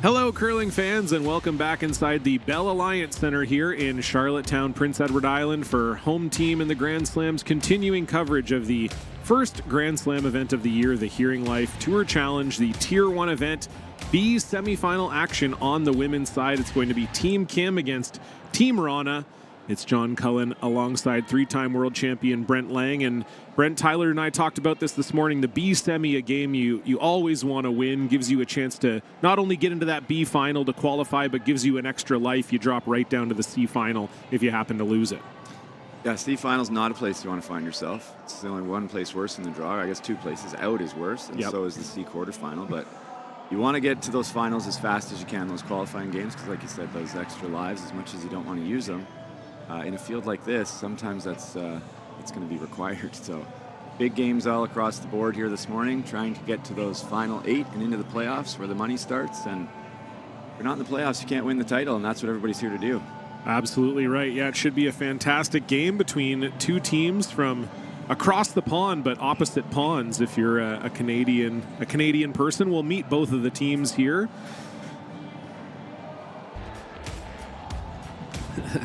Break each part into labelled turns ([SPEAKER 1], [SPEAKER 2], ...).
[SPEAKER 1] Hello, curling fans, and welcome back inside the Bell Alliance Center here in Charlottetown, Prince Edward Island for home team in the Grand Slam's continuing coverage of the first Grand Slam event of the year, the HearingLife Tour Challenge, the Tier 1 event, B semifinal action on the women's side. It's going to be Team Kim against Team Wrana. It's John Cullen alongside three-time world champion Brent Lang. And Brent, Tyler and I talked about this morning. The B semi, a game you always want to win, gives you a chance to not only get into that B final to qualify, but gives you an extra life. You drop right down to the C final if you happen to lose it.
[SPEAKER 2] Yeah, C final's not a place you want to find yourself. It's the only one place worse in the draw. I guess two places out is worse, and so is the C quarterfinal. But you want to get to those finals as fast as you can, those qualifying games, because like you said, those extra lives, as much as you don't want to use them, in a field like this, sometimes that's going to be required. So big games all across the board here this morning, trying to get to those final 8 and into the playoffs where the money starts. And if you're not in the playoffs, you can't win the title, and that's what everybody's here to do. Absolutely right. Yeah, it should be a fantastic game between two teams from across the pond, but opposite ponds. If you're a Canadian person, we'll meet both of the teams here.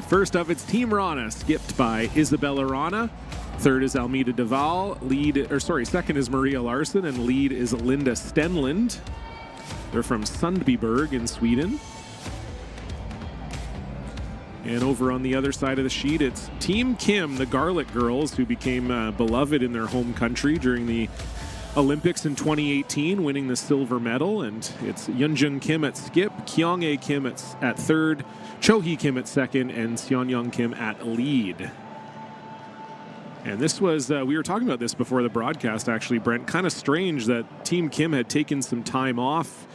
[SPEAKER 2] First up, it's Team Wrana, skipped by Isabella Wrana. Third is Almeida Duval. Second is Maria Larsson, and lead is Linda Stenlund. They're from Sundbyberg in Sweden. And over on the other side of the sheet, it's Team Kim, the Garlic Girls, who became beloved in their home country during the Olympics in 2018, winning the silver medal. And it's Yeonjung Kim at skip, Kyung-ae Kim at third, Cho-hee Kim at second, and Seon-young Kim at lead. And this was, we were talking about this before the broadcast, actually, Brent. Kind of strange that Team Kim had taken some time off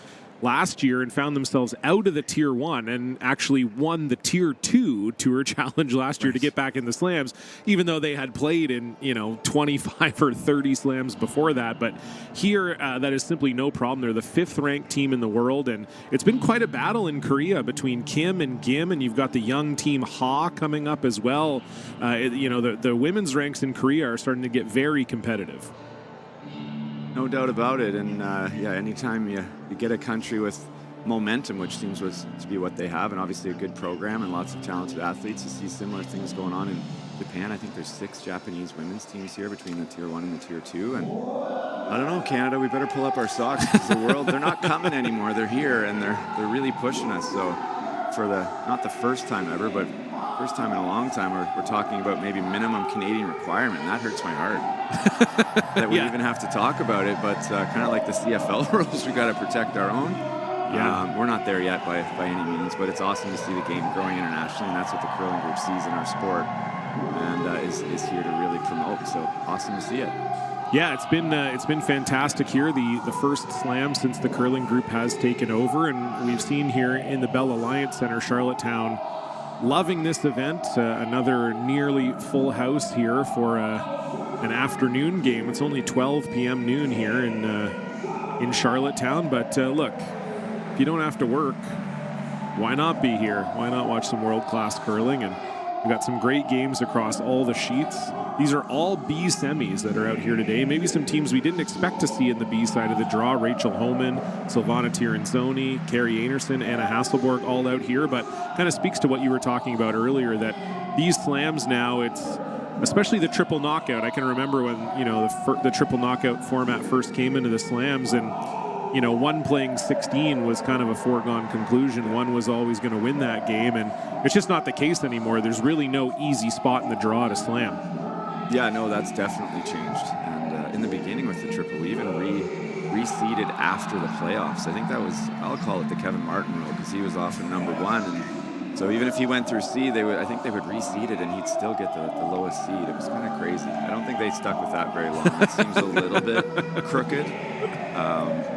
[SPEAKER 2] last year and found themselves out of the Tier 1 and actually won the Tier 2 Tour Challenge last year to get back in the slams, even though they had played in, 25 or 30 slams before that. But here, that is simply no problem. They're the 5th ranked team in the world, and it's been quite a battle in Korea between Kim and Gim, and you've got the young Team Ha coming up as well. The women's ranks in Korea are starting to get very competitive. No doubt about it. And anytime you get a country with momentum, which seems to be what they have, and obviously a good program and lots of talented athletes, you see similar things going on in Japan. I think there's 6 Japanese women's teams here between the Tier 1 and the Tier 2. And I don't know, Canada, we better pull up our socks, because the world, they're not coming anymore. They're here, and they're really pushing us. So for not the first time ever, but first time in a long time, we're talking about maybe minimum Canadian requirement, and that hurts my heart. That we even have to talk about it, but kind of like the CFL rules, we got to protect our own. We're not there yet by any means, but it's awesome to see the game growing internationally, and that's what the curling group sees in our sport and is here to really promote. So awesome to see it. Yeah, it's been fantastic here. The first slam since the curling group has taken over, and we've seen here in the Bell Alliance Center, Charlottetown, loving this event. Another nearly full house here for an afternoon game. It's only 12 p.m. noon here in Charlottetown, but look, if you don't have to work, why not be here? Why not watch some world-class curling? And we've got some great games across all the sheets. These are all B semis that are out here today. Maybe some teams we didn't expect to see in the B side of the draw. Rachel Homan, Silvana Tirinzoni, Carrie Anderson, Anna Hasselborg all out here, but kind of speaks to what you were talking about earlier, that these slams now, it's especially the triple knockout. I can remember when, the triple knockout format first came into the slams, and one playing 16 was kind of a foregone conclusion. One was always going to win that game, and it's just not the case anymore. There's really no easy spot in the draw to slam. Yeah, no, that's definitely changed. And in the beginning with the triple, we even reseeded after the playoffs. I think that was, I'll call it the Kevin Martin rule, because he was often number 1. And so even if he went through C, I think they would reseed it, and he'd still get the lowest seed. It was kind of crazy. I don't think they stuck with that very long. It seems a little bit crooked.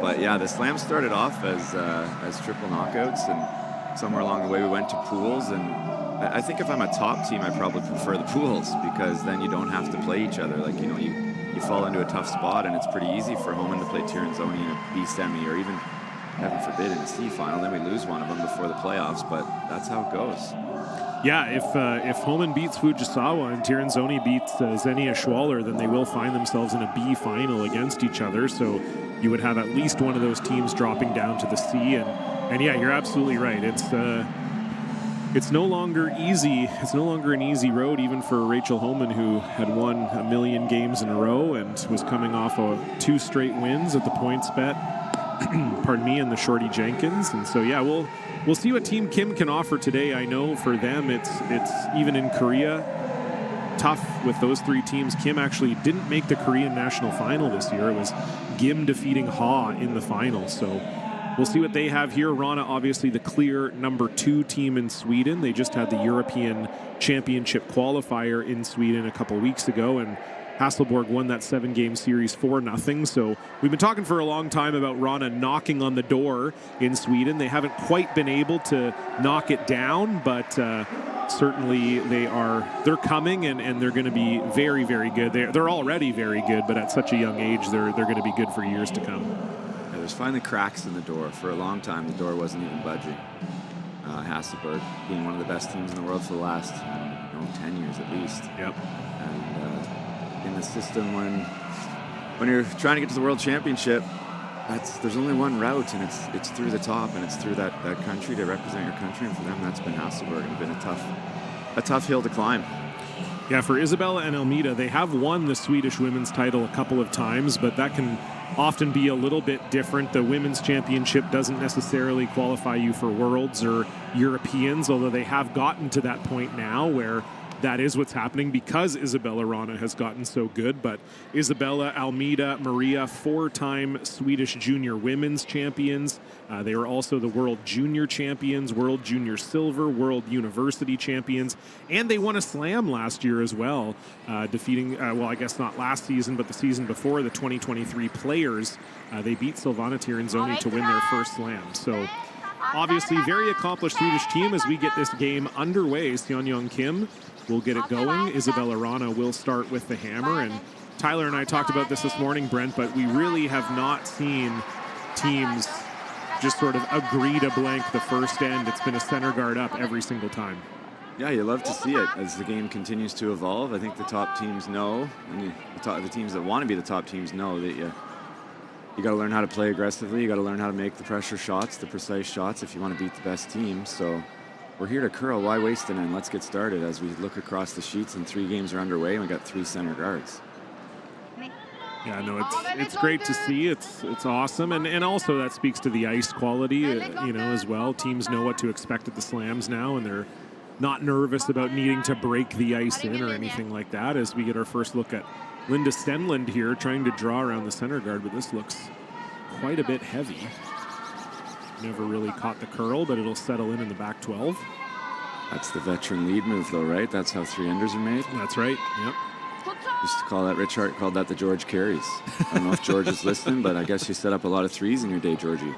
[SPEAKER 2] But yeah, the slam started off as triple knockouts, and somewhere along the way we went to pools. And I think if I'm a top team, I probably prefer the pools, because then you don't have to play each other. Like, you fall into a tough spot, and it's pretty easy for Homan to play Tirinzoni in a B semi, or even, heaven forbid, in a C final. Then we lose one of them before the playoffs, but that's how it goes. Yeah, if Homan beats Fujisawa and Tirinzoni beats Xenia Schwaller, then they will find themselves in a B final against each other. So you would have at least one of those teams dropping down to the C, and And yeah, you're absolutely right. It's no longer easy. It's no longer an easy road, even for Rachel Homan, who had won a million games in a row and was coming off of 2 straight wins at the points bet. Pardon me, and the Shorty Jenkins. And so yeah, we'll see what Team Kim can offer today. I know for them, it's even in Korea tough with those 3 teams. Kim actually didn't make the Korean national final this year. It was Gim defeating Ha in the final. So we'll see what they have here. Wrana, obviously the clear number 2 team in Sweden. They just had the European Championship qualifier in Sweden a couple weeks ago, and Hasselborg won that 7-game series 4-0. So we've been talking for a long time about Wrana knocking on the door in Sweden. They haven't quite been able to knock it down, but certainly they're coming, and they're going to be very, very good. They're already very good, but at such a young age, they're going to be good for years to come.
[SPEAKER 3] Yeah, there's finally cracks in the door. For a long time, the door wasn't even budging. Hasselborg being one of the best teams in the world for the last 10 years at least.
[SPEAKER 2] Yep.
[SPEAKER 3] And in the system, when you're trying to get to the World Championship, there's only one route, and it's through the top, and it's through that country to represent your country. And for them, that's been Hasselborg, and been a tough hill to climb.
[SPEAKER 2] Yeah, for Isabella and Almeida, they have won the Swedish women's title a couple of times, but that can often be a little bit different. The women's championship doesn't necessarily qualify you for Worlds or Europeans, although they have gotten to that point now where that is what's happening because Isabella Wrana has gotten so good. But Isabella, Almeida, Maria, 4-time Swedish junior women's champions. They were also the World Junior champions, World Junior Silver, World University champions, and they won a slam last year as well, defeating, well, I guess not last season, but the season before, the 2023 Players. They beat Silvana Tirinzoni to win their first slam. So obviously very accomplished Swedish team as we get this game underway. Seonyoung Kim will get it going. Isabella Wrana will start with the hammer. And Tyler and I talked about this morning, Brent, but we really have not seen teams just sort of agree to blank the first end. It's been a center guard up every single time.
[SPEAKER 3] Yeah, you love to see it as the game continues to evolve. I think the top teams know, and the teams that want to be the top teams know that you got to learn how to play aggressively. You got to learn how to make the pressure shots, the precise shots if you want to beat the best team. So we're here to curl. Why waste it? And let's get started as we look across the sheets, and 3 games are underway, and we got 3 center guards.
[SPEAKER 2] Yeah, no, it's great to see. It's awesome, and also that speaks to the ice quality, as well. Teams know what to expect at the slams now, and they're not nervous about needing to break the ice in or anything like that. As we get our first look at Linda Stenlund here, trying to draw around the center guard, but this looks quite a bit heavy. Never really caught the curl, but it'll settle in the back 12.
[SPEAKER 3] That's the veteran lead move, though, right? That's how 3-unders are made.
[SPEAKER 2] That's right. Yep.
[SPEAKER 3] Used to call that, Rich Hart called that the George carries. I don't know if George is listening, but I guess you set up a lot of 3s in your day, Georgie.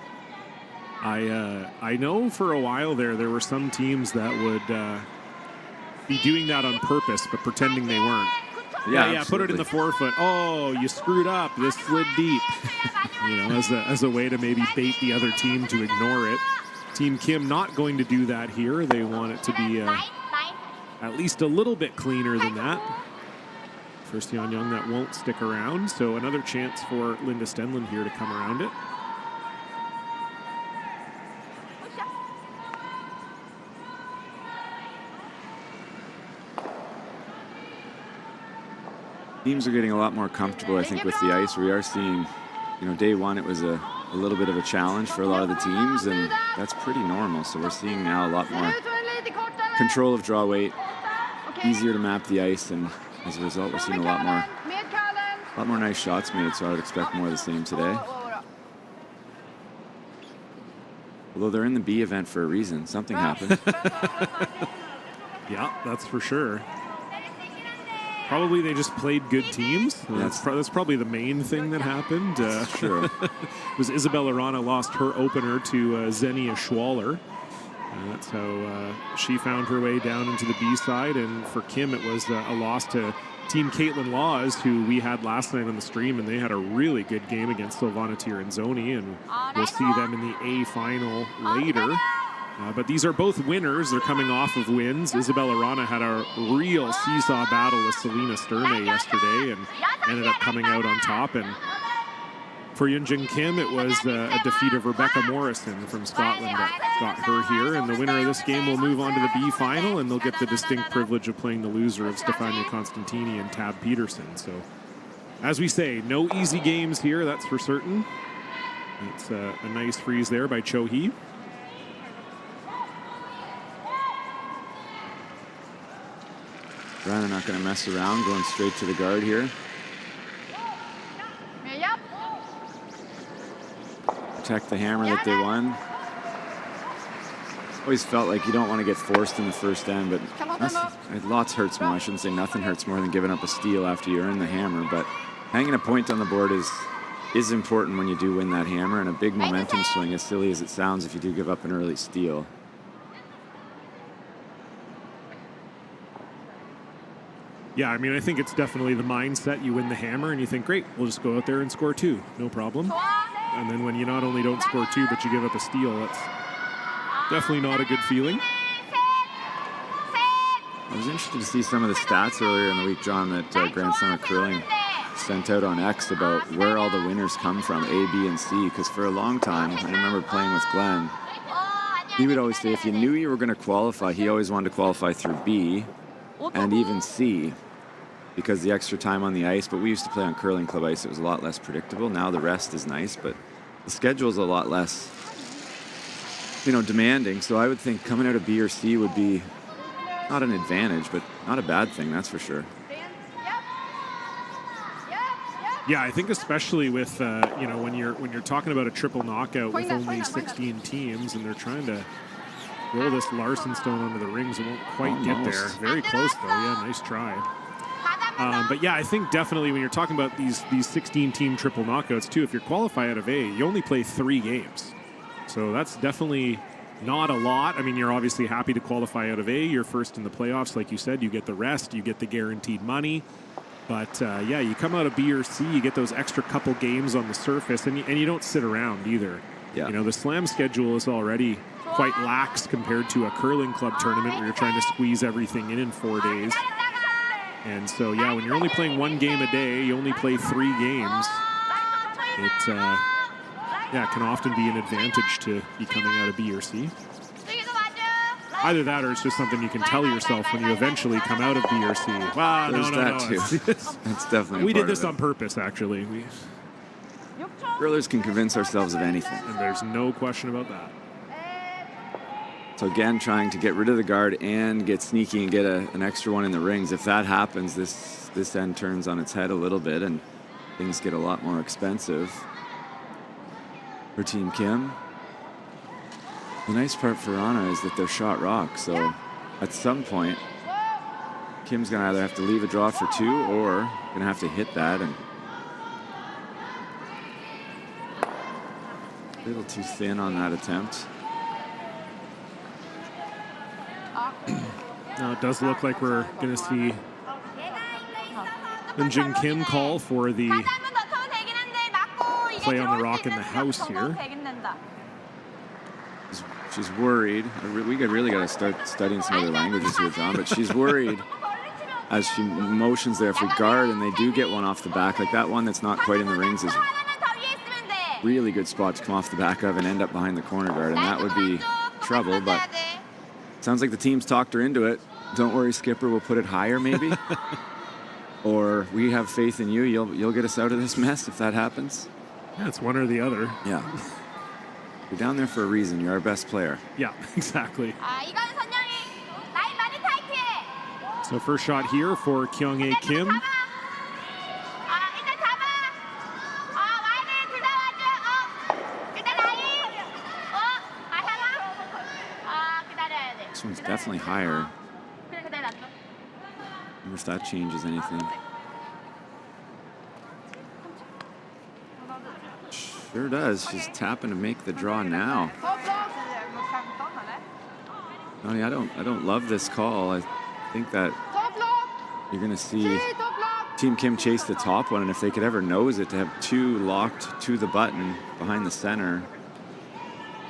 [SPEAKER 2] I know for a while there were some teams that would be doing that on purpose, but pretending they weren't. Yeah, put it in the forefoot. Oh, you screwed up. This slid deep. As a way to maybe bait the other team to ignore it. Team Kim not going to do that here. They want it to be at least a little bit cleaner than that. For Seonyoung, that won't stick around. So another chance for Linda Stenlund here to come around it.
[SPEAKER 3] Teams are getting a lot more comfortable, I think, with the ice. We are seeing, day one it was a little bit of a challenge for a lot of the teams, and that's pretty normal. So we're seeing now a lot more control of draw weight, easier to map the ice, and as a result, we're seeing a lot more nice shots made. So I would expect more of the same today. Although they're in the B event for a reason, something happened.
[SPEAKER 2] Yeah, that's for sure. Probably they just played good teams. That's probably the main thing that happened.
[SPEAKER 3] Sure.
[SPEAKER 2] Was Isabella Wrana lost her opener to Xenia Schwaller. That's how she found her way down into the B side. And for Kim, it was a loss to Team Caitlin Laws, who we had last night on the stream, and they had a really good game against Silvana Tirinzoni, and we'll see them in the A final later. But these are both winners. They're coming off of wins. Isabella Wrana had a real seesaw battle with Selena Sturmey yesterday and ended up coming out on top. And For Yunjin Kim, it was a defeat of Rebecca Morrison from Scotland that got her here. And the winner of this game will move on to the B final, and they'll get the distinct privilege of playing the loser of Stefania Constantini and Tab Peterson. So, as we say, no easy games here, that's for certain. It's a nice freeze there by Cho Hee.
[SPEAKER 3] Wrana not going to mess around, going straight to the guard here. Protect the hammer that they won. Always felt like you don't want to get forced in the first end, but lots hurts more. I shouldn't say nothing hurts more than giving up a steal after you earn the hammer, but hanging a point on the board is important when you do win that hammer, and a big momentum swing, as silly as it sounds if you do give up an early steal.
[SPEAKER 2] Yeah, I mean, I think it's definitely the mindset. You win the hammer and you think, great, we'll just go out there and score 2, no problem. And then when you not only don't score 2, but you give up a steal, that's definitely not a good feeling.
[SPEAKER 3] I was interested to see some of the stats earlier in the week, John, that Grand Slam of Curling sent out on X about where all the winners come from, A, B, and C, because for a long time, I remember playing with Glenn, he would always say if you knew you were going to qualify, he always wanted to qualify through B and even C, because the extra time on the ice. But we used to play on curling club ice. It was a lot less predictable. Now the rest is nice, but the schedule is a lot less, demanding. So I would think coming out of B or C would be not an advantage, but not a bad thing, that's for sure.
[SPEAKER 2] Yeah, I think especially with when you're talking about a triple knockout with only 16 teams, and they're trying to roll this Larson stone onto the rings, it won't quite get there. Very close though. Yeah, nice try. But yeah, I think definitely when you're talking about these 16-team triple knockouts too, if you're qualified out of A, you only play 3 games. So that's definitely not a lot. I mean, you're obviously happy to qualify out of A. You're first in the playoffs. Like you said, you get the rest, you get the guaranteed money. But yeah, you come out of B or C, you get those extra couple games on the surface, and you don't sit around either.
[SPEAKER 3] Yeah.
[SPEAKER 2] The slam schedule is already quite lax compared to a curling club tournament where you're trying to squeeze everything in 4 days. And so, yeah, when you're only playing 1 game a day, you only play 3 games, it can often be an advantage to be coming out of B or C. Either that or it's just something you can tell yourself when you eventually come out of B or C. Wow,
[SPEAKER 3] There's that too. That's definitely
[SPEAKER 2] we did this on purpose, actually.
[SPEAKER 3] Curlers can convince ourselves of anything.
[SPEAKER 2] And there's no question about that.
[SPEAKER 3] So again, trying to get rid of the guard and get sneaky and get an extra one in the rings. If that happens, this end turns on its head a little bit and things get a lot more expensive for Team Kim. The nice part for Wrana is that they're shot rock, so at some point, Kim's going to either have to leave a draw for 2 or going to have to hit that. And a little too thin on that attempt.
[SPEAKER 2] Now it does look like we're going to see Jin Kim call for the play on the rock in the house here.
[SPEAKER 3] She's worried. We really got to start studying some other languages here, John, but she's worried as she motions there for guard, and they do get one off the back. Like that one that's not quite in the rings is really good spot to come off the back of and end up behind the corner guard, and that would be trouble, but sounds like the team's talked her into it. Don't worry, Skipper, we'll put it higher maybe. Or we have faith in you. You'll get us out of this mess if that happens.
[SPEAKER 2] Yeah, it's one or the other.
[SPEAKER 3] Yeah. You're down there for a reason. You're our best player.
[SPEAKER 2] Yeah, exactly. So first shot here for Kyung-Hae Kim.
[SPEAKER 3] This one's definitely higher. I wonder if that changes anything. Sure does. She's tapping to make the draw now. Tony, I don't love this call. I think that you're going to see Team Kim chase the top one, and if they could ever nose it, to have 2 locked to the button behind the center.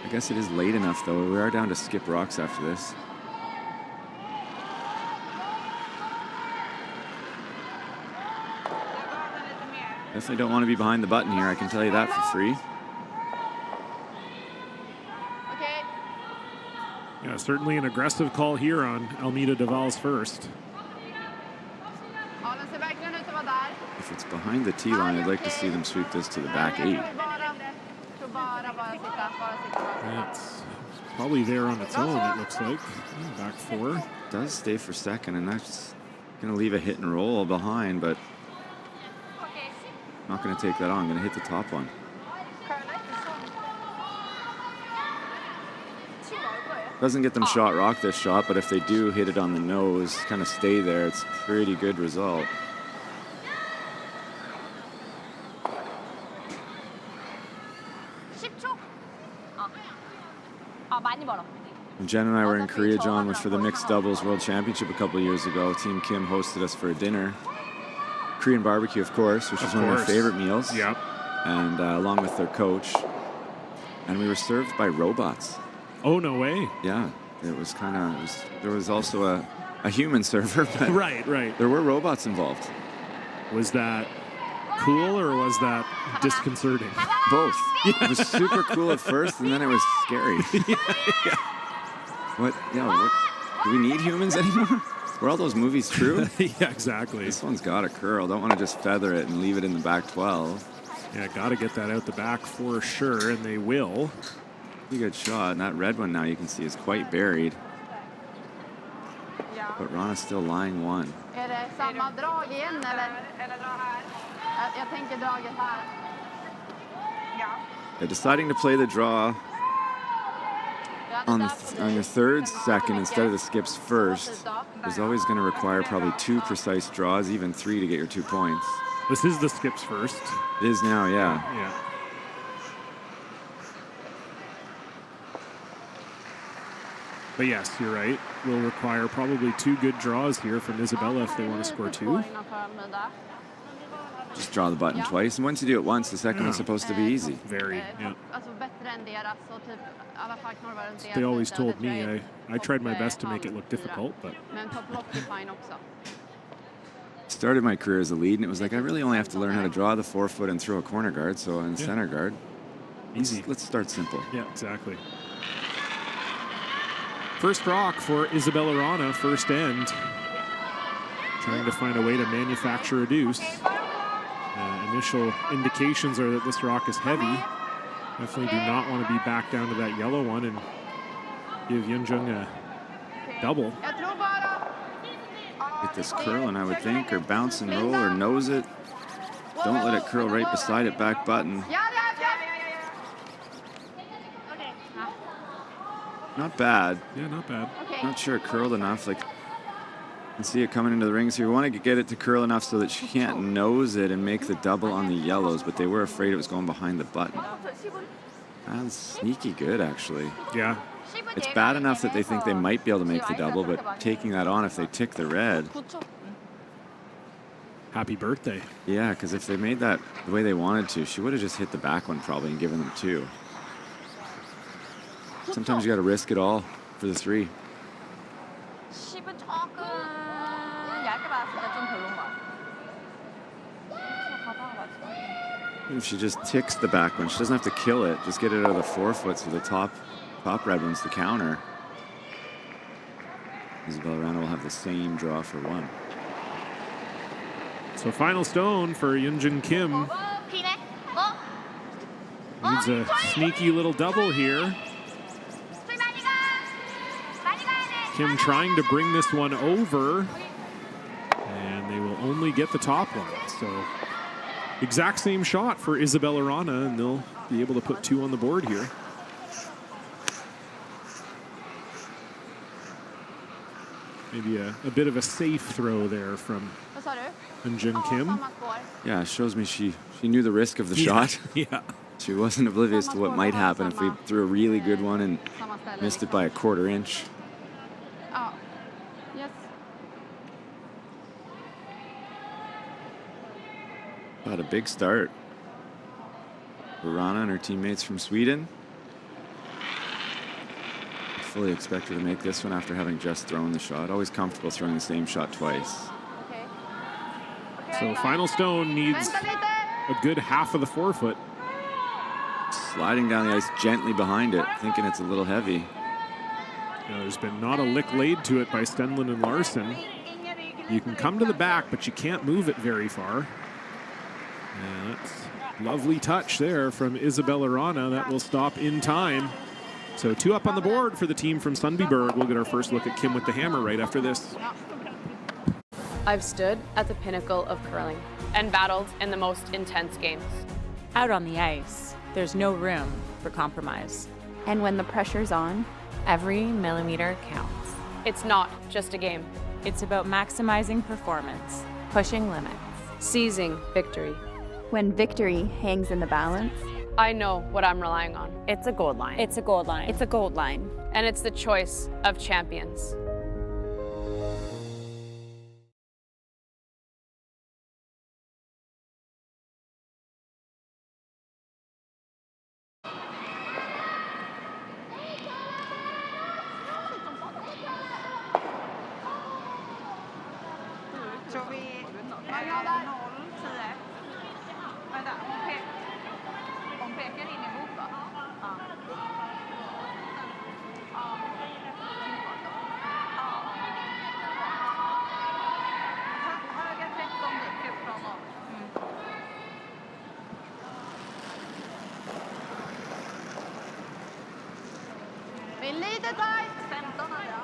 [SPEAKER 3] I guess it is late enough, though. We are down to skip rocks after this. Definitely don't want to be behind the button here. I can tell you that for free.
[SPEAKER 2] Yeah, certainly an aggressive call here on Almeida Duval's first.
[SPEAKER 3] If it's behind the tee line, I'd like to see them sweep this to the back 8.
[SPEAKER 2] It's probably there on its own, it looks like. Back 4.
[SPEAKER 3] It does stay for second, and that's going to leave a hit and roll behind, but I'm not going to take that on. I'm going to hit the top one. Doesn't get them shot rock this shot, but if they do hit it on the nose, kind of stay there, it's a pretty good result. When Jen and I were in Korea, John, was for the Mixed Doubles World Championship a couple of years ago. Team Kim hosted us for a dinner. Korean barbecue, of course, which is one of my favorite meals.
[SPEAKER 2] Yep.
[SPEAKER 3] And along with their coach. And we were served by robots.
[SPEAKER 2] Oh, no way.
[SPEAKER 3] Yeah. It was kind of, there was also a human server. But
[SPEAKER 2] right.
[SPEAKER 3] there were robots involved.
[SPEAKER 2] Was that cool or was that disconcerting?
[SPEAKER 3] Both. It was super cool at first, and then it was scary.
[SPEAKER 2] Yeah.
[SPEAKER 3] What? Do we need humans anymore? Were all those movies true?
[SPEAKER 2] Yeah, exactly.
[SPEAKER 3] This one's got a curl. Don't want to just feather it and leave it in the back 12.
[SPEAKER 2] Yeah, got to get that out the back for sure, and they will.
[SPEAKER 3] Pretty good shot. And that red one now you can see is quite buried. But Wrana's still lying 1. They're deciding to play the draw on your third second instead of the skips first. Is always going to require probably 2 precise draws, even 3 to get your 2 points.
[SPEAKER 2] This is the skips first.
[SPEAKER 3] It is now, yeah.
[SPEAKER 2] Yeah. But yes, you're right. Will require probably 2 good draws here from Isabella if they want to score 2.
[SPEAKER 3] Just draw the button twice, and once you do it once, the second one's supposed to be easy.
[SPEAKER 2] Very, yeah. They always told me. I tried my best to make it look difficult, but...
[SPEAKER 3] Started my career as a lead, and it was like, I really only have to learn how to draw the 4-foot and throw a corner guard, so in center guard.
[SPEAKER 2] Easy.
[SPEAKER 3] Let's start simple.
[SPEAKER 2] Yeah, exactly. First rock for Isabella Wrana, first end. Trying to find a way to manufacture a deuce. Initial indications are that this rock is heavy. Definitely do not want to be back down to that yellow one and give Yunjung a double.
[SPEAKER 3] Get this curling, I would think, or bounce and roll, or nose it. Don't let it curl right beside it, back button. Not bad.
[SPEAKER 2] Yeah, not bad.
[SPEAKER 3] Not sure it curled enough. Like, you can see it coming into the ring. So you want to get it to curl enough so that she can't nose it and make the double on the yellows, but they were afraid it was going behind the button. That's sneaky good, actually.
[SPEAKER 2] Yeah.
[SPEAKER 3] It's bad enough that they think they might be able to make the double, but taking that on if they tick the red.
[SPEAKER 2] Happy birthday.
[SPEAKER 3] Yeah, because if they made that the way they wanted to, she would have just hit the back one probably and given them 2. Sometimes you got to risk it all for the 3. If she just ticks the back one, she doesn't have to kill it. Just get it out of the 4-foot so the top red one's the counter. Isabella Wrana will have the same draw for 1.
[SPEAKER 2] So final stone for Yunjung Kim. Needs a sneaky little double here. Kim trying to bring this one over, and they will only get the top one. So exact same shot for Isabella Wrana, and they'll be able to put 2 on the board here. Maybe a bit of a safe throw there from Yunjung Kim.
[SPEAKER 3] Yeah, it shows me she knew the risk of the shot.
[SPEAKER 2] Yeah.
[SPEAKER 3] She wasn't oblivious to what might happen if we threw a really good one and missed it by a 1/4 inch. Had a big start. Wrana and her teammates from Sweden. Fully expect her to make this one after having just thrown the shot. Always comfortable throwing the same shot twice.
[SPEAKER 2] So final stone needs a good half of the forefoot.
[SPEAKER 3] Sliding down the ice gently behind it, thinking it's a little heavy.
[SPEAKER 2] There's been not a lick laid to it by Stenlund and Larson. You can come to the back, but you can't move it very far. And that's a lovely touch there from Isabella Wrana. That will stop in time. So 2 up on the board for the team from Sundbyberg. We'll get our first look at Kim with the hammer right after this.
[SPEAKER 4] I've stood at the pinnacle of curling and battled in the most intense games.
[SPEAKER 5] Out on the ice, there's no room for compromise.
[SPEAKER 6] And when the pressure's on, every millimeter counts.
[SPEAKER 4] It's not just a game.
[SPEAKER 5] It's about maximizing performance.
[SPEAKER 6] Pushing limits.
[SPEAKER 4] Seizing victory.
[SPEAKER 6] When victory hangs in the balance,
[SPEAKER 4] I know what I'm relying on.
[SPEAKER 7] It's a gold line.
[SPEAKER 5] It's a gold line.
[SPEAKER 7] It's a gold line.
[SPEAKER 4] And it's the choice of champions.
[SPEAKER 8] Lite tajt. 15 ja.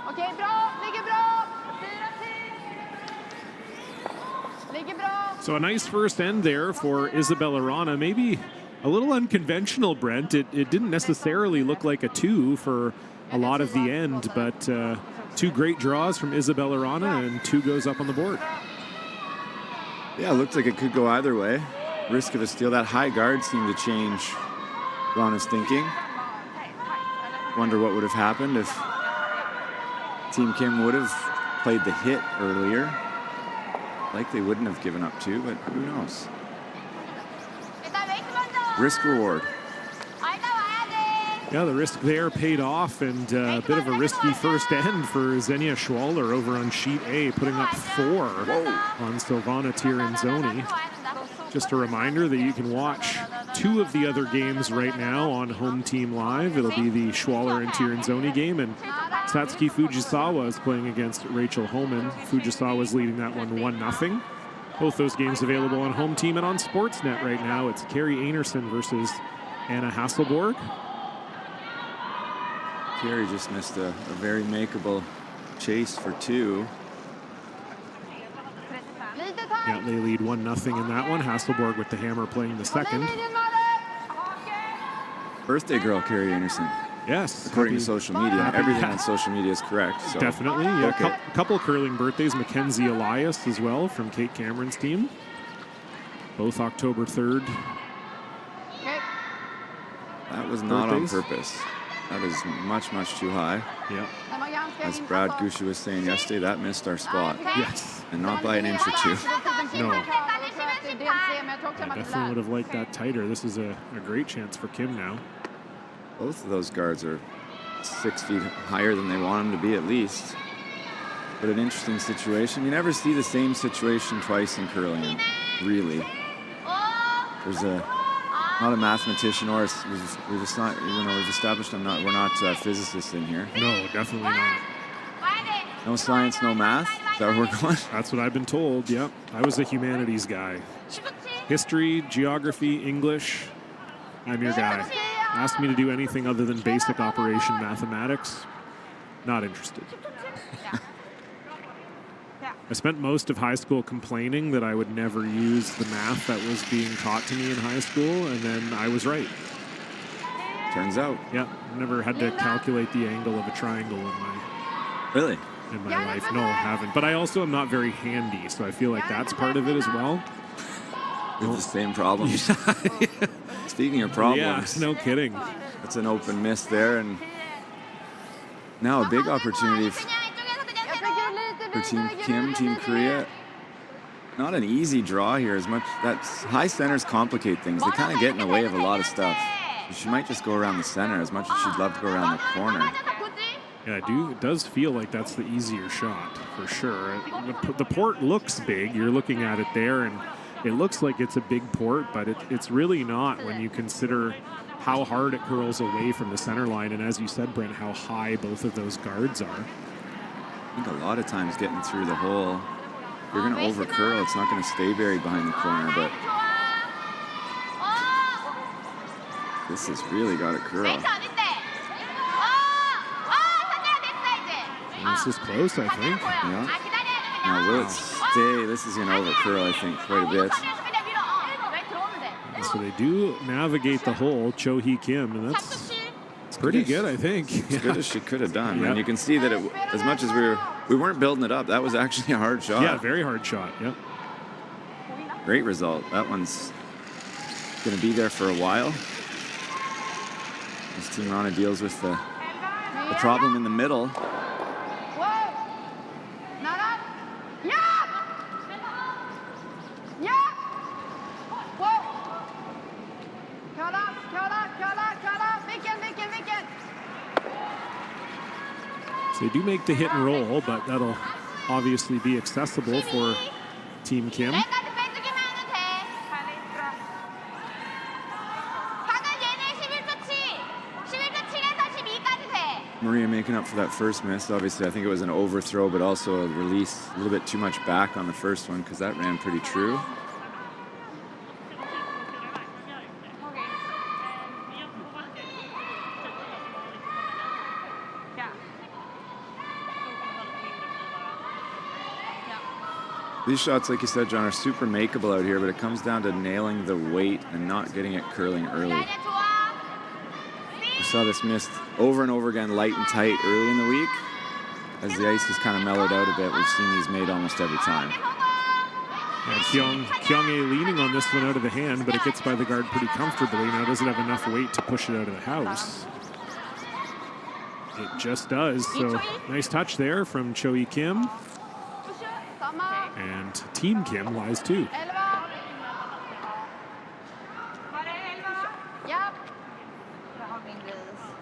[SPEAKER 8] Okej, bra. Ligger bra. 4-10. Ligger bra.
[SPEAKER 2] So a nice first end there for Isabella Wrana. Maybe a little unconventional, Brent. It didn't necessarily look like a 2 for a lot of the end, but 2 great draws from Isabella Wrana, and 2 goes up on the board.
[SPEAKER 3] Yeah, it looked like it could go either way. Risk of a steal. That high guard seemed to change Wrana's thinking. Wonder what would have happened if Team Kim would have played the hit earlier. Like they wouldn't have given up 2, but who knows? Risk reward.
[SPEAKER 2] Yeah, the risk there paid off, and a bit of a risky first end for Xenia Schwaller over on sheet A, putting up 4 on Silvana Tirinzoni. Just a reminder that you can watch 2 of the other games right now on Home Team Live. It'll be the Schwaller and Tirinzoni game, and Satsuki Fujisawa is playing against Rachel Homan. Fujisawa's leading that one 1-0. Both those games available on Home Team and on Sportsnet right now. It's Carrie Einarson versus Anna Hasselborg.
[SPEAKER 3] Carrie just missed a very makeable chase for 2.
[SPEAKER 2] Yeah, they lead 1-0 in that one. Hasselborg with the hammer playing the second.
[SPEAKER 3] Birthday girl, Carrie Anderson.
[SPEAKER 2] Yes.
[SPEAKER 3] According to social media. Everything on social media is correct. So.
[SPEAKER 2] Definitely. Yeah,
[SPEAKER 3] Okay.
[SPEAKER 2] couple curling birthdays. Mackenzie Elias as well from Kate Cameron's team. Both October 3rd.
[SPEAKER 3] That was not
[SPEAKER 2] Birthdays.
[SPEAKER 3] on purpose. That is much, much too high.
[SPEAKER 2] Yeah.
[SPEAKER 3] As Brad Gusha was saying yesterday, that missed our spot.
[SPEAKER 2] Yes.
[SPEAKER 3] And not by an inch or 2.
[SPEAKER 2] No. I definitely would have liked that tighter. This is a great chance for Kim now.
[SPEAKER 3] Both of those guards are 6 feet higher than they want them to be at least. But an interesting situation. You never see the same situation twice in curling, really. There's not a mathematician, or we've established we're not physicists in here.
[SPEAKER 2] No, definitely not.
[SPEAKER 3] No science, no math. Is that where we're going?
[SPEAKER 2] That's what I've been told. Yep. I was a humanities guy. History, geography, English. I'm your guy. Ask me to do anything other than basic operation mathematics. Not interested. I spent most of high school complaining that I would never use the math that was being taught to me in high school, and then I was right.
[SPEAKER 3] Turns out.
[SPEAKER 2] Yeah, never had to calculate the angle of a triangle in my
[SPEAKER 3] Really?
[SPEAKER 2] life. No, haven't. But I also am not very handy, so I feel like that's part of it as well.
[SPEAKER 3] With the same problems. Speaking of problems.
[SPEAKER 2] Yeah, no kidding.
[SPEAKER 3] That's an open miss there, and now a big opportunity for Team Kim, Team Korea. Not an easy draw here. As much that high centers complicate things. They kind of get in the way of a lot of stuff. She might just go around the center as much as she'd love to go around the corner.
[SPEAKER 2] Yeah, it does feel like that's the easier shot for sure. The port looks big. You're looking at it there, and it looks like it's a big port, but it's really not when you consider how hard it curls away from the center line. And as you said, Brent, how high both of those guards are.
[SPEAKER 3] I think a lot of times getting through the hole, you're going to over curl. It's not going to stay buried behind the corner, but this has really got to curl.
[SPEAKER 2] And this is close, I think.
[SPEAKER 3] Yeah. Now will it stay? This is going to over curl, I think, quite a bit.
[SPEAKER 2] And so they do navigate the hole, Cho Hee Kim, and that's pretty good, I think.
[SPEAKER 3] As good as she could have done.
[SPEAKER 2] Yeah.
[SPEAKER 3] And you can see that as much as we weren't building it up, that was actually a hard shot.
[SPEAKER 2] Yeah, very hard shot. Yep.
[SPEAKER 3] Great result. That one's going to be there for a while. As Team Wrana deals with the problem in the middle.
[SPEAKER 2] So they do make the hit and roll, but that'll obviously be accessible for Team Kim.
[SPEAKER 3] Maria making up for that first miss. Obviously, I think it was an overthrow, but also a release. A little bit too much back on the first one because that ran pretty true. These shots, like you said, John, are super makeable out here, but it comes down to nailing the weight and not getting it curling early. We saw this missed over and over again, light and tight early in the week. As the ice has kind of mellowed out a bit, we've seen these made almost every time.
[SPEAKER 2] Yeah, Kyung-ae leaning on this one out of the hand, but it gets by the guard pretty comfortably. Now doesn't have enough weight to push it out of the house. It just does. So nice touch there from Cho Hee Kim. And Team Kim lies too.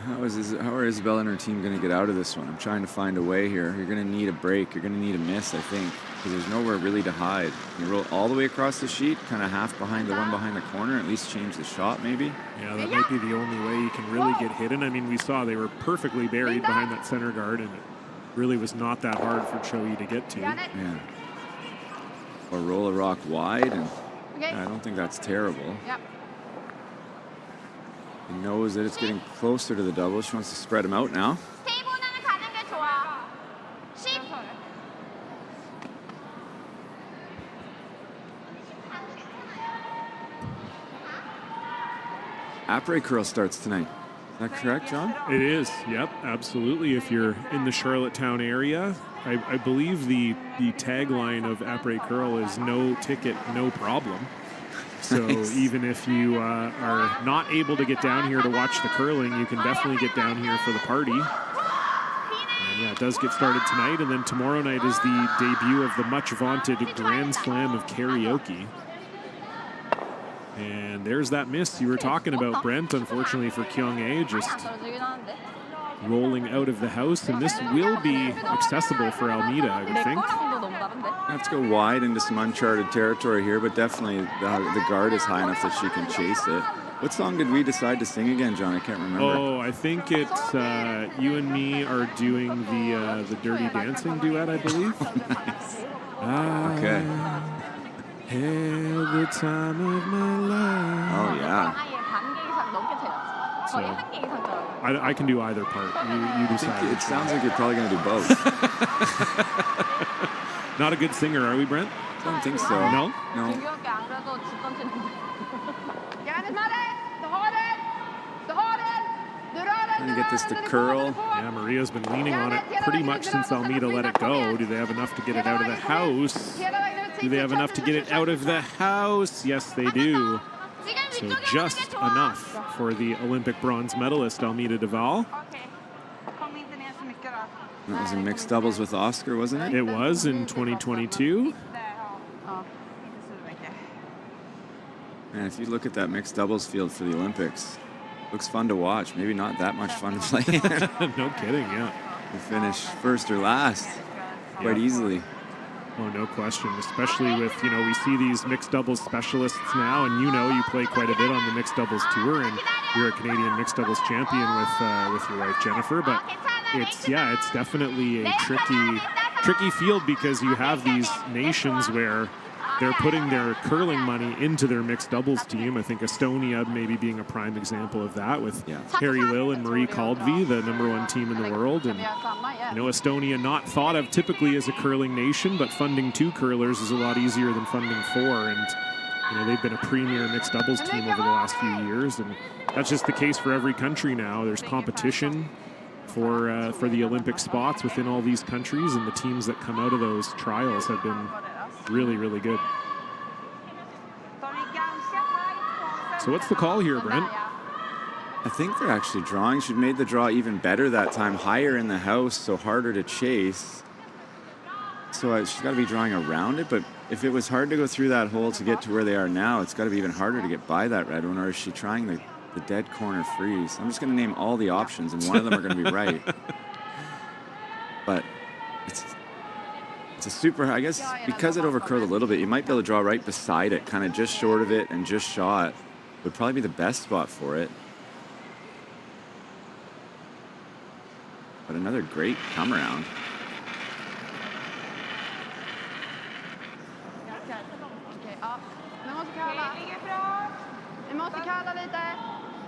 [SPEAKER 3] How are Isabel and her team going to get out of this one? I'm trying to find a way here. You're going to need a break. You're going to need a miss, I think, because there's nowhere really to hide. You roll all the way across the sheet, kind of half behind the one behind the corner, at least change the shot maybe.
[SPEAKER 2] Yeah, that might be the only way you can really get hidden. I mean, we saw they were perfectly buried behind that center guard, and it really was not that hard for Cho-Hee to get to.
[SPEAKER 3] Yeah. Or roll a rock wide, and I don't think that's terrible.
[SPEAKER 8] Yep.
[SPEAKER 3] He knows that it's getting closer to the double. She wants to spread him out now. Après curl starts tonight. Is that correct, John?
[SPEAKER 2] It is. Yep, absolutely. If you're in the Charlottetown area, I believe the tagline of Après curl is no ticket, no problem. So nice. Even if you are not able to get down here to watch the curling, you can definitely get down here for the party. And yeah, it does get started tonight, and then tomorrow night is the debut of the much vaunted Grand Slam of Karaoke. And there's that miss you were talking about, Brent. Unfortunately for Kyung-ae, just rolling out of the house, and this will be accessible for Almeida, I would think.
[SPEAKER 3] Have to go wide into some uncharted territory here, but definitely the guard is high enough that she can chase it. What song did we decide to sing again, John? I can't remember.
[SPEAKER 2] Oh, I think it's You and Me are doing the Dirty Dancing duet, I believe.
[SPEAKER 3] Nice. Okay.
[SPEAKER 2] Had the time of my life.
[SPEAKER 3] Oh, yeah.
[SPEAKER 2] So, I can do either part. You decide.
[SPEAKER 3] It sounds like you're probably going to do both.
[SPEAKER 2] Not a good singer, are we, Brent?
[SPEAKER 3] I don't think so.
[SPEAKER 2] No?
[SPEAKER 3] No. Trying to get this to curl.
[SPEAKER 2] Yeah, Maria's been leaning on it pretty much since Almeida let it go. Do they have enough to get it out of the house? Do they have enough to get it out of the house? Yes, they do. So just enough for the Olympic bronze medalist, Almeida Duval.
[SPEAKER 3] That was in mixed doubles with Oscar, wasn't it?
[SPEAKER 2] It was in 2022.
[SPEAKER 3] And if you look at that mixed doubles field for the Olympics, looks fun to watch. Maybe not that much fun to play.
[SPEAKER 2] No kidding, yeah.
[SPEAKER 3] To finish first or last quite easily.
[SPEAKER 2] Oh, no question, especially with, we see these mixed doubles specialists now, and you play quite a bit on the mixed doubles tour, and you're a Canadian mixed doubles champion with your wife, Jennifer, but it's definitely a tricky field because you have these nations where they're putting their curling money into their mixed doubles team. I think Estonia maybe being a prime example of that with Harry Lill and Marie Kaldvi, the #1 team in the world. And Estonia not thought of typically as a curling nation, but funding 2 curlers is a lot easier than funding 4. And they've been a premier mixed doubles team over the last few years, and that's just the case for every country now. There's competition for the Olympic spots within all these countries, and the teams that come out of those trials have been really, really good. So what's the call here, Brent?
[SPEAKER 3] I think they're actually drawing. She made the draw even better that time, higher in the house, so harder to chase. So she's got to be drawing around it, but if it was hard to go through that hole to get to where they are now, it's got to be even harder to get by that red one, or is she trying the dead corner freeze? I'm just going to name all the options, and one of them are going to be right. But it's a super, I guess, because it overcurled a little bit, you might be able to draw right beside it, kind of just short of it and just shot. Would probably be the best spot for it. But another great come around.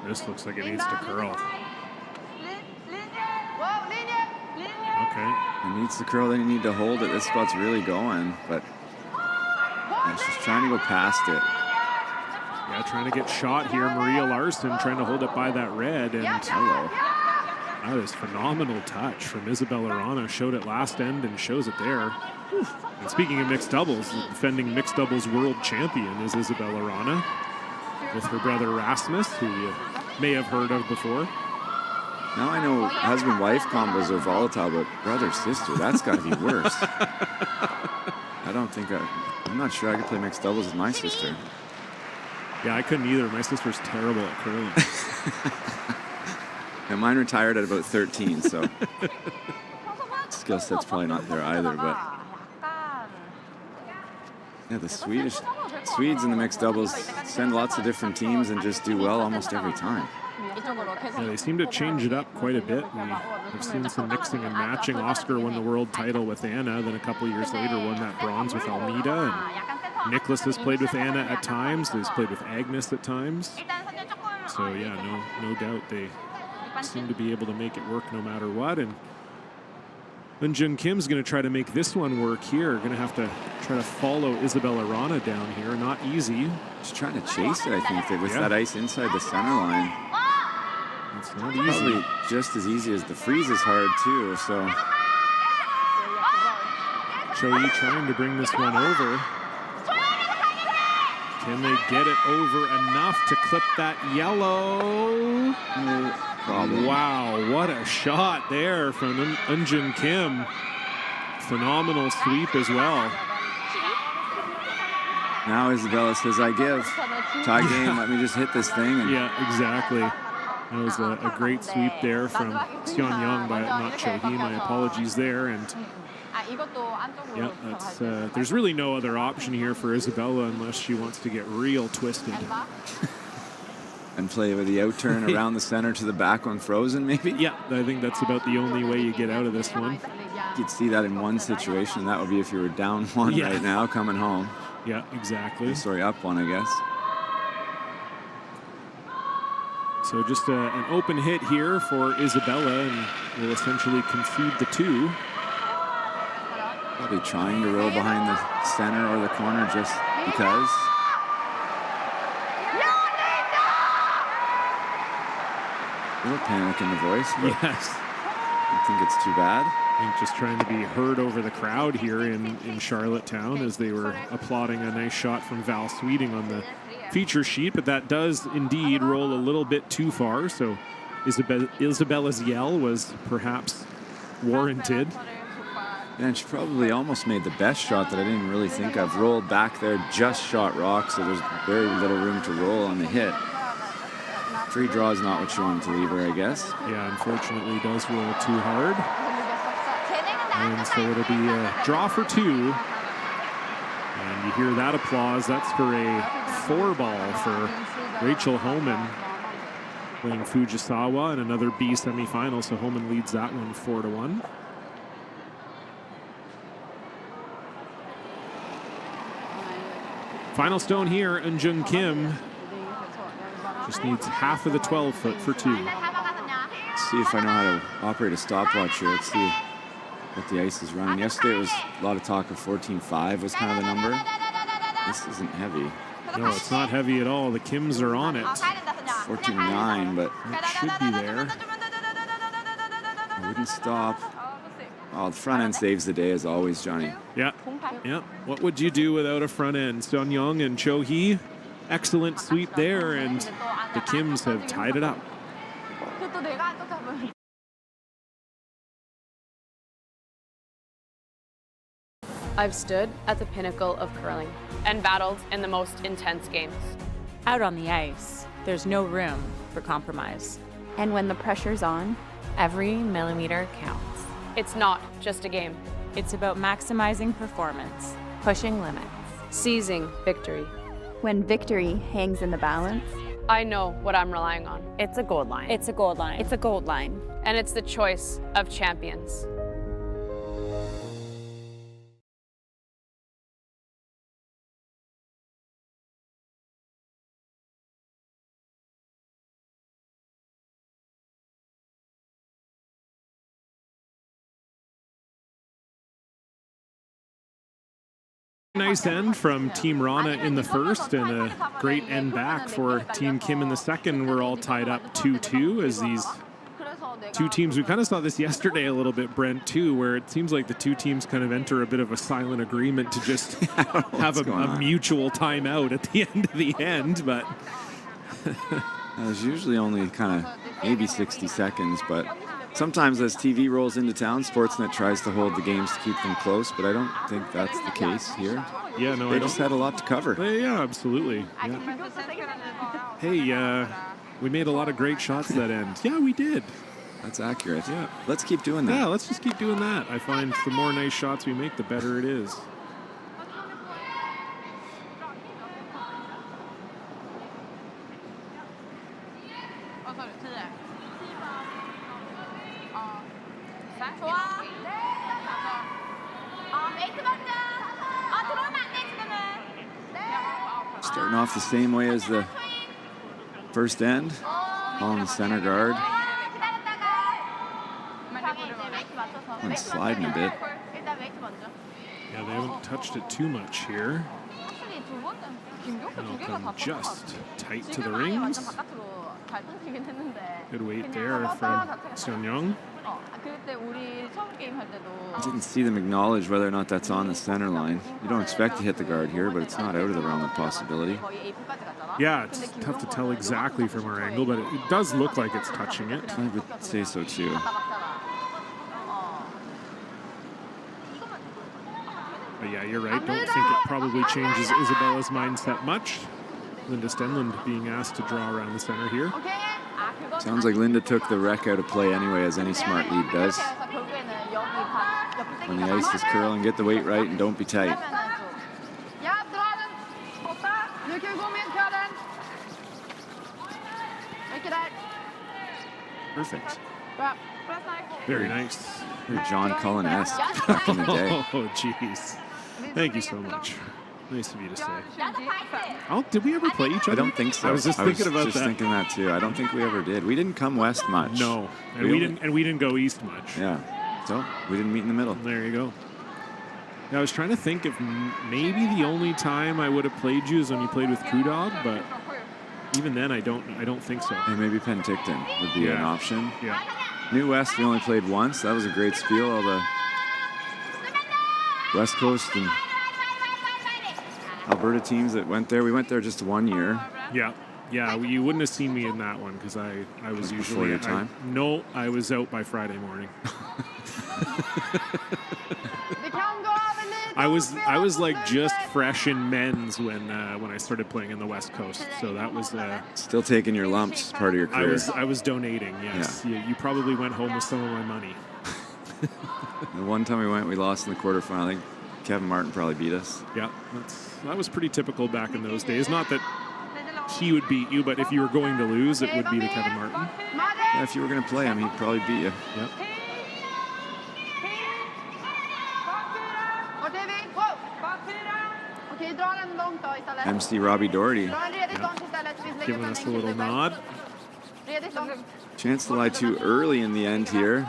[SPEAKER 2] This looks like it needs to curl. Okay.
[SPEAKER 3] It needs to curl, then you need to hold it. This spot's really going, but she's trying to go past it.
[SPEAKER 2] Yeah, trying to get shot here. Maria Larson trying to hold it by that red, and that is phenomenal touch from Isabella Wrana. Showed it last end and shows it there. And speaking of mixed doubles, the defending mixed doubles world champion is Isabella Wrana with her brother Rasmus, who you may have heard of before.
[SPEAKER 3] Now I know husband-wife combos are volatile, but brother-sister, that's got to be worse. I'm not sure I could play mixed doubles with my sister.
[SPEAKER 2] Yeah, I couldn't either. My sister's terrible at curling.
[SPEAKER 3] And mine retired at about 13, so skill set's probably not there either. But yeah, the Swedes in the mixed doubles send lots of different teams and just do well almost every time.
[SPEAKER 2] Yeah, they seem to change it up quite a bit. We've seen some mixing and matching. Oscar won the world title with Anna, then a couple years later won that bronze with Almeida. And Nicholas has played with Anna at times. He's played with Agnes at times. So yeah, no doubt they seem to be able to make it work no matter what. And then Jun Kim's going to try to make this one work here. Going to have to try to follow Isabella Wrana down here. Not easy.
[SPEAKER 3] She's trying to chase it, I think, with that ice inside the center line.
[SPEAKER 2] It's not easy.
[SPEAKER 3] Probably just as easy as the freeze is hard, too. So
[SPEAKER 2] Choi trying to bring this one over. Can they get it over enough to clip that yellow?
[SPEAKER 3] No problem.
[SPEAKER 2] Wow, what a shot there from Eunjun Kim. Phenomenal sweep as well.
[SPEAKER 3] Now Isabella says, I give. Tie game, let me just hit this thing. And
[SPEAKER 2] yeah, exactly. That was a great sweep there from Seon Young, but not Chohee. My apologies there. And yeah, there's really no other option here for Isabella unless she wants to get real twisted.
[SPEAKER 3] And play with the out turn around the center to the back on frozen, maybe?
[SPEAKER 2] Yeah, I think that's about the only way you get out of this one.
[SPEAKER 3] You'd see that in one situation. That would be if you were down one right now, coming home.
[SPEAKER 2] Yeah, exactly.
[SPEAKER 3] Sorry, up one, I guess.
[SPEAKER 2] So just an open hit here for Isabella, and will essentially concede the 2.
[SPEAKER 3] Probably trying to roll behind the center or the corner just because. A little panic in the voice.
[SPEAKER 2] Yes.
[SPEAKER 3] I think it's too bad.
[SPEAKER 2] I think just trying to be heard over the crowd here in Charlottetown as they were applauding a nice shot from Val Sweeting on the feature sheet, but that does indeed roll a little bit too far, so Isabella's yell was perhaps warranted.
[SPEAKER 3] And she probably almost made the best shot that I didn't really think of. Rolled back there, just shot rock, so there's very little room to roll on the hit. Free draw is not what you wanted to leave her, I guess.
[SPEAKER 2] Yeah, unfortunately does roll too hard. And so it'll be a draw for 2 And you hear that applause. That's for a 4-ball for Rachel Homan playing Fujisawa in another B semifinal. So Homan leads that one 4-1. Final stone here, Eunjung Kim just needs half of the 12-foot for 2.
[SPEAKER 3] Let's see if I know how to operate a stopwatch here. Let's see what the ice is running. Yesterday it was a lot of talk of 14.5 was kind of the number. This isn't heavy.
[SPEAKER 2] No, it's not heavy at all. The Kims are on it.
[SPEAKER 3] 14.9, but
[SPEAKER 2] It should be there.
[SPEAKER 3] I wouldn't stop. Oh, the front end saves the day as always, Johnny.
[SPEAKER 2] Yeah. Yeah. What would you do without a front end? Seon-young and Cho Hee, excellent sweep there, and the Kims have tied it up.
[SPEAKER 4] I've stood at the pinnacle of curling and battled in the most intense games.
[SPEAKER 5] Out on the ice, there's no room for compromise.
[SPEAKER 6] And when the pressure's on, every millimeter counts.
[SPEAKER 4] It's not just a game.
[SPEAKER 5] It's about maximizing performance.
[SPEAKER 6] Pushing limits.
[SPEAKER 4] Seizing victory.
[SPEAKER 6] When victory hangs in the balance,
[SPEAKER 4] I know what I'm relying on,
[SPEAKER 5] It's a gold line. It's a gold line. It's a gold line.
[SPEAKER 4] and it's the choice of champions.
[SPEAKER 2] Nice end from Team Wrana in the first, and a great end back for Team Kim in the second. We're all tied up 2-2 as these two teams, we kind of saw this yesterday a little bit, Brent, too, where it seems like the two teams kind of enter a bit of a silent agreement to just have a mutual timeout at the end of the end, but
[SPEAKER 3] There's usually only kind of maybe 60 seconds, but sometimes as TV rolls into town, Sportsnet tries to hold the games to keep them close, but I don't think that's the case here.
[SPEAKER 2] yeah, no,
[SPEAKER 3] They just had a lot to cover.
[SPEAKER 2] Yeah, absolutely. Yeah. Hey, we made a lot of great shots that end. Yeah, we did.
[SPEAKER 3] That's accurate.
[SPEAKER 2] Yeah.
[SPEAKER 3] Let's keep doing that.
[SPEAKER 2] Yeah, let's just keep doing that. I find the more nice shots we make, the better it is.
[SPEAKER 3] Starting off the same way as the first end, on the center guard. And sliding a bit.
[SPEAKER 2] Yeah, they haven't touched it too much here. It'll come just tight to the rings. Good weight there from Seon-young.
[SPEAKER 3] I didn't see them acknowledge whether or not that's on the center line. You don't expect to hit the guard here, but it's not out of the realm of possibility.
[SPEAKER 2] Yeah, it's tough to tell exactly from our angle, but it does look like it's touching it.
[SPEAKER 3] I would say so too.
[SPEAKER 2] But yeah, you're right. Don't think it probably changes Isabella's mindset much. Linda Stenlund being asked to draw around the center here.
[SPEAKER 3] Sounds like Linda took the wreck out of play anyway, as any smart lead does. When the ice is curling, get the weight right and don't be tight.
[SPEAKER 2] Perfect. Very nice.
[SPEAKER 3] You're John Cullen-esque back in the day.
[SPEAKER 2] Oh, jeez. Thank you so much. Nice of you to say. Did we ever play each other?
[SPEAKER 3] I don't think so.
[SPEAKER 2] I was just thinking about that.
[SPEAKER 3] thinking that too. I don't think we ever did. We didn't come west much.
[SPEAKER 2] No, and we didn't go east much.
[SPEAKER 3] Yeah, so we didn't meet in the middle.
[SPEAKER 2] There you go. Yeah, I was trying to think if maybe the only time I would have played you is when you played with Kudog, but even then I don't think so.
[SPEAKER 3] And maybe Penticton would be an option.
[SPEAKER 2] Yeah.
[SPEAKER 3] New West we only played once. That was a great spiel. All the West Coast and Alberta teams that went there. We went there just 1 year.
[SPEAKER 2] Yeah. Yeah, you wouldn't have seen me in that one because I was usually
[SPEAKER 3] before your time.
[SPEAKER 2] No, I was out by Friday morning. I was like just fresh in men's when I started playing in the West Coast. So that was
[SPEAKER 3] still taking your lumps as part of your career.
[SPEAKER 2] I was donating. Yes,
[SPEAKER 3] Yeah.
[SPEAKER 2] You probably went home with some of my money.
[SPEAKER 3] The one time we went, we lost in the quarterfinal. I think Kevin Martin probably beat us.
[SPEAKER 2] Yeah, that was pretty typical back in those days. Not that he would beat you, but if you were going to lose, it would be to Kevin Martin.
[SPEAKER 3] Yeah, if you were going to play him, he'd probably beat you.
[SPEAKER 2] Yep.
[SPEAKER 3] MC Robbie Doherty.
[SPEAKER 2] Giving us a little nod.
[SPEAKER 3] Chance to lie too early in the end here.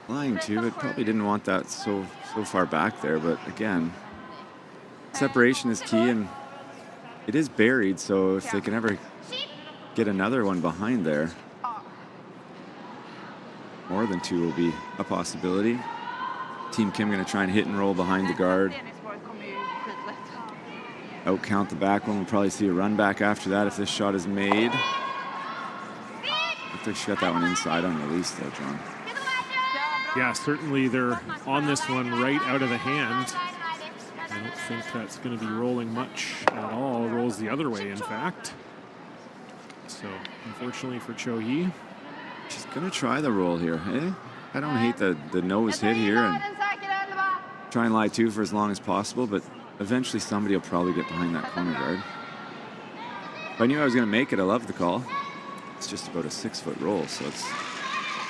[SPEAKER 3] Lying too, it probably didn't want that so far back there, but again, separation is key, and it is buried, so if they can ever get another one behind there, more than two will be a possibility. Team Kim going to try and hit and roll behind the guard. Out count the back one. We'll probably see a run back after that if this shot is made. I think she got that one inside on release though, John.
[SPEAKER 2] Yeah, certainly they're on this one right out of the hand. I don't think that's going to be rolling much at all. Rolls the other way, in fact. So, unfortunately for Cho Hee.
[SPEAKER 3] She's going to try the roll here, eh? I don't hate the nose hit here and try and lie two for as long as possible, but eventually somebody will probably get behind that corner guard. If I knew I was going to make it, I love the call. It's just about a 6-foot roll, so it's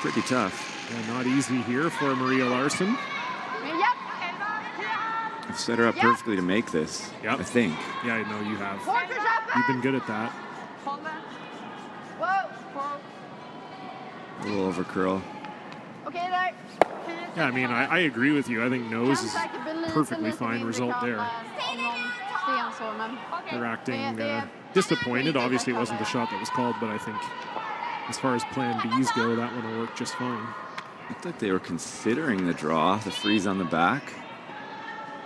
[SPEAKER 3] pretty tough.
[SPEAKER 2] Yeah, not easy here for Maria Larsson.
[SPEAKER 3] I've set her up perfectly to make this,
[SPEAKER 2] yep.
[SPEAKER 3] I think.
[SPEAKER 2] Yeah, I know you have. You've been good at that.
[SPEAKER 3] A little over curl.
[SPEAKER 2] Yeah, I mean, I agree with you. I think nose is perfectly fine result there. They're acting disappointed. Obviously, it wasn't the shot that was called, but I think as far as plan Bs go, that one will work just fine.
[SPEAKER 3] Looked like they were considering the draw, the freeze on the back.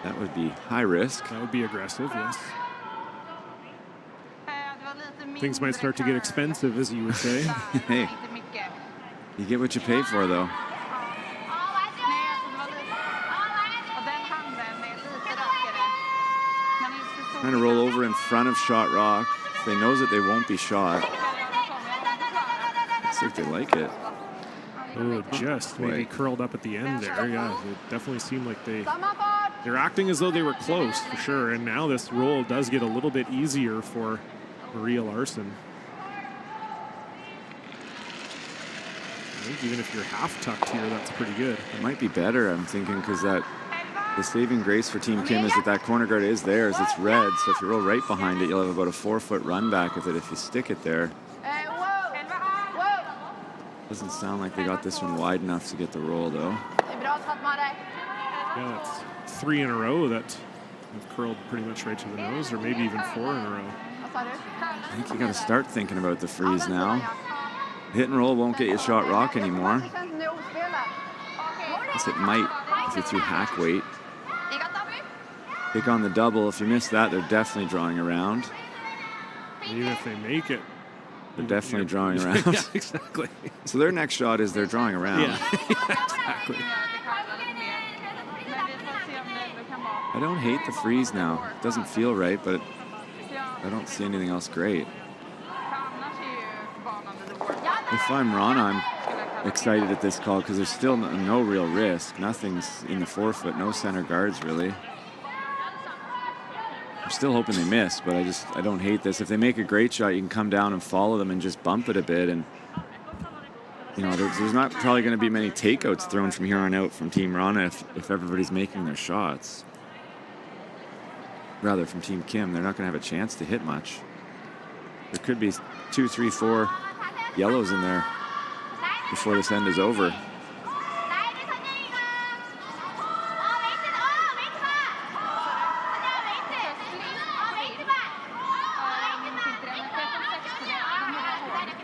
[SPEAKER 3] That would be high risk.
[SPEAKER 2] That would be aggressive, yes. Things might start to get expensive, as you would say.
[SPEAKER 3] Hey, you get what you pay for, though. Trying to roll over in front of shot rock. If they knows it, they won't be shot. Looks like they like it.
[SPEAKER 2] Oh, just maybe curled up at the end there. Yeah, it definitely seemed like they're acting as though they were close, for sure. And now this roll does get a little bit easier for Maria Larsson. I think even if you're half tucked here, that's pretty good.
[SPEAKER 3] It might be better, I'm thinking, because the saving grace for Team Kim is that corner guard is theirs. It's red, so if you roll right behind it, you'll have about a 4-foot run back with it if you stick it there. Doesn't sound like they got this one wide enough to get the roll, though.
[SPEAKER 2] Yeah, it's 3 in a row that have curled pretty much right to the nose, or maybe even 4 in a row.
[SPEAKER 3] I think you got to start thinking about the freeze now. Hit and roll won't get you shot rock anymore. I guess it might if you're through hack weight. Pick on the double. If you miss that, they're definitely drawing around.
[SPEAKER 2] Even if they make it,
[SPEAKER 3] they're definitely drawing around.
[SPEAKER 2] Yeah, exactly.
[SPEAKER 3] So their next shot is they're drawing around.
[SPEAKER 2] Yeah, exactly.
[SPEAKER 3] I don't hate the freeze now. It doesn't feel right, but I don't see anything else great. If I'm Wrana, I'm excited at this call because there's still no real risk. Nothing's in the 4-foot, no center guards really. I'm still hoping they miss, but I don't hate this. If they make a great shot, you can come down and follow them and just bump it a bit. And you know, there's not probably going to be many takeouts thrown from here on out from Team Wrana if everybody's making their shots. Rather, from Team Kim, they're not going to have a chance to hit much. There could be 2, 3, 4 yellows in there before this end is over.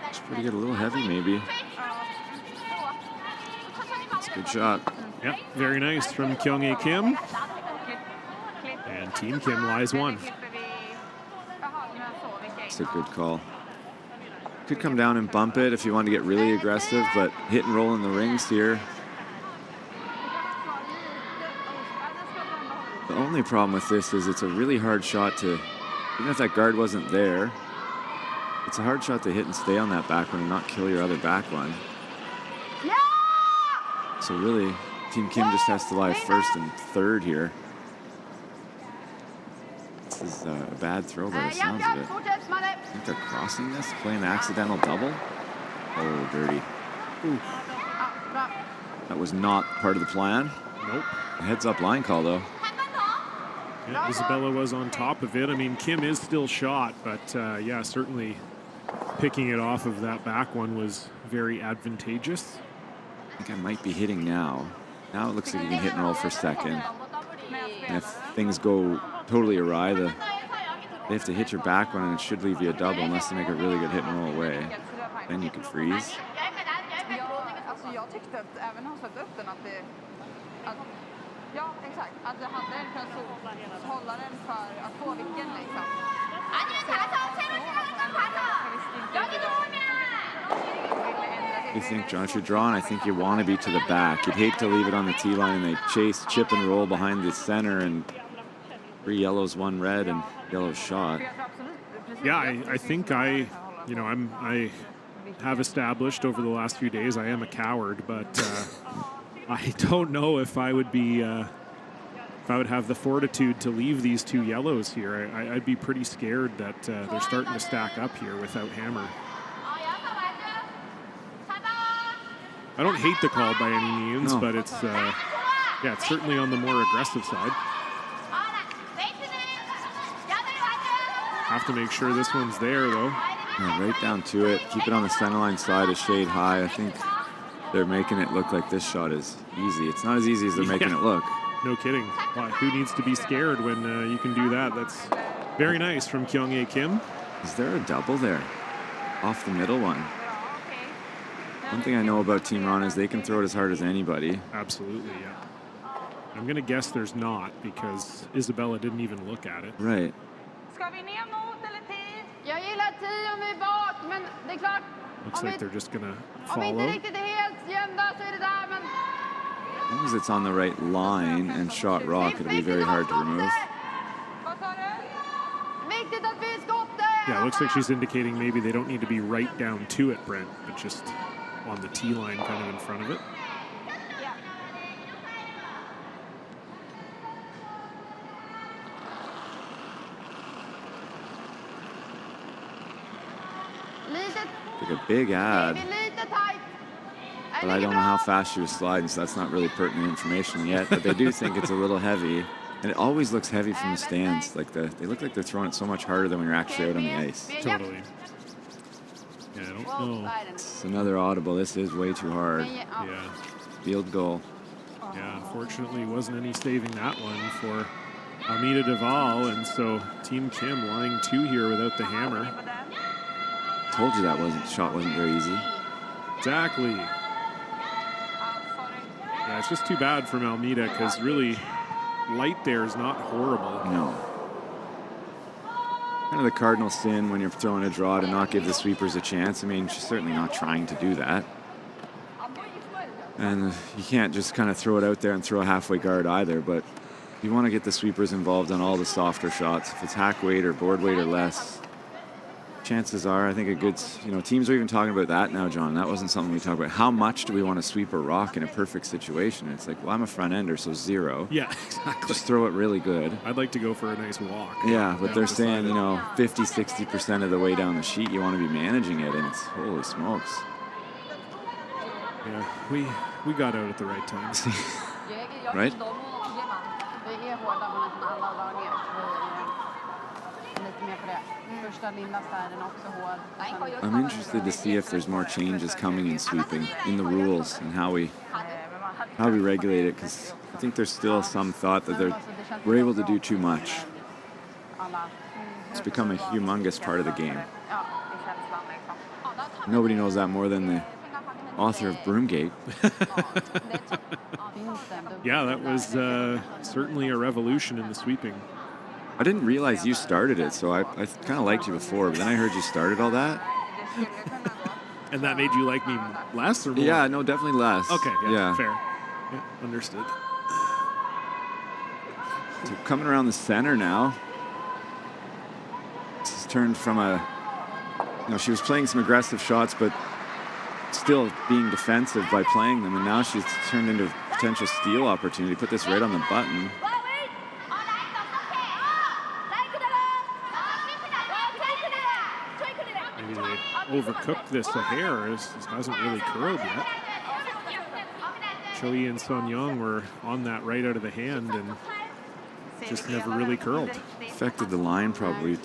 [SPEAKER 3] It's pretty good, a little heavy maybe. It's a good shot.
[SPEAKER 2] Yep, very nice from Kyung-Hae Kim. And Team Kim lies 1.
[SPEAKER 3] It's a good call. Could come down and bump it if you want to get really aggressive, but hit and roll in the rings here. The only problem with this is it's a really hard shot to, even if that guard wasn't there, it's a hard shot to hit and stay on that back one and not kill your other back one. So really, Team Kim just has to lie first and third here. This is a bad throw by the sounds of it. I think they're crossing this, playing the accidental double. Oh, dirty.
[SPEAKER 2] Ooh.
[SPEAKER 3] That was not part of the plan.
[SPEAKER 2] Nope.
[SPEAKER 3] Heads up line call, though.
[SPEAKER 2] Yeah, Isabella was on top of it. I mean, Kim is still shot, but yeah, certainly picking it off of that back one was very advantageous.
[SPEAKER 3] I think I might be hitting now. Now it looks like you can hit and roll for second. And if things go totally awry, they have to hit your back one, and it should leave you a double unless they make a really good hit and roll away. Then you could freeze.
[SPEAKER 8] Jag tyckte att även han satte upp den ja, exakt. Att det hade en chans att hålla den för att få vicken liksom.
[SPEAKER 3] You think, John, if you're drawing, I think you want to be to the back. You'd hate to leave it on the tee line and they chase, chip and roll behind the center, and 3 yellows, 1 red, and yellow shot.
[SPEAKER 2] Yeah, I think I have established over the last few days I am a coward, but I don't know if I would be if I would have the fortitude to leave these 2 yellows here. I'd be pretty scared that they're starting to stack up here without hammer. I don't hate the call by any means, but it's yeah, it's certainly on the more aggressive side. Have to make sure this one's there, though.
[SPEAKER 3] Yeah, right down to it. Keep it on the center line side, a shade high. I think they're making it look like this shot is easy. It's not as easy as they're making it look.
[SPEAKER 2] No kidding. Why, who needs to be scared when you can do that? That's very nice from Kyung-Hae Kim.
[SPEAKER 3] Is there a double there? Off the middle one. One thing I know about Team Wrana is they can throw it as hard as anybody.
[SPEAKER 2] Absolutely, yeah. I'm going to guess there's not because Isabella didn't even look at it.
[SPEAKER 3] Right.
[SPEAKER 8] Jag gillar 10 om vi är bak, men det är klart.
[SPEAKER 2] Looks like they're just going to
[SPEAKER 8] Om vi inte
[SPEAKER 2] follow.
[SPEAKER 8] riktigt är helt jämna så är det där, men...
[SPEAKER 3] As long as it's on the right line and shot rock, it'll be very hard to remove.
[SPEAKER 8] Vad sa du? Viktigt att vi skottar!
[SPEAKER 2] Yeah, it looks like she's indicating maybe they don't need to be right down to it, Brent, but just on the tee line kind of in front of it.
[SPEAKER 3] Like a big ad. But I don't know how fast she was sliding, so that's not really pertinent information yet. But they do think it's a little heavy. And it always looks heavy from the stands. Like they look like they're throwing it so much harder than when you're actually out on the ice.
[SPEAKER 2] Totally. Yeah, I don't know.
[SPEAKER 3] It's another audible. This is way too hard.
[SPEAKER 2] Yeah.
[SPEAKER 3] Field goal.
[SPEAKER 2] Yeah, unfortunately wasn't any saving that one for Almeida Duval, and so Team Kim lying 2 here without the hammer.
[SPEAKER 3] Told you that shot wasn't very easy.
[SPEAKER 2] Exactly. Yeah, it's just too bad from Almeida because really light there is not horrible.
[SPEAKER 3] No. Kind of the cardinal sin when you're throwing a draw to not give the sweepers a chance. I mean, she's certainly not trying to do that. And you can't just kind of throw it out there and throw a halfway guard either, but you want to get the sweepers involved on all the softer shots. If it's hack weight or board weight or less, chances are, I think a good, teams are even talking about that now, John. That wasn't something we talked about. How much do we want to sweep or rock in a perfect situation? It's like, well, I'm a front ender, so 0.
[SPEAKER 2] Yeah, exactly.
[SPEAKER 3] Just throw it really good.
[SPEAKER 2] I'd like to go for a nice walk.
[SPEAKER 3] Yeah, but they're saying, 50, 60% of the way down the sheet, you want to be managing it, and it's, holy smokes.
[SPEAKER 2] Yeah, we got out at the right time.
[SPEAKER 3] Right? I'm interested to see if there's more changes coming in sweeping in the rules and how we regulate it, because I think there's still some thought that we're able to do too much. It's become a humongous part of the game. Nobody knows that more than the author of Broomgate.
[SPEAKER 2] Yeah, that was certainly a revolution in the sweeping.
[SPEAKER 3] I didn't realize you started it, so I kind of liked you before, but then I heard you started all that.
[SPEAKER 2] And that made you like me less or more?
[SPEAKER 3] Yeah, no, definitely less.
[SPEAKER 2] Okay, yeah. Fair. Yeah, understood.
[SPEAKER 3] So coming around the center now. This has turned from she was playing some aggressive shots, but still being defensive by playing them, and now she's turned into a potential steal opportunity. Put this right on the button.
[SPEAKER 2] Maybe they overcooked this a hair. This hasn't really curled yet. Choi and Son Young were on that right out of the hand and just never really curled.
[SPEAKER 3] Affected the line probably.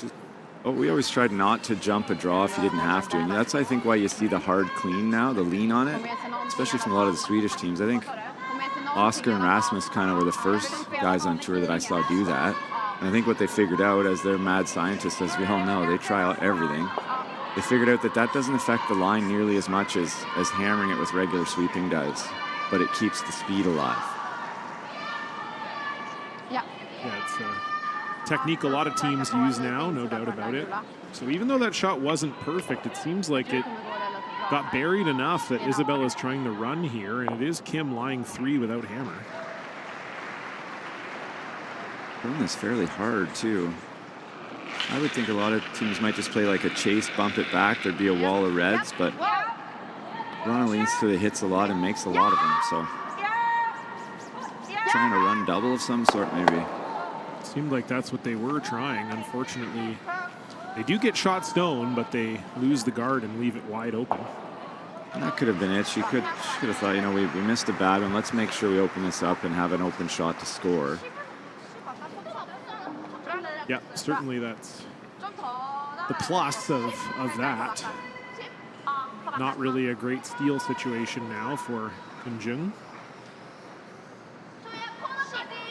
[SPEAKER 3] We always tried not to jump a draw if you didn't have to, and that's I think why you see the hard clean now, the lean on it, especially from a lot of the Swedish teams. I think Oscar and Rasmus kind of were the first guys on tour that I saw do that. And I think what they figured out, as they're mad scientists, as we all know, they try out everything. They figured out that that doesn't affect the line nearly as much as hammering it with regular sweeping does, but it keeps the speed alive.
[SPEAKER 2] Yeah, it's a technique a lot of teams use now, no doubt about it. So even though that shot wasn't perfect, it seems like it got buried enough that Isabella's trying to run here, and it is Kim lying 3 without hammer.
[SPEAKER 3] Throwing this fairly hard, too. I would think a lot of teams might just play like a chase, bump it back. There'd be a wall of reds, but Wrana leans to the hits a lot and makes a lot of them, so trying to run double of some sort, maybe.
[SPEAKER 2] Seemed like that's what they were trying. Unfortunately, they do get shot stone, but they lose the guard and leave it wide open.
[SPEAKER 3] And that could have been it. She could have thought, you know, we missed a bad one. Let's make sure we open this up and have an open shot to score.
[SPEAKER 2] Yeah, certainly that's the plus of that. Not really a great steal situation now for Kim Jung.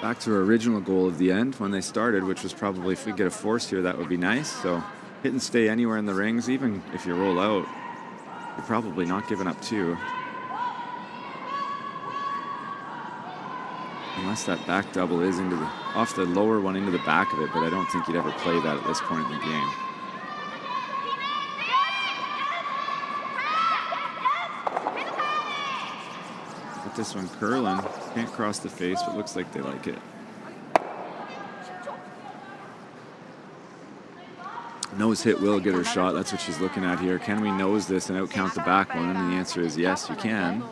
[SPEAKER 3] Back to our original goal of the end when they started, which was probably if we get a force here, that would be nice. So hit and stay anywhere in the rings, even if you roll out, you're probably not giving up 2. Unless that back double is off the lower one into the back of it, but I don't think you'd ever play that at this point in the game. But this one curling, can't cross the face, but looks like they like it. Nose hit will get her shot. That's what she's looking at here. Can we nose this and outcount the back one? And the answer is yes, you can.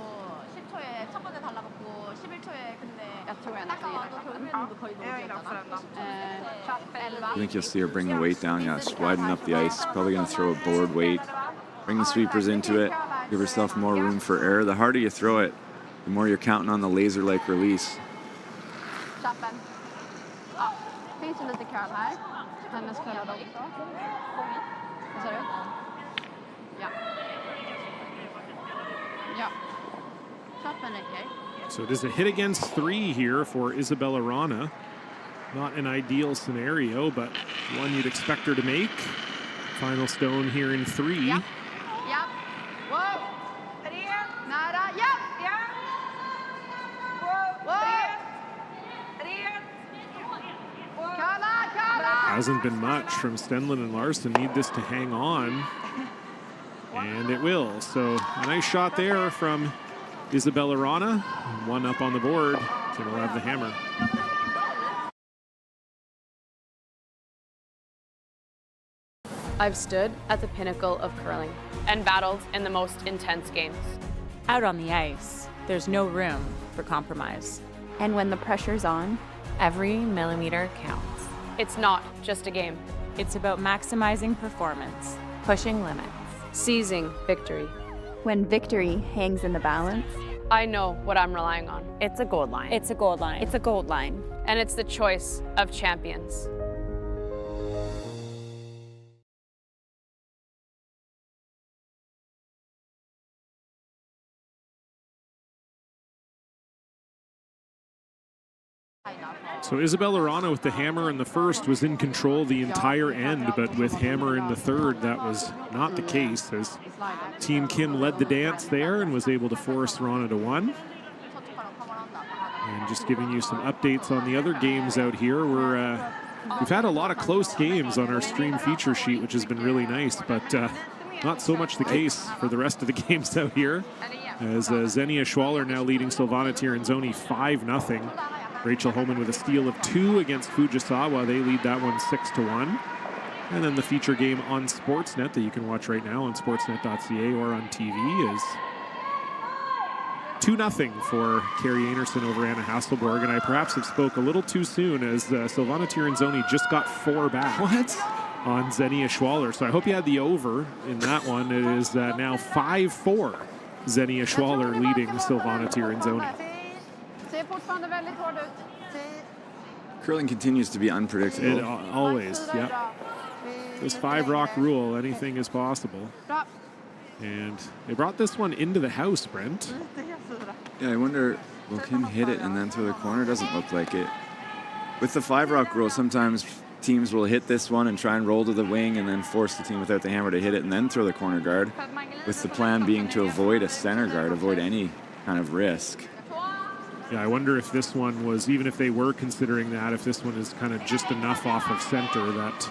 [SPEAKER 3] I think you'll see her bring the weight down. Yeah, widen up the ice. Probably going to throw a board weight. Bring the sweepers into it. Give herself more room for error. The harder you throw it, the more you're counting on the laser-like release.
[SPEAKER 2] So it is a hit against 3 here for Isabella Wrana. Not an ideal scenario, but one you'd expect her to make. Final stone here in 3. Hasn't been much from Stenlund and Larson. Need this to hang on. And it will. So a nice shot there from Isabella Wrana. 1 up on the board. Kim will have the hammer.
[SPEAKER 4] I've stood at the pinnacle of curling and battled in the most intense games.
[SPEAKER 5] Out on the ice, there's no room for compromise.
[SPEAKER 6] And when the pressure's on, every millimeter counts.
[SPEAKER 4] It's not just a game.
[SPEAKER 5] It's about maximizing performance.
[SPEAKER 6] Pushing limits.
[SPEAKER 4] Seizing victory.
[SPEAKER 6] When victory hangs in the balance,
[SPEAKER 4] I know what I'm relying on.
[SPEAKER 5] It's a gold line. It's a gold line. It's a gold line.
[SPEAKER 4] And it's the choice of champions.
[SPEAKER 2] So Isabella Wrana with the hammer in the first was in control the entire end, but with hammer in the third, that was not the case, as Team Kim led the dance there and was able to force Wrana to 1. And just giving you some updates on the other games out here. We've had a lot of close games on our stream feature sheet, which has been really nice, but not so much the case for the rest of the games out here, as Xenia Schwaller now leading Silvana Tiranzoni 5-0. Rachel Homan with a steal of 2 against Fujisawa. They lead that one 6-1. And then the feature game on Sportsnet that you can watch right now on sportsnet.ca or on TV is 2-0 for Carrie Anderson over Anna Hasselborg, and I perhaps have spoke a little too soon as Silvana Tirinzoni just got 4 back.
[SPEAKER 3] What?
[SPEAKER 2] On Xenia Schwaller. So I hope you had the over in that one. It is now 5-4. Xenia Schwaller leading Silvana Tirinzoni.
[SPEAKER 8] Ser fortfarande väldigt hård ut.
[SPEAKER 3] Curling continues to be unpredictable.
[SPEAKER 2] It always, yep. This 5-rock rule, anything is possible. And they brought this one into the house, Brent.
[SPEAKER 3] Yeah, I wonder, will Kim hit it and then throw the corner? Doesn't look like it. With the 5-rock rule, sometimes teams will hit this one and try and roll to the wing and then force the team without the hammer to hit it and then throw the corner guard, with the plan being to avoid a center guard, avoid any kind of risk.
[SPEAKER 2] Yeah, I wonder if this one was, even if they were considering that, if this one is kind of just enough off of center that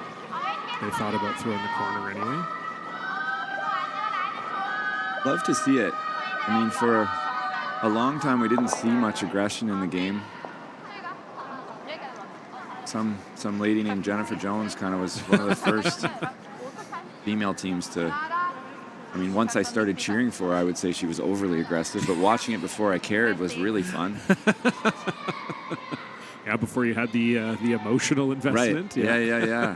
[SPEAKER 2] they thought about throwing the corner anyway.
[SPEAKER 3] Love to see it. I mean, for a long time we didn't see much aggression in the game. Some lady named Jennifer Jones kind of was one of the first female teams to, I mean, once I started cheering for her, I would say she was overly aggressive, but watching it before I cared was really fun.
[SPEAKER 2] Yeah, before you had the emotional investment.
[SPEAKER 3] Right. Yeah.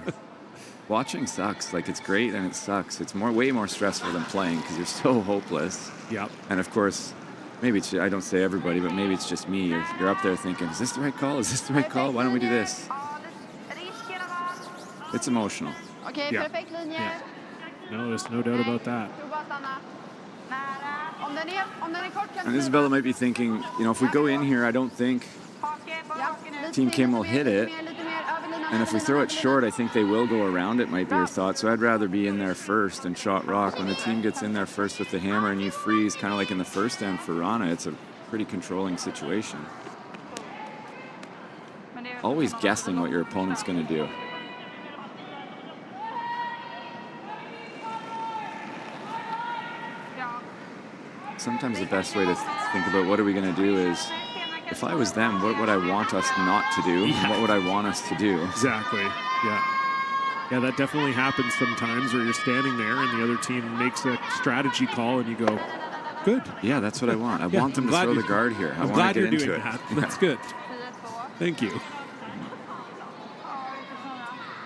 [SPEAKER 3] Watching sucks. Like, it's great and it sucks. It's way more stressful than playing because you're so hopeless.
[SPEAKER 2] Yep.
[SPEAKER 3] And of course, maybe it's, I don't say everybody, but maybe it's just me. You're up there thinking, is this the right call? Is this the right call? Why don't we do this? It's emotional.
[SPEAKER 8] Okej,
[SPEAKER 2] Yeah.
[SPEAKER 8] perfekt linje.
[SPEAKER 2] Yeah. No, there's no doubt about that.
[SPEAKER 8] Prova att stanna. Nära. Om den är kort kan
[SPEAKER 3] And Isabella might be thinking, you know, if we go in here, I don't think Team Kim will hit it. And if we throw it short, I think they will go around it, might be her thought. So I'd rather be in there first and shot rock. When the team gets in there first with the hammer and you freeze, kind of like in the first end for Wrana, it's a pretty controlling situation. Always guessing what your opponent's going to do. Sometimes the best way to think about what are we going to do is, if I was them, what would I want us not to do?
[SPEAKER 2] Yeah.
[SPEAKER 3] What would I want us to do?
[SPEAKER 2] Exactly. Yeah. Yeah, that definitely happens sometimes where you're standing there and the other team makes a strategy call and you go, good.
[SPEAKER 3] Yeah, that's what I want. I
[SPEAKER 2] Yeah,
[SPEAKER 3] want them
[SPEAKER 2] I'm
[SPEAKER 3] to
[SPEAKER 2] glad
[SPEAKER 3] throw
[SPEAKER 2] you-
[SPEAKER 3] the guard here. I
[SPEAKER 2] I'm
[SPEAKER 3] want
[SPEAKER 2] glad
[SPEAKER 3] to
[SPEAKER 2] you're
[SPEAKER 3] get into
[SPEAKER 2] doing
[SPEAKER 3] it.
[SPEAKER 2] that.
[SPEAKER 3] Yeah.
[SPEAKER 2] That's good. Thank you.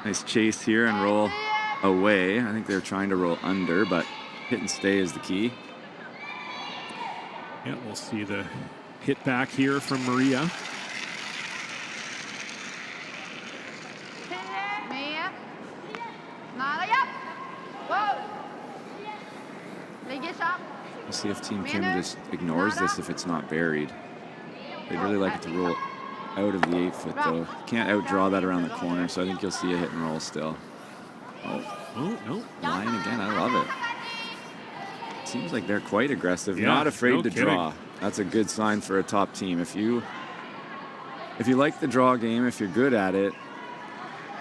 [SPEAKER 3] Nice chase here and roll away. I think they're trying to roll under, but hit and stay is the key.
[SPEAKER 2] Yeah, we'll see the hit back here from Maria.
[SPEAKER 8] Med. Nära, ja. Wow. Ligger kjapt.
[SPEAKER 3] We'll see if Team Kim just ignores this if it's not buried. They'd really like it to roll out of the 8-foot, though. Can't outdraw that around the corner, so I think you'll see a hit and roll still.
[SPEAKER 2] Oh, no.
[SPEAKER 3] Line again. I love it. Seems like they're quite aggressive,
[SPEAKER 2] Yeah,
[SPEAKER 3] not afraid
[SPEAKER 2] no
[SPEAKER 3] to
[SPEAKER 2] kidding.
[SPEAKER 3] draw. That's a good sign for a top team. If you like the draw game, if you're good at it,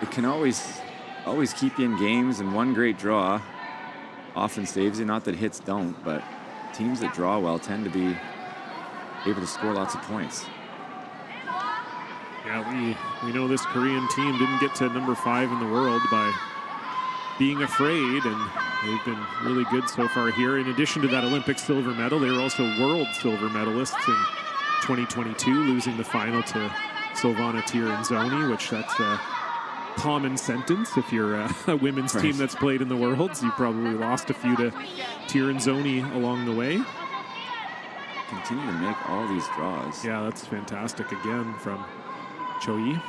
[SPEAKER 3] it can always keep you in games, and one great draw often saves you. Not that hits don't, but teams that draw well tend to be able to score lots of points.
[SPEAKER 2] Yeah, we know this Korean team didn't get to number 5 in the world by being afraid, and they've been really good so far here. In addition to that Olympic silver medal, they were also world silver medalists in 2022, losing the final to Silvana Tirinzoni, which that's a common sentence. If you're a women's team that's played in the Worlds, you probably lost a few to Tirinzoni along the way.
[SPEAKER 3] Continue to make all these draws.
[SPEAKER 2] Yeah, that's fantastic again from Choi.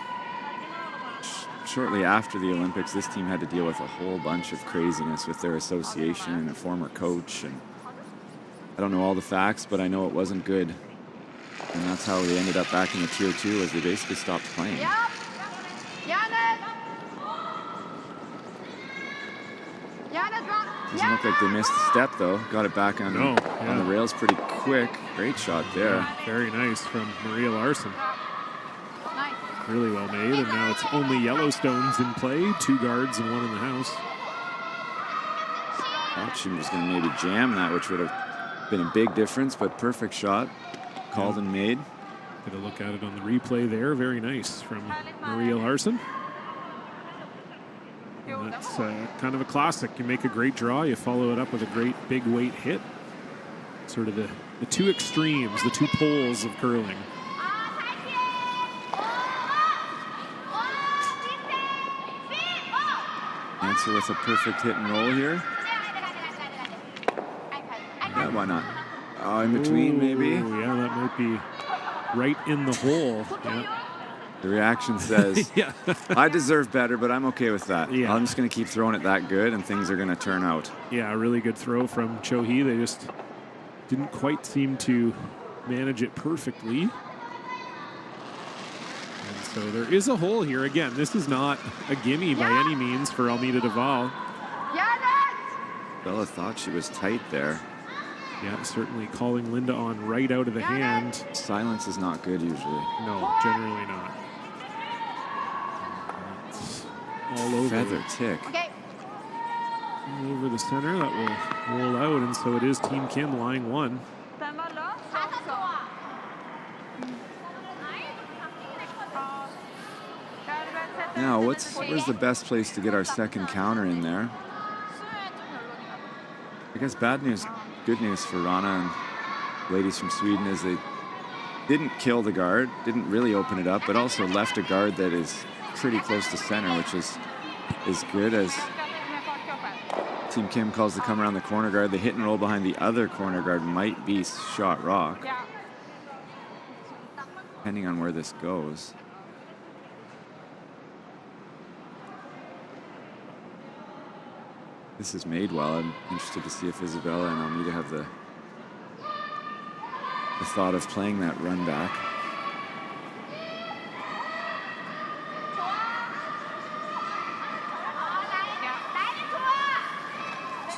[SPEAKER 3] Shortly after the Olympics, this team had to deal with a whole bunch of craziness with their association and a former coach. And I don't know all the facts, but I know it wasn't good. And that's how they ended up back in the Tier 2, as they basically stopped playing.
[SPEAKER 8] Ja. Järnet. Järnet, bra.
[SPEAKER 3] Doesn't look like they missed a step, though. Got it back on,
[SPEAKER 2] No,
[SPEAKER 3] on the
[SPEAKER 2] yeah.
[SPEAKER 3] rails pretty quick. Great shot there.
[SPEAKER 2] Yeah, very nice from Maria Larsson.
[SPEAKER 8] Nice.
[SPEAKER 2] Really well made, and now it's only Yellowstones in play, 2 guards and 1 in the house.
[SPEAKER 3] Thought she was going to maybe jam that, which would have been a big difference, but perfect shot. Called and made.
[SPEAKER 2] Get a look at it on the replay there. Very nice from Maria Larsson. And that's kind of a classic. You make a great draw, you follow it up with a great big weight hit. Sort of the two extremes, the two poles of curling.
[SPEAKER 3] Answer with a perfect hit and roll here. Yeah, why not? Oh, in between, maybe?
[SPEAKER 2] Yeah, that might be right in the hole. Yeah.
[SPEAKER 3] The reaction says,
[SPEAKER 2] Yeah.
[SPEAKER 3] I deserve better, but I'm okay with that.
[SPEAKER 2] Yeah.
[SPEAKER 3] I'm just going to keep throwing it that good, and things are going to turn out.
[SPEAKER 2] Yeah, a really good throw from Cho-hee. They just didn't quite seem to manage it perfectly. And so there is a hole here. Again, this is not a gimme by any means for Almeida Duval.
[SPEAKER 3] Bella thought she was tight there.
[SPEAKER 2] Yeah, certainly calling Linda on right out of the hand.
[SPEAKER 3] Silence is not good usually.
[SPEAKER 2] No, generally not. It's all over.
[SPEAKER 3] Feather tick.
[SPEAKER 2] All over the center. That will roll out, and so it is Team Kim lying one.
[SPEAKER 8] Den var lös också.
[SPEAKER 3] Now, where's the best place to get our second counter in there? I guess bad news, good news for Wrana and ladies from Sweden is they didn't kill the guard, didn't really open it up, but also left a guard that is pretty close to center, which is good as Team Kim calls to come around the corner guard. The hit and roll behind the other corner guard might be shot rock, depending on where this goes. This is made well. I'm interested to see if Isabella and Almeida have the thought of playing that run back.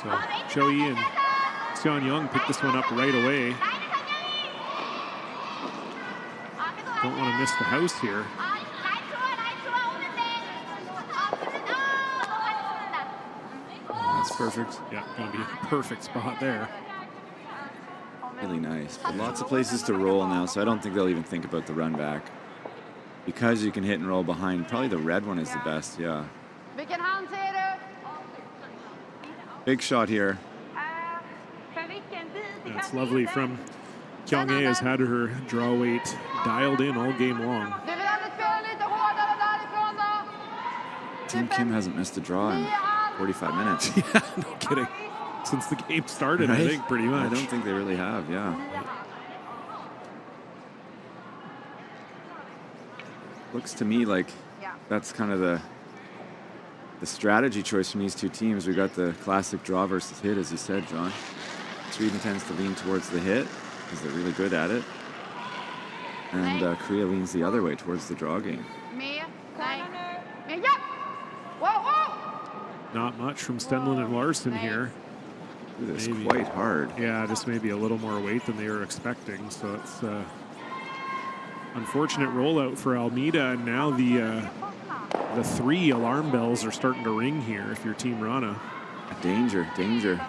[SPEAKER 2] So Cho-hee and Sean Young picked this one up right away. Don't want to miss the house here.
[SPEAKER 3] That's perfect.
[SPEAKER 2] Yeah, going to be a perfect spot there.
[SPEAKER 3] Really nice. But lots of places to roll now, so I don't think they'll even think about the run back. Because you can hit and roll behind, probably the red one is the best, yeah.
[SPEAKER 8] Vilken hand ser du?
[SPEAKER 3] Big shot here.
[SPEAKER 8] För vilken vid?
[SPEAKER 2] That's lovely from Kyung-hae, has had her draw weight dialed in all game long.
[SPEAKER 8] Du vill aldrig spela lite hårdare därifrån då?
[SPEAKER 3] Team Kim hasn't missed a draw in 45 minutes.
[SPEAKER 2] Yeah, no kidding. Since the game started,
[SPEAKER 3] Right?
[SPEAKER 2] I think, pretty much.
[SPEAKER 3] I don't think they really have, yeah. Looks to me like that's kind of the strategy choice from these two teams. We got the classic draw versus hit, as you said, John. Sweden tends to lean towards the hit because they're really good at it. And Korea leans the other way towards the draw game.
[SPEAKER 8] Med. Nej. Med. Ja! Whoa, whoa!
[SPEAKER 2] Not much from Stenlund and Larson here.
[SPEAKER 3] Ooh, this is
[SPEAKER 2] Maybe.
[SPEAKER 3] quite hard.
[SPEAKER 2] Yeah, just maybe a little more weight than they were expecting. So it's unfortunate rollout for Almeida. And now the 3 alarm bells are starting to ring here if you're Team Wrana.
[SPEAKER 3] Danger, danger.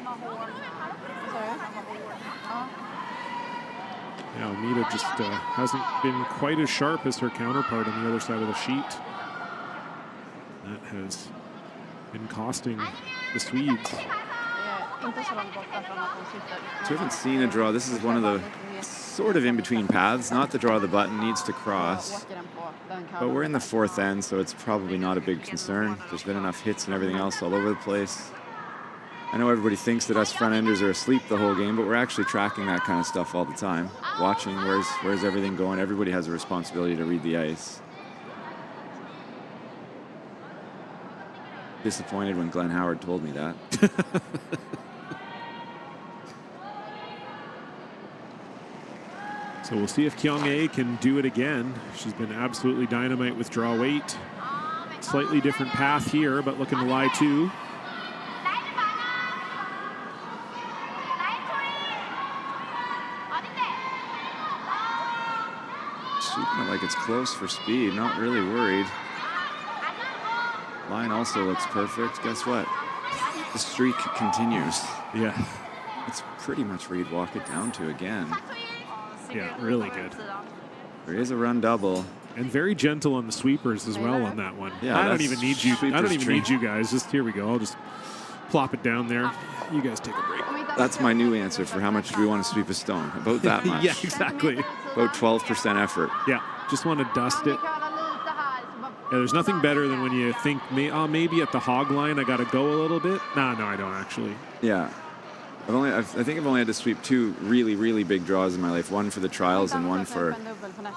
[SPEAKER 2] Yeah, Almeida just hasn't been quite as sharp as her counterpart on the other side of the sheet. That has been costing the Swedes.
[SPEAKER 3] So we haven't seen a draw. This is one of the sort of in-between paths. Not the draw the button, needs to cross. But we're in the 4th end, so it's probably not a big concern. There's been enough hits and everything else all over the place. I know everybody thinks that us front-enders are asleep the whole game, but we're actually tracking that kind of stuff all the time. Watching where's everything going. Everybody has a responsibility to read the ice. Disappointed when Glenn Howard told me that.
[SPEAKER 2] So we'll see if Kyung-hae can do it again. She's been absolutely dynamite with draw weight. Slightly different path here, but looking to lie too.
[SPEAKER 3] Shooting it like it's close for speed, not really worried. Line also looks perfect. Guess what? The streak continues.
[SPEAKER 2] Yeah.
[SPEAKER 3] It's pretty much where you'd walk it down to again.
[SPEAKER 2] Yeah, really good.
[SPEAKER 3] There is a run double.
[SPEAKER 2] And very gentle on the sweepers as well on that one.
[SPEAKER 3] Yeah,
[SPEAKER 2] I don't
[SPEAKER 3] that's
[SPEAKER 2] even need you. I don't
[SPEAKER 3] sweeper's
[SPEAKER 2] even
[SPEAKER 3] tree.
[SPEAKER 2] need you guys. Just here we go. I'll just plop it down there. You guys take a break.
[SPEAKER 8] Om inte
[SPEAKER 3] That's my new answer for how much do we want to sweep a stone. About that much.
[SPEAKER 2] Yeah, exactly.
[SPEAKER 3] About 12% effort.
[SPEAKER 2] Yeah, just want to dust it.
[SPEAKER 8] Curla lite här. Så bara-
[SPEAKER 2] Yeah, there's nothing better than when you think, maybe at the hog line I got to go a little bit. No, I don't actually.
[SPEAKER 3] Yeah. I think I've only had to sweep 2 really, really big draws in my life. One for the trials and one for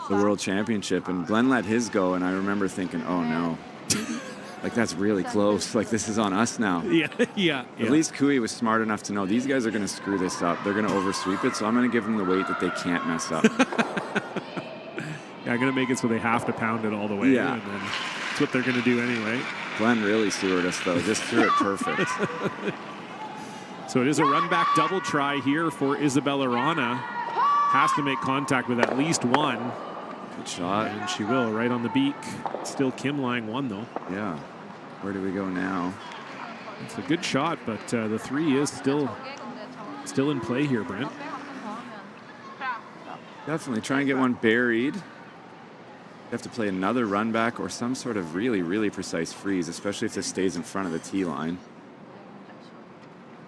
[SPEAKER 3] the World Championship. And Glenn let his go, and I remember thinking, oh no. Like, that's really close. Like, this is on us now.
[SPEAKER 2] Yeah.
[SPEAKER 3] At least Kui was smart enough to know these guys are going to screw this up. They're going to oversweep it, so I'm going to give them the weight that they can't mess up.
[SPEAKER 2] Yeah, I'm going to make it so they have to pound it all the way.
[SPEAKER 3] Yeah.
[SPEAKER 2] And then that's what they're going to do anyway.
[SPEAKER 3] Glenn really sewered us, though. Just threw it perfect.
[SPEAKER 2] So it is a run back double try here for Isabella Wrana. Has to make contact with at least one.
[SPEAKER 3] Good shot.
[SPEAKER 2] And she will, right on the beak. Still Kim line one, though.
[SPEAKER 3] Yeah. Where do we go now?
[SPEAKER 2] It's a good shot, but the 3 is still in play here, Brent.
[SPEAKER 3] Definitely try and get one buried. You have to play another run back or some sort of really, really precise freeze, especially if this stays in front of the tee line.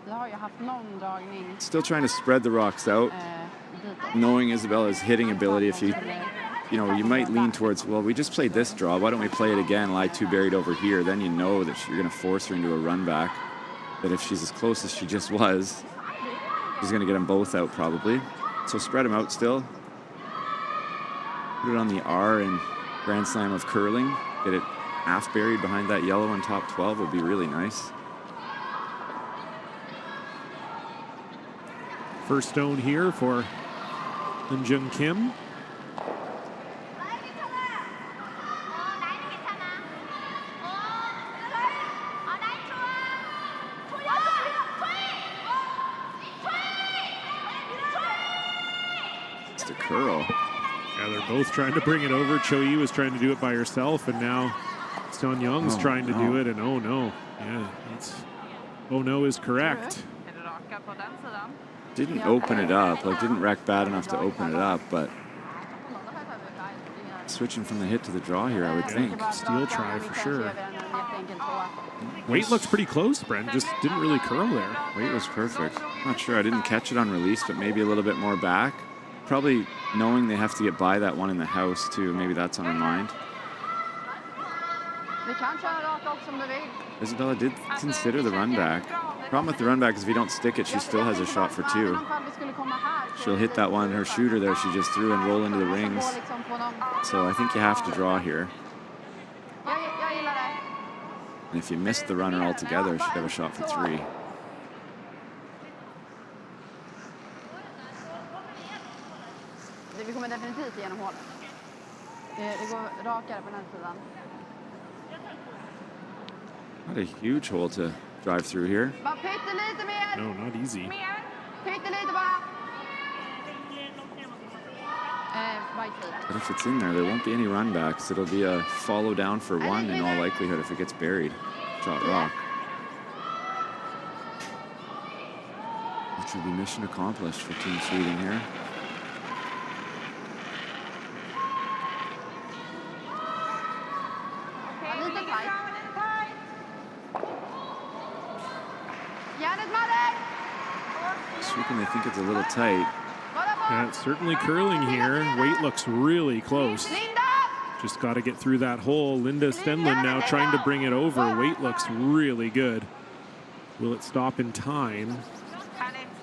[SPEAKER 8] Vi har ju haft någon dragning.
[SPEAKER 3] Still trying to spread the rocks out,
[SPEAKER 8] Dit.
[SPEAKER 3] knowing Isabella's hitting ability. If you might lean towards, well, we just played this draw. Why don't we play it again, lie 2 buried over here? Then you know that you're going to force her into a run back. That if she's as close as she just was, she's going to get them both out probably. So spread them out still. Put it on the R in Grand Slam of curling. Get it half buried behind that yellow on top 12 would be really nice.
[SPEAKER 2] First stone here for Jung Kim.
[SPEAKER 3] It's a curl.
[SPEAKER 2] Yeah, they're both trying to bring it over. Cho Yi was trying to do it by herself, and now Son Young's trying to do it, and oh no. Yeah, that's oh no is correct.
[SPEAKER 8] Är det raka på den sidan?
[SPEAKER 3] Didn't open it up, like didn't wreck bad enough to open it up, but switching from the hit to the draw here, I would think.
[SPEAKER 2] Steel try for sure.
[SPEAKER 8] Jätteenkel tvåa.
[SPEAKER 2] Weight looks pretty close, Brent. Just didn't really curl there.
[SPEAKER 3] Weight was perfect. Not sure, I didn't catch it on release, but maybe a little bit more back. Probably knowing they have to get by that one in the house too. Maybe that's on her mind.
[SPEAKER 8] Vi kan köra raka också om du vill.
[SPEAKER 3] Isabella did consider the run back. Problem with the run back is if you don't stick it, she still has a shot for 2.
[SPEAKER 8] Ifall vi skulle komma här.
[SPEAKER 3] She'll hit that one, her shooter there she just threw and roll into the rings.
[SPEAKER 8] Liksom på dem.
[SPEAKER 3] So I think you have to draw here.
[SPEAKER 8] Jag gillar det.
[SPEAKER 3] And if you missed the runner altogether, she'd have a shot for 3.
[SPEAKER 8] Vi kommer definitivt igenom hålet. Det går rakare på den här sidan.
[SPEAKER 3] Not a huge hole to drive through here.
[SPEAKER 8] Bara pyttelite mer!
[SPEAKER 2] No, not easy.
[SPEAKER 8] Pyttelite bara! Right sida.
[SPEAKER 3] But if it's in there won't be any run backs. It'll be a follow down for 1 in all likelihood if it gets buried. Shot rock. Which would be mission accomplished for Team Sweden here.
[SPEAKER 8] Lite tajt. Järnet Madde!
[SPEAKER 3] Sweeping, they think it's a little tight.
[SPEAKER 2] Yeah, it's certainly curling here. Weight looks really close.
[SPEAKER 8] Linda!
[SPEAKER 2] Just got to get through that hole. Linda Stenlund now trying to bring it over. Weight looks really good. Will it stop in time?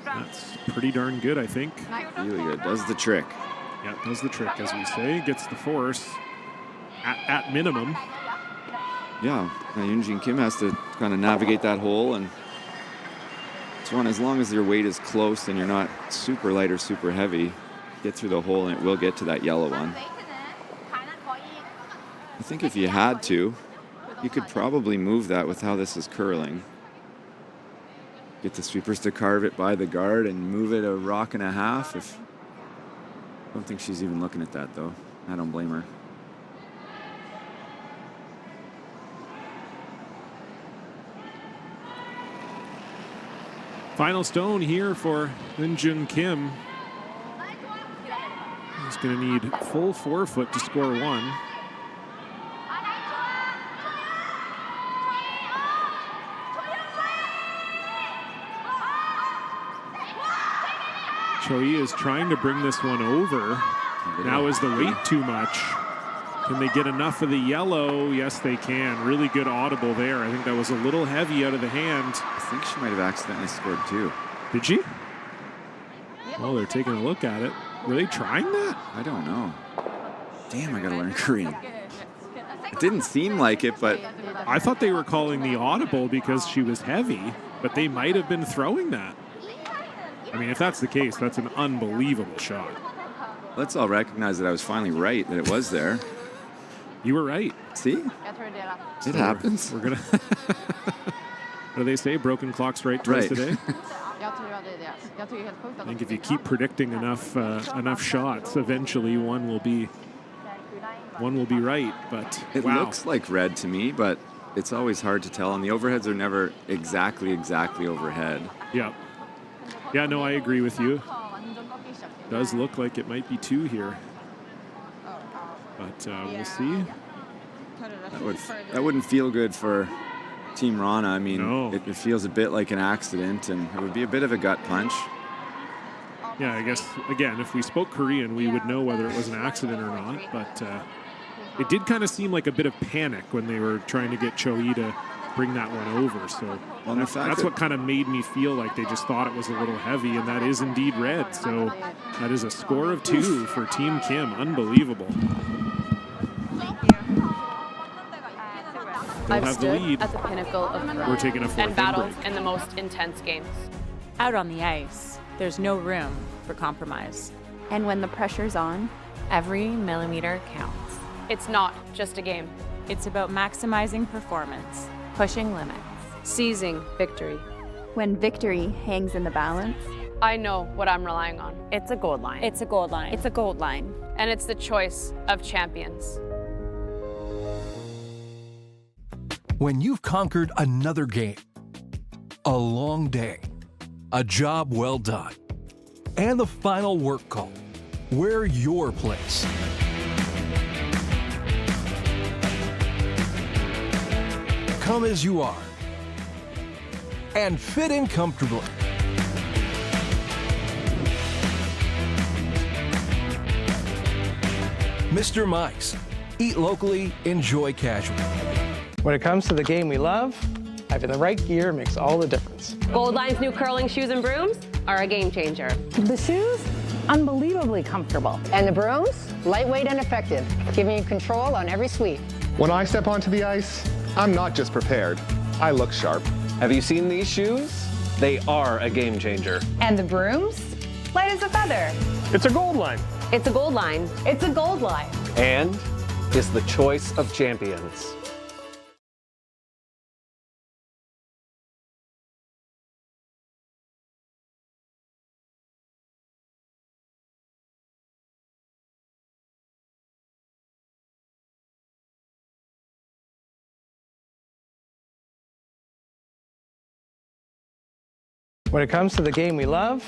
[SPEAKER 2] That's pretty darn good, I think.
[SPEAKER 3] Really good. Does the trick.
[SPEAKER 2] Yeah, does the trick, as we say. Gets the force at minimum.
[SPEAKER 3] Yeah, now Yunjin Kim has to kind of navigate that hole, and it's one, as long as your weight is close and you're not super light or super heavy, get through the hole and it will get to that yellow one. I think if you had to, you could probably move that with how this is curling. Get the sweepers to carve it by the guard and move it a rock and a half. I don't think she's even looking at that, though. I don't blame her.
[SPEAKER 2] Final stone here for Jung Kim. He's going to need full 4-foot to score 1. Choi is trying to bring this one over. Now is the weight too much? Can they get enough of the yellow? Yes, they can. Really good audible there. I think that was a little heavy out of the hand.
[SPEAKER 3] I think she might have accidentally scored too.
[SPEAKER 2] Did she? Oh, they're taking a look at it. Were they trying that?
[SPEAKER 3] I don't know. Damn, I gotta learn Korean. It didn't seem like it, but
[SPEAKER 2] I thought they were calling the audible because she was heavy, but they might have been throwing that. I mean, if that's the case, that's an unbelievable shot.
[SPEAKER 3] let's all recognize that I was finally right, that it was there.
[SPEAKER 2] You were right.
[SPEAKER 3] See? It happens.
[SPEAKER 2] We're gonna. What do they say? Broken clocks right twice a day. I think if you keep predicting enough shots, eventually one will be right. But
[SPEAKER 3] it looks like red to me, but it's always hard to tell. And the overheads are never exactly overhead.
[SPEAKER 2] Yeah. Yeah. No, I agree with you. Does look like it might be two here, but we'll see.
[SPEAKER 3] That wouldn't feel good for Team Wrana. I mean,
[SPEAKER 2] no.
[SPEAKER 3] It feels a bit like an accident, and it would be a bit of a gut punch.
[SPEAKER 2] Yeah, I guess, again, if we spoke Korean, we would know whether it was an accident or not, but it did kind of seem like a bit of panic when they were trying to get Choi to bring that one over, so that's what kind of made me feel like they just thought it was a little heavy, and that is indeed red, so that is a score of 2 for Team Kim. Unbelievable.
[SPEAKER 4] I've
[SPEAKER 2] have the
[SPEAKER 4] stood
[SPEAKER 2] lead.
[SPEAKER 4] at the pinnacle of curling
[SPEAKER 2] We're taking a fourth
[SPEAKER 4] and battled
[SPEAKER 2] break.
[SPEAKER 4] in the most intense games.
[SPEAKER 5] Out on the ice, there's no room for compromise.
[SPEAKER 6] And when the pressure's on, every millimeter counts.
[SPEAKER 4] It's not just a game.
[SPEAKER 5] It's about maximizing performance.
[SPEAKER 6] Pushing limits.
[SPEAKER 4] Seizing victory.
[SPEAKER 6] When victory hangs in the balance,
[SPEAKER 4] I know what I'm relying on.
[SPEAKER 7] It's a gold line.
[SPEAKER 5] It's a gold line.
[SPEAKER 7] It's a gold line.
[SPEAKER 4] And it's the choice of champions.
[SPEAKER 9] When you've conquered another game, a long day, a job well done, and the final work call, we're your place. Come as you are and fit in comfortably. Mr. Mike's. Eat locally, enjoy casually.
[SPEAKER 10] When it comes to the game we love, having the right gear makes all the difference.
[SPEAKER 7] Gold Line's new curling shoes and brooms are a game changer.
[SPEAKER 11] The shoes, unbelievably comfortable.
[SPEAKER 12] And the brooms, lightweight and effective, giving you control on every sweep.
[SPEAKER 13] When I step onto the ice, I'm not just prepared, I look sharp.
[SPEAKER 14] Have you seen these shoes? They are a game changer.
[SPEAKER 15] And the brooms, light as a feather.
[SPEAKER 14] It's a gold line.
[SPEAKER 7] It's a gold line.
[SPEAKER 15] It's a gold line.
[SPEAKER 14] And is the choice of champions.
[SPEAKER 10] When it comes to the game we love,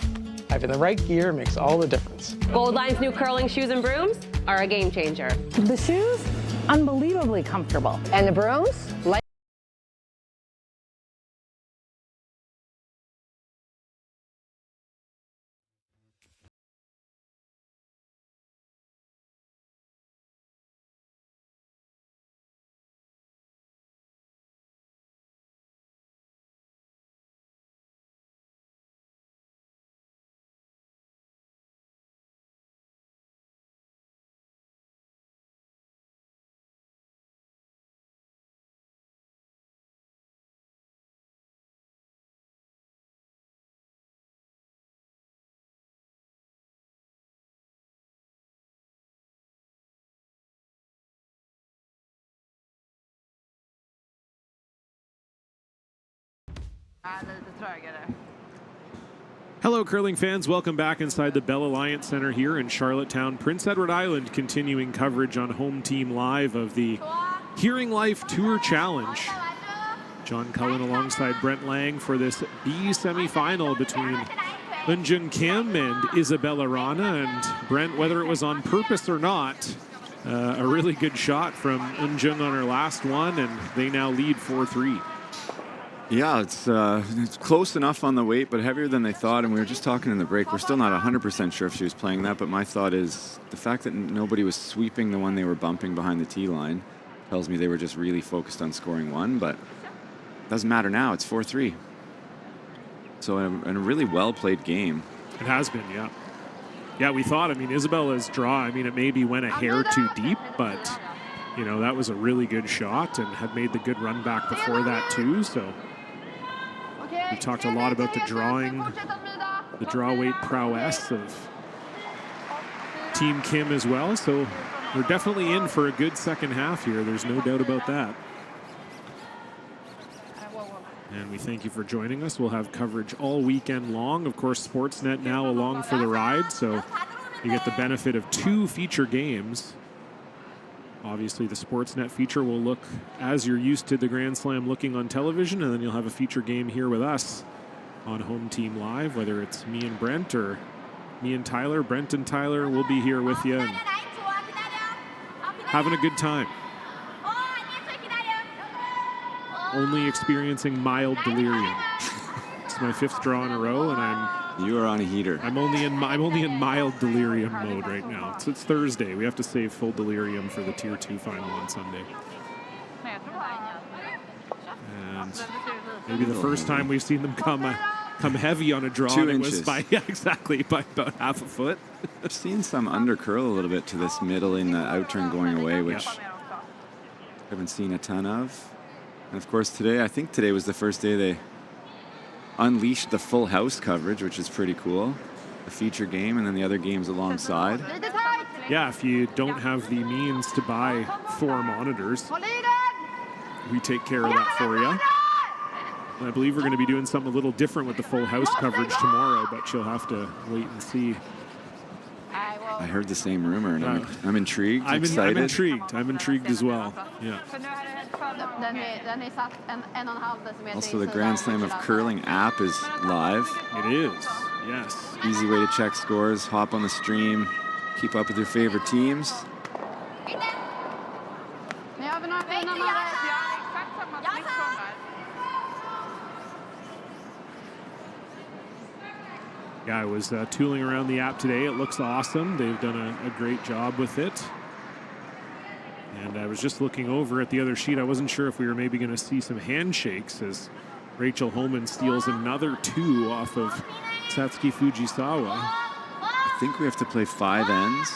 [SPEAKER 10] having the right gear makes all the difference.
[SPEAKER 7] Gold Line's new curling shoes and brooms are a game changer.
[SPEAKER 11] The shoes, unbelievably comfortable.
[SPEAKER 12] And the brooms, light.
[SPEAKER 2] Hello, curling fans. Welcome back inside the Bell Alliance Center here in Charlottetown, Prince Edward Island, continuing coverage on Home Team Live of the HearingLife Tour Challenge. John Cullen alongside Brent Lang for this B semifinal between Eunjung Kim and Isabella Wrana. And Brent, whether it was on purpose or not, a really good shot from Eunjung on her last one, and they now lead 4-3.
[SPEAKER 3] Yeah, it's close enough on the weight, but heavier than they thought. And we were just talking in the break. We're still not 100% sure if she was playing that, but my thought is the fact that nobody was sweeping the one they were bumping behind the tee line tells me they were just really focused on scoring one, but it doesn't matter now. It's 4-3. So in a really well-played game.
[SPEAKER 2] It has been, yeah. Yeah, we thought, Isabella's draw, it maybe went a hair too deep, but, that was a really good shot and had made the good run back before that too, so we talked a lot about the draw weight prowess of Team Kim as well, so we're definitely in for a good second half here. There's no doubt about that. And we thank you for joining us. We'll have coverage all weekend long. Of course, Sportsnet now along for the ride, so you get the benefit of 2 feature games. Obviously, the Sportsnet feature will look as you're used to the Grand Slam looking on television, and then you'll have a feature game here with us on Home Team Live, whether it's me and Brent or me and Tyler. Brent and Tyler will be here with you and having a good time. Only experiencing mild delirium. It's my 5th draw in a row, and
[SPEAKER 3] you are on a heater.
[SPEAKER 2] I'm only in mild delirium mode right now. It's Thursday. We have to save full delirium for the Tier 2 final on Sunday. And maybe the first time we've seen them come heavy on a draw.
[SPEAKER 3] 2
[SPEAKER 2] and
[SPEAKER 3] inches.
[SPEAKER 2] It was by about half a foot.
[SPEAKER 3] I've seen some undercurl a little bit to this middle in the out turn going away, which I haven't seen a ton of. And of course, I think today was the first day they unleashed the full house coverage, which is pretty cool. The feature game and then the other games alongside.
[SPEAKER 2] Yeah, if you don't have the means to buy 4 monitors, we take care of that for you. And I believe we're going to be doing something a little different with the full house coverage tomorrow, but you'll have to wait and see.
[SPEAKER 3] I heard the same rumor, and I'm intrigued, excited.
[SPEAKER 2] I'm intrigued as well. Yeah.
[SPEAKER 3] Also, the Grand Slam of Curling app is live.
[SPEAKER 2] It is, yes.
[SPEAKER 3] Easy way to check scores, hop on the stream, keep up with your favorite teams.
[SPEAKER 2] Yeah, I was tooling around the app today. It looks awesome. They've done a great job with it. And I was just looking over at the other sheet. I wasn't sure if we were maybe going to see some handshakes as Rachel Homan steals another 2 off of Satsuki Fujisawa.
[SPEAKER 3] I think we have to play 5 ends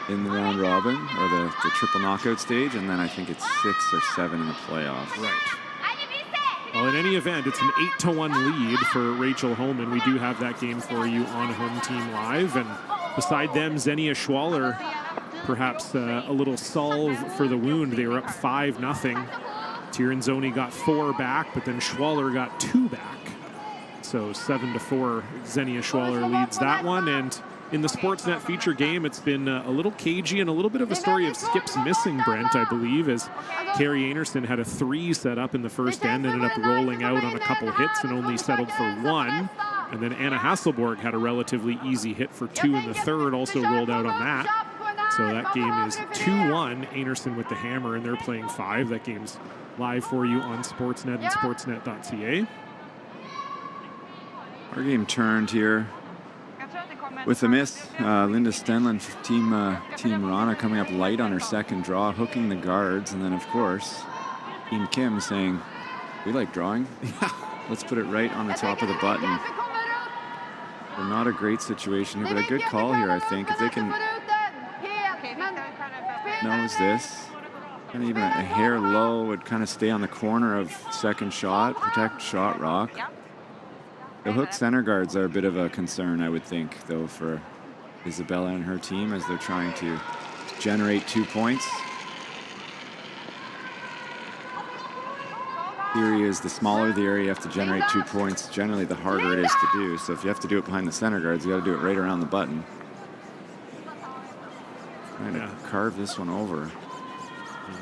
[SPEAKER 3] in the round robin, or the triple knockout stage, and then I think it's 6 or 7 in the playoff.
[SPEAKER 2] Right. Well, in any event, it's an 8-1 lead for Rachel Homan. We do have that game for you on Home Team Live. And beside them, Xenia Schwaller, perhaps a little salve for the wound. They were up 5-0. Tirinzoni got 4 back, but then Schwaller got 2 back. So 7-4, Xenia Schwaller leads that one. And in the Sportsnet feature game, it's been a little cagey and a little bit of a story of skips missing, Brent, I believe, as Carrie Anerson had a 3 set up in the first end, ended up rolling out on a couple hits and only settled for 1. And then Anna Hasselborg had a relatively easy hit for 2 in the third, also rolled out on that. So that game is 2-1, Anerson with the hammer, and they're playing 5. That game's live for you on Sportsnet and sportsnet.ca.
[SPEAKER 3] Our game turned here with a miss. Linda Stenlund, Team Wrana, coming up light on her second draw, hooking the guards. And then, of course, Team Kim saying, we like drawing. Let's put it right on the top of the button. So not a great situation here, but a good call here, I think. If they can nose this, and even a hair low, would kind of stay on the corner of second shot, protect shot rock. The hook center guards are a bit of a concern, I would think, though, for Isabella and her team as they're trying to generate 2 points. Theory is the smaller the area you have to generate 2 points, generally the harder it is to do. So if you have to do it behind the center guards, you got to do it right around the button. Trying to carve this one over.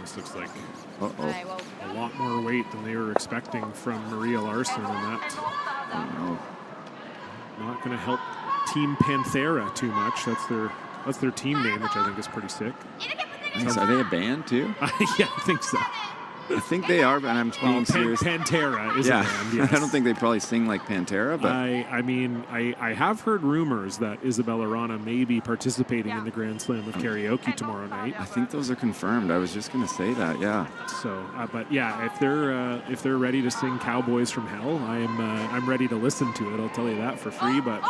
[SPEAKER 2] This looks like a lot more weight than they were expecting from Maria Larsson, and that not going to help Team Panthera too much. That's their team name, which I think is pretty sick.
[SPEAKER 3] Nice. Are they a band too?
[SPEAKER 2] Yeah, I think so.
[SPEAKER 3] I think they are, but I'm being serious.
[SPEAKER 2] Pantera is
[SPEAKER 3] yeah.
[SPEAKER 2] a band, yes.
[SPEAKER 3] I don't think they probably sing like Pantera, but
[SPEAKER 2] I mean, I have heard rumors that Isabella Wrana may be participating in the Grand Slam of Karaoke tomorrow night.
[SPEAKER 3] I think those are confirmed. I was just going to say that, yeah.
[SPEAKER 2] So, but yeah, if they're ready to sing "Cowboys from Hell," I'm ready to listen to it. I'll tell you that for free. But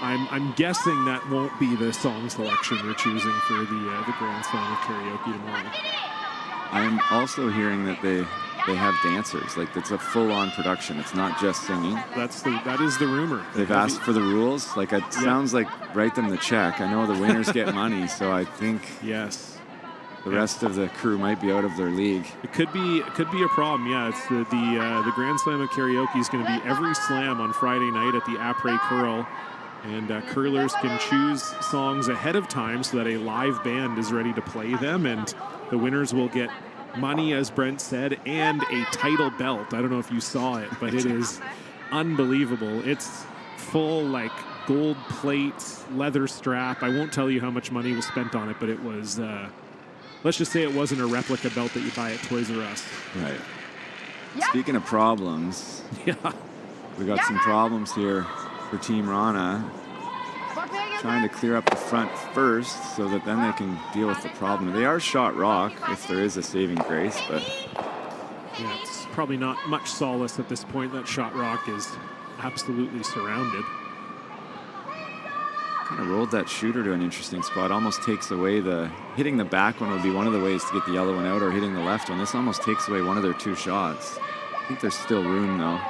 [SPEAKER 2] I'm guessing that won't be the song selection they're choosing for the Grand Slam of Karaoke tomorrow.
[SPEAKER 3] I'm also hearing that they have dancers. Like, it's a full-on production. It's not just singing.
[SPEAKER 2] That is the rumor.
[SPEAKER 3] They've asked for the rules. Like, it sounds like write them the check. I know the winners get money, so I think
[SPEAKER 2] yes,
[SPEAKER 3] the rest of the crew might be out of their league.
[SPEAKER 2] It could be a problem. Yeah, it's the Grand Slam of Karaoke is going to be every slam on Friday night at the Après Curl. And curlers can choose songs ahead of time so that a live band is ready to play them. And the winners will get money, as Brent said, and a title belt. I don't know if you saw it, but it is unbelievable. It's full, like, gold plate, leather strap. I won't tell you how much money was spent on it, but it was, let's just say it wasn't a replica belt that you buy at Toys R Us.
[SPEAKER 3] Right. Speaking of problems, we got some problems here for Team Wrana, trying to clear up the front first so that then they can deal with the problem. They are shot rock if there is a saving grace, but
[SPEAKER 2] yeah, it's probably not much solace at this point that shot rock is absolutely surrounded.
[SPEAKER 3] Kind of rolled that shooter to an interesting spot. Almost takes away hitting the back one would be one of the ways to get the yellow one out, or hitting the left one. This almost takes away one of their two shots. I think there's still room though.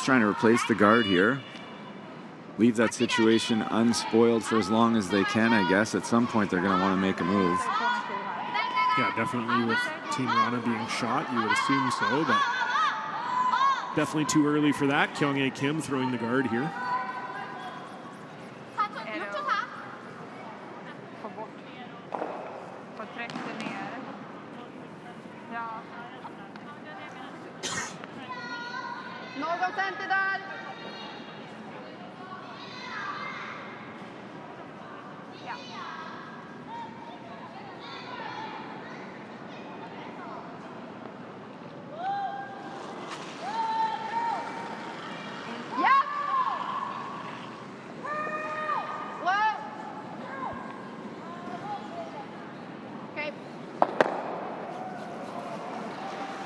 [SPEAKER 3] Trying to replace the guard here. Leave that situation unspoiled for as long as they can, I guess. At some point, they're going to want to make a move.
[SPEAKER 2] Yeah, definitely with Team Wrana being shot, you would assume so, but definitely too early for that. Kyung-Ae Kim throwing the guard here.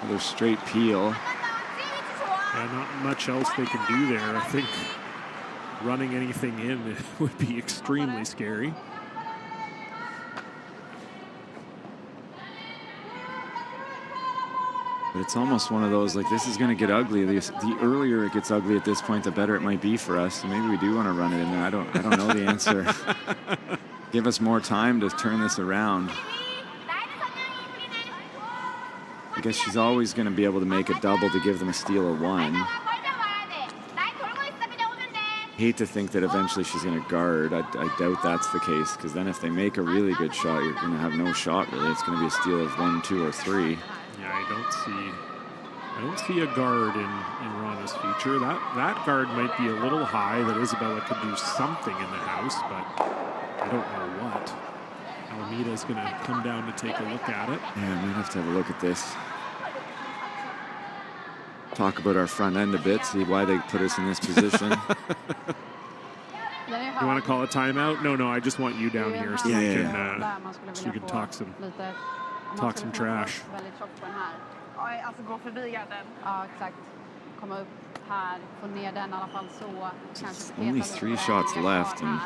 [SPEAKER 3] Another straight peel.
[SPEAKER 2] Yeah, not much else they can do there. I think running anything in would be extremely scary.
[SPEAKER 3] But it's almost one of those, like, this is going to get ugly. The earlier it gets ugly at this point, the better it might be for us. So maybe we do want to run it in there. I don't know the answer. Give us more time to turn this around. I guess she's always going to be able to make a double to give them a steal of one. Hate to think that eventually she's going to guard. I doubt that's the case, because then if they make a really good shot, you're going to have no shot, really. It's going to be a steal of 1, 2, or 3.
[SPEAKER 2] Yeah, I don't see a guard in Rana's feature. That guard might be a little high, that Isabella could do something in the house, but I don't know what. Almeida's going to come down to take a look at it.
[SPEAKER 3] Yeah, we might have to have a look at this. Talk about our front end a bit, see why they put us in this position.
[SPEAKER 2] You want to call a timeout? No, I just want you down here so you can talk some trash.
[SPEAKER 3] Only 3 shots left, and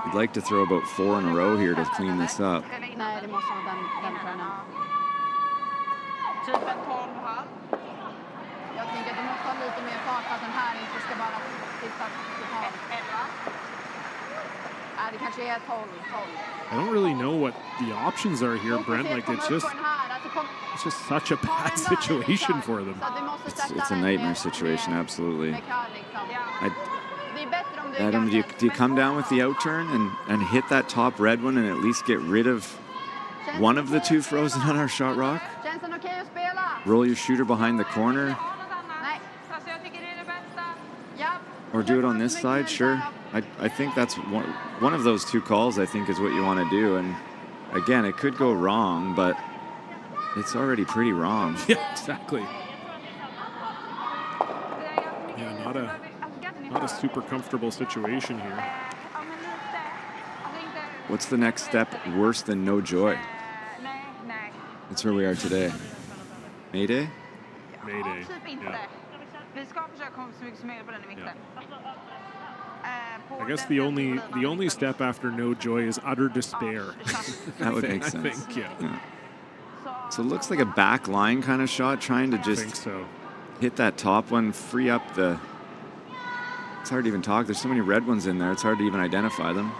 [SPEAKER 3] we'd like to throw about 4 in a row here to clean this up.
[SPEAKER 2] I don't really know what the options are here, Brent. Like, it's just such a bad situation for them.
[SPEAKER 3] It's a nightmare situation, absolutely. Adam, do you come down with the outturn and hit that top red one and at least get rid of one of the 2 frozen on our shot rock? roll your shooter behind the corner, or do it on this side, sure. I think that's one of those two calls, I think, is what you want to do. And again, it could go wrong, but it's already pretty wrong.
[SPEAKER 2] Yeah, exactly. Yeah, not a super comfortable situation here.
[SPEAKER 3] What's the next step worse than no joy? That's where we are today. Mayday?
[SPEAKER 2] Mayday. Yeah. I guess the only step after no joy is utter despair.
[SPEAKER 3] That would make sense.
[SPEAKER 2] I think, yeah.
[SPEAKER 3] So it looks like a back line kind of shot, trying to just hit that top one, free up the... It's hard to even talk. There's so many red ones in there, it's hard to even identify them.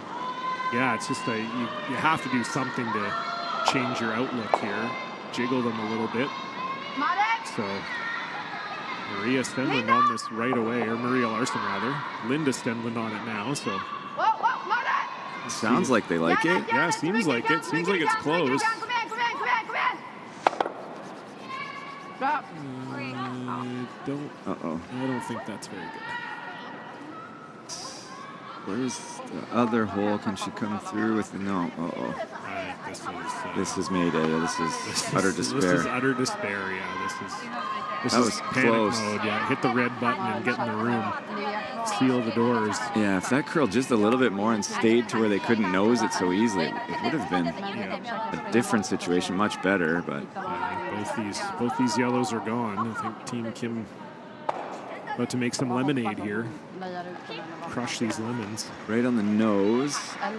[SPEAKER 2] Yeah, it's just you have to do something to change your outlook here. Jiggle them a little bit. So Maria Stenlund on this right away, or Maria Larson rather. Linda Stenlund on it now, so.
[SPEAKER 3] Sounds like they like it.
[SPEAKER 2] Yeah, seems like it. Seems like it's close. I don't think that's very good.
[SPEAKER 3] Where's the other hole? Can she come through with the no? This is Mayday. This is utter despair.
[SPEAKER 2] This is utter despair. Yeah, this
[SPEAKER 3] that
[SPEAKER 2] is
[SPEAKER 3] was
[SPEAKER 2] panic
[SPEAKER 3] close.
[SPEAKER 2] mode. Yeah, hit the red button and get in the room. Seal the doors.
[SPEAKER 3] Yeah, if that curled just a little bit more and stayed to where they couldn't nose it so easily, it would have been a different situation, much better. But
[SPEAKER 2] both these yellows are gone. I think Team Kim about to make some lemonade here. Crush these lemons.
[SPEAKER 3] Right on the nose. I'm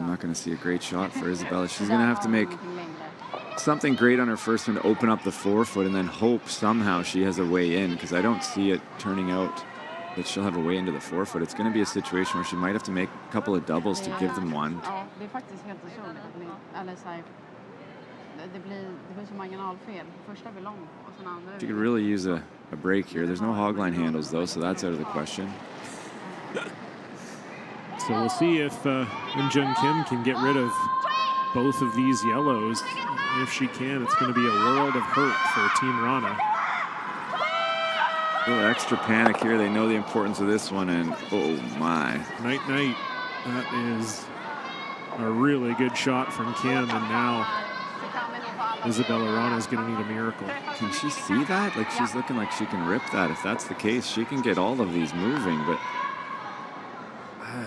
[SPEAKER 3] not going to see a great shot for Isabella. She's going to have to make something great on her first one to open up the forefoot and then hope somehow she has a way in, because I don't see it turning out that she'll have a way into the forefoot. It's going to be a situation where she might have to make a couple of doubles to give them one. She could really use a break here. There's no hogline handles though, so that's out of the question.
[SPEAKER 2] So we'll see if Eun-Jung Kim can get rid of both of these yellows. If she can, it's going to be a world of hurt for Team Wrana.
[SPEAKER 3] A little extra panic here. They know the importance of this one, and oh my.
[SPEAKER 2] Night. That is a really good shot from Kim, and now Isabella Wrana is going to need a miracle.
[SPEAKER 3] Can she see that? Like, she's looking like she can rip that. If that's the case, she can get all of these moving, but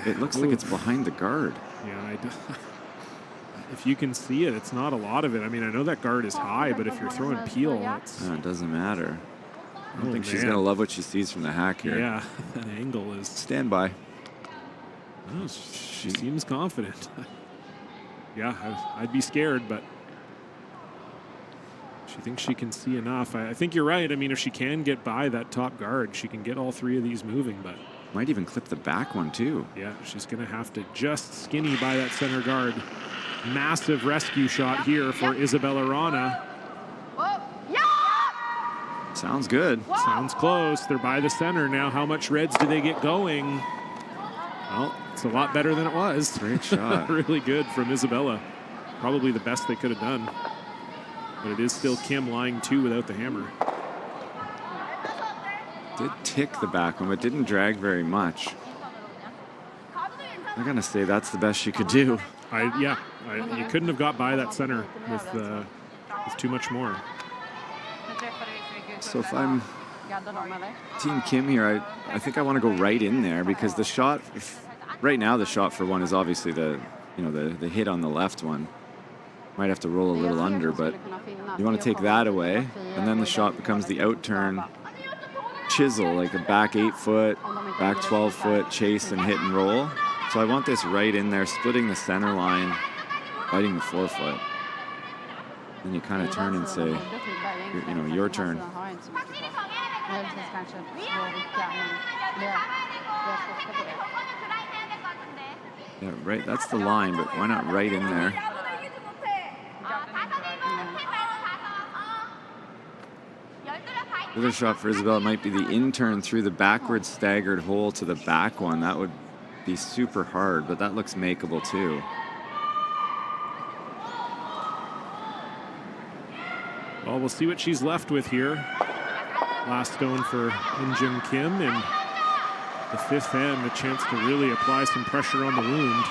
[SPEAKER 3] it looks like it's behind the guard.
[SPEAKER 2] Yeah, if you can see it, it's not a lot of it. I mean, I know that guard is high, but if you're throwing peel,
[SPEAKER 3] it doesn't matter. I don't think she's going to love what she sees from the hack here.
[SPEAKER 2] Yeah, that angle is...
[SPEAKER 3] Stand by.
[SPEAKER 2] Oh, she seems confident. Yeah, I'd be scared, but she thinks she can see enough. I think you're right. I mean, if she can get by that top guard, she can get all three of these moving, but...
[SPEAKER 3] Might even clip the back one, too.
[SPEAKER 2] Yeah, she's going to have to just skinny by that center guard. Massive rescue shot here for Isabella Wrana.
[SPEAKER 3] Sounds good.
[SPEAKER 2] Sounds close. They're by the center now. How much reds do they get going? Well, it's a lot better than it was.
[SPEAKER 3] Great shot.
[SPEAKER 2] Really good from Isabella. Probably the best they could have done. But it is still Kim lying two without the hammer.
[SPEAKER 3] Did tick the back one, but didn't drag very much. I'm going to say that's the best she could do.
[SPEAKER 2] You couldn't have got by that center with too much more.
[SPEAKER 3] So if I'm Team Kim here, I think I want to go right in there, because the shot, right now the shot for one is obviously the hit on the left one. Might have to roll a little under, but you want to take that away, and then the shot becomes the out turn chisel, like a back 8 foot, back 12 foot, chase and hit and roll. So I want this right in there, splitting the center line, biting the forefoot. Then you kind of turn and say, your turn. Yeah, right, that's the line, but why not right in there? The other shot for Isabella might be the in-turn through the backward staggered hole to the back one. That would be super hard, but that looks makeable too.
[SPEAKER 2] Well, we'll see what she's left with here. Last stone for Injun Kim, and the fifth end, a chance to really apply some pressure on the wound.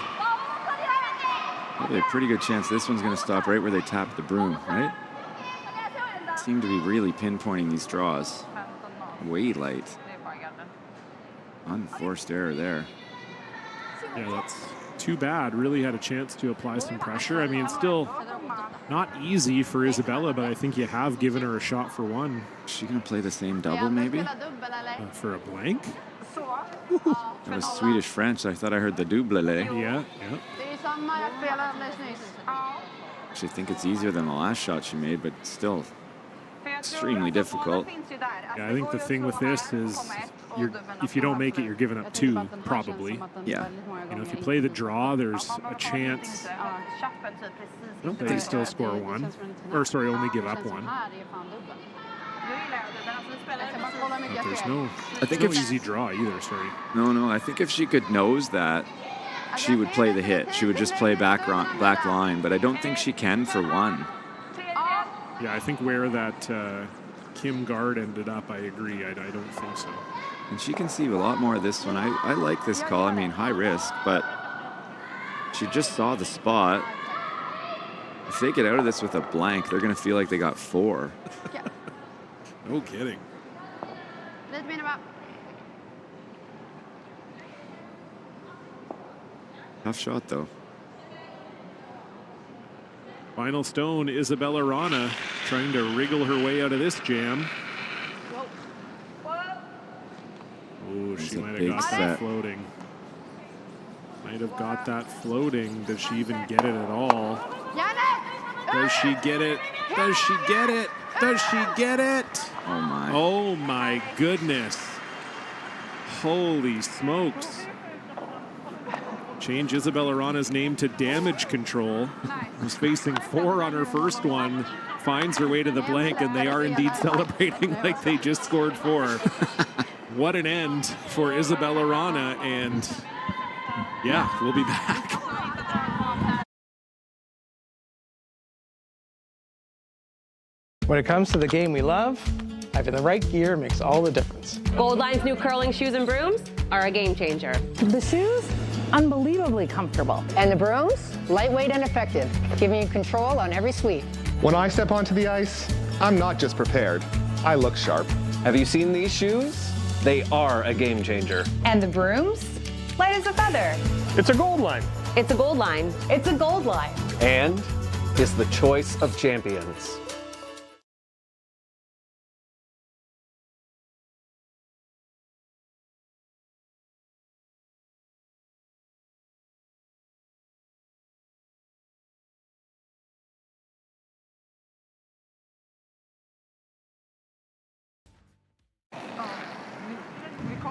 [SPEAKER 3] Probably a pretty good chance this one's going to stop right where they tapped the broom, right? Seem to be really pinpointing these draws. Way light. Unforced error there.
[SPEAKER 2] Yeah, that's too bad. Really had a chance to apply some pressure. I mean, still not easy for Isabella, but I think you have given her a shot for one.
[SPEAKER 3] Is she going to play the same double, maybe?
[SPEAKER 2] For a blank?
[SPEAKER 3] That was Swedish-French. I thought I heard the double.
[SPEAKER 2] Yeah.
[SPEAKER 3] Actually, I think it's easier than the last shot she made, but still extremely difficult.
[SPEAKER 2] Yeah, I think the thing with this is if you don't make it, you're giving up two, probably.
[SPEAKER 3] Yeah.
[SPEAKER 2] You know, if you play the draw, there's a chance they still score one. Or, sorry, only give up one. But there's no easy draw either, sorry.
[SPEAKER 3] No. I think if she could nose that, she would play the hit. She would just play back line, but I don't think she can for one.
[SPEAKER 2] Yeah, I think where that Kim guard ended up, I agree. I don't think so.
[SPEAKER 3] And she can see a lot more of this one. I like this call. I mean, high risk, but she just saw the spot. If they get out of this with a blank, they're going to feel like they got four.
[SPEAKER 2] No kidding.
[SPEAKER 3] Tough shot, though.
[SPEAKER 2] Final stone, Isabella Wrana trying to wriggle her way out of this jam. Oh, she might have got that floating. Might have got that floating. Does she even get it at all? Does she get it? Does she get it? Does she get it?
[SPEAKER 3] Oh, my.
[SPEAKER 2] Oh, my goodness. Holy smokes. Change Isabella Wrana's name to Damage Control. Was facing four on her first one. Finds her way to the blank, and they are indeed celebrating like they just scored four. What an end for Isabella Wrana, and yeah, we'll be back.
[SPEAKER 10] When it comes to the game we love, having the right gear makes all the difference.
[SPEAKER 7] Goldline's new curling shoes and brooms are a game changer.
[SPEAKER 11] The shoes, unbelievably comfortable.
[SPEAKER 12] And the brooms, lightweight and effective, giving you control on every sweep.
[SPEAKER 13] When I step onto the ice, I'm not just prepared, I look sharp.
[SPEAKER 14] Have you seen these shoes? They are a game changer.
[SPEAKER 15] And the brooms? Light as a feather.
[SPEAKER 10] It's a gold line.
[SPEAKER 7] It's a gold line.
[SPEAKER 15] It's a gold line.
[SPEAKER 14] And is the choice of champions.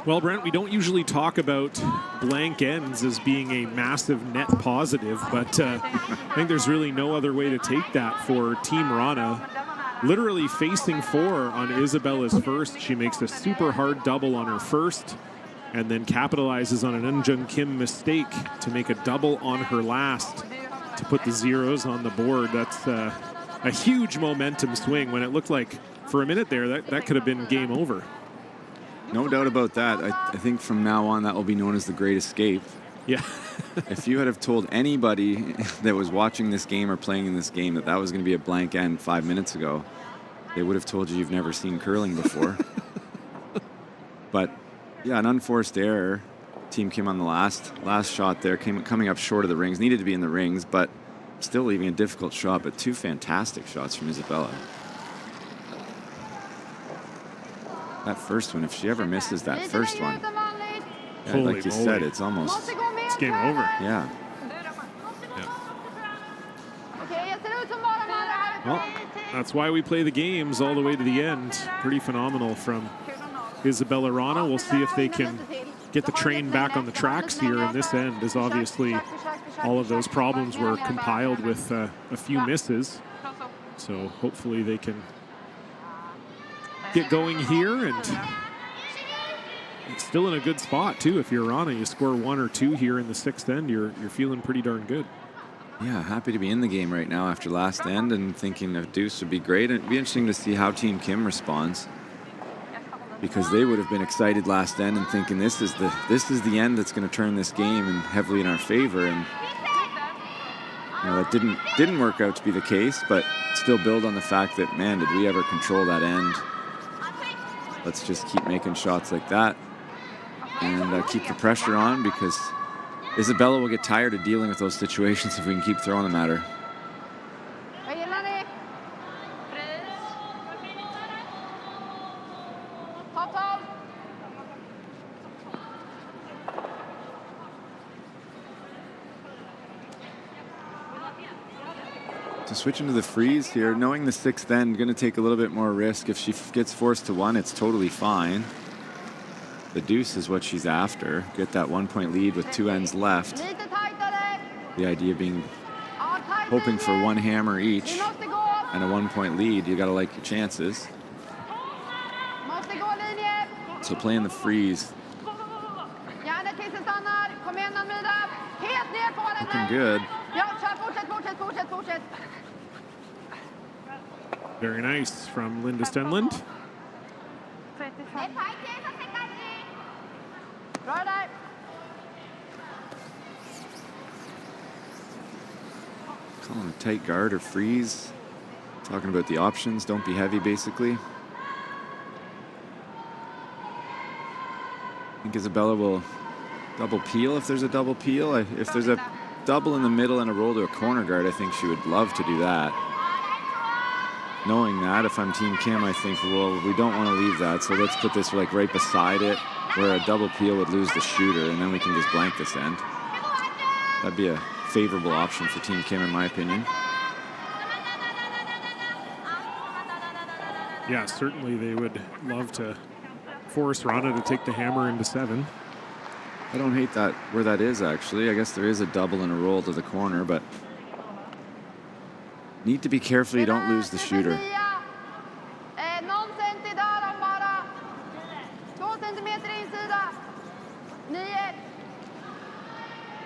[SPEAKER 2] Well, Brent, we don't usually talk about blank ends as being a massive net positive, but I think there's really no other way to take that for Team Wrana. Literally facing four on Isabella's first. She makes a super hard double on her first and then capitalizes on an Injun Kim mistake to make a double on her last to put the zeros on the board. That's a huge momentum swing when it looked like for a minute there that could have been game over.
[SPEAKER 3] No doubt about that. I think from now on that will be known as the Great Escape.
[SPEAKER 2] Yeah.
[SPEAKER 3] If you had have told anybody that was watching this game or playing in this game that was going to be a blank end 5 minutes ago, they would have told you you've never seen curling before. But yeah, an unforced error. Team Kim on the last shot there, coming up short of the rings. Needed to be in the rings, but still leaving a difficult shot. But two fantastic shots from Isabella. That first one, if she ever misses that first one, yeah, like you said, it's almost...
[SPEAKER 2] It's game over.
[SPEAKER 3] Yeah.
[SPEAKER 2] Well, that's why we play the games all the way to the end. Pretty phenomenal from Isabella Wrana. We'll see if they can get the train back on the tracks here in this end, as obviously all of those problems were compiled with a few misses. So hopefully they can get going here, and it's still in a good spot too. If you're Wrana, you score one or two here in the sixth end, you're feeling pretty darn good.
[SPEAKER 3] Yeah, happy to be in the game right now after last end and thinking a deuce would be great. It'd be interesting to see how Team Kim responds, because they would have been excited last end and thinking this is the end that's going to turn this game and heavily in our favor. And that didn't work out to be the case, but still build on the fact that, man, did we ever control that end? Let's just keep making shots like that and keep the pressure on, because Isabella will get tired of dealing with those situations if we can keep throwing them at her. So switching to the freeze here, knowing the sixth end, going to take a little bit more risk. If she gets forced to one, it's totally fine. The deuce is what she's after. Get that 1 point lead with 2 ends left. The idea being hoping for one hammer each and a 1 point lead. You got to like your chances. So playing the freeze. Looking good.
[SPEAKER 2] Very nice from Linda Stenlund.
[SPEAKER 3] Calling a tight guard or freeze. Talking about the options. Don't be heavy, basically. I think Isabella will double peel if there's a double peel. If there's a double in the middle and a roll to a corner guard, I think she would love to do that. Knowing that, if I'm Team Kim, I think, well, we don't want to leave that, so let's put this like right beside it, where a double peel would lose the shooter, and then we can just blank this end. That'd be a favorable option for Team Kim, in my opinion.
[SPEAKER 2] Yeah, certainly they would love to force Wrana to take the hammer into 7.
[SPEAKER 3] I don't hate that where that is, actually. I guess there is a double and a roll to the corner, but need to be careful you don't lose the shooter.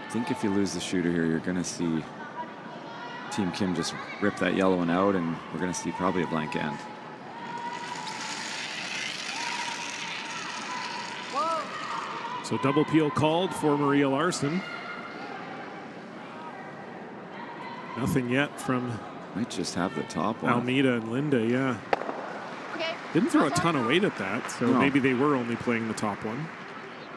[SPEAKER 3] I think if you lose the shooter here, you're going to see Team Kim just rip that yellow one out, and we're going to see probably a blank end.
[SPEAKER 2] So double peel called for Maria Larson. Nothing yet from
[SPEAKER 3] might just have the top one.
[SPEAKER 2] Almeida and Linda, yeah. Didn't throw a ton of weight at that, so
[SPEAKER 3] No.
[SPEAKER 2] maybe they were only playing the top one.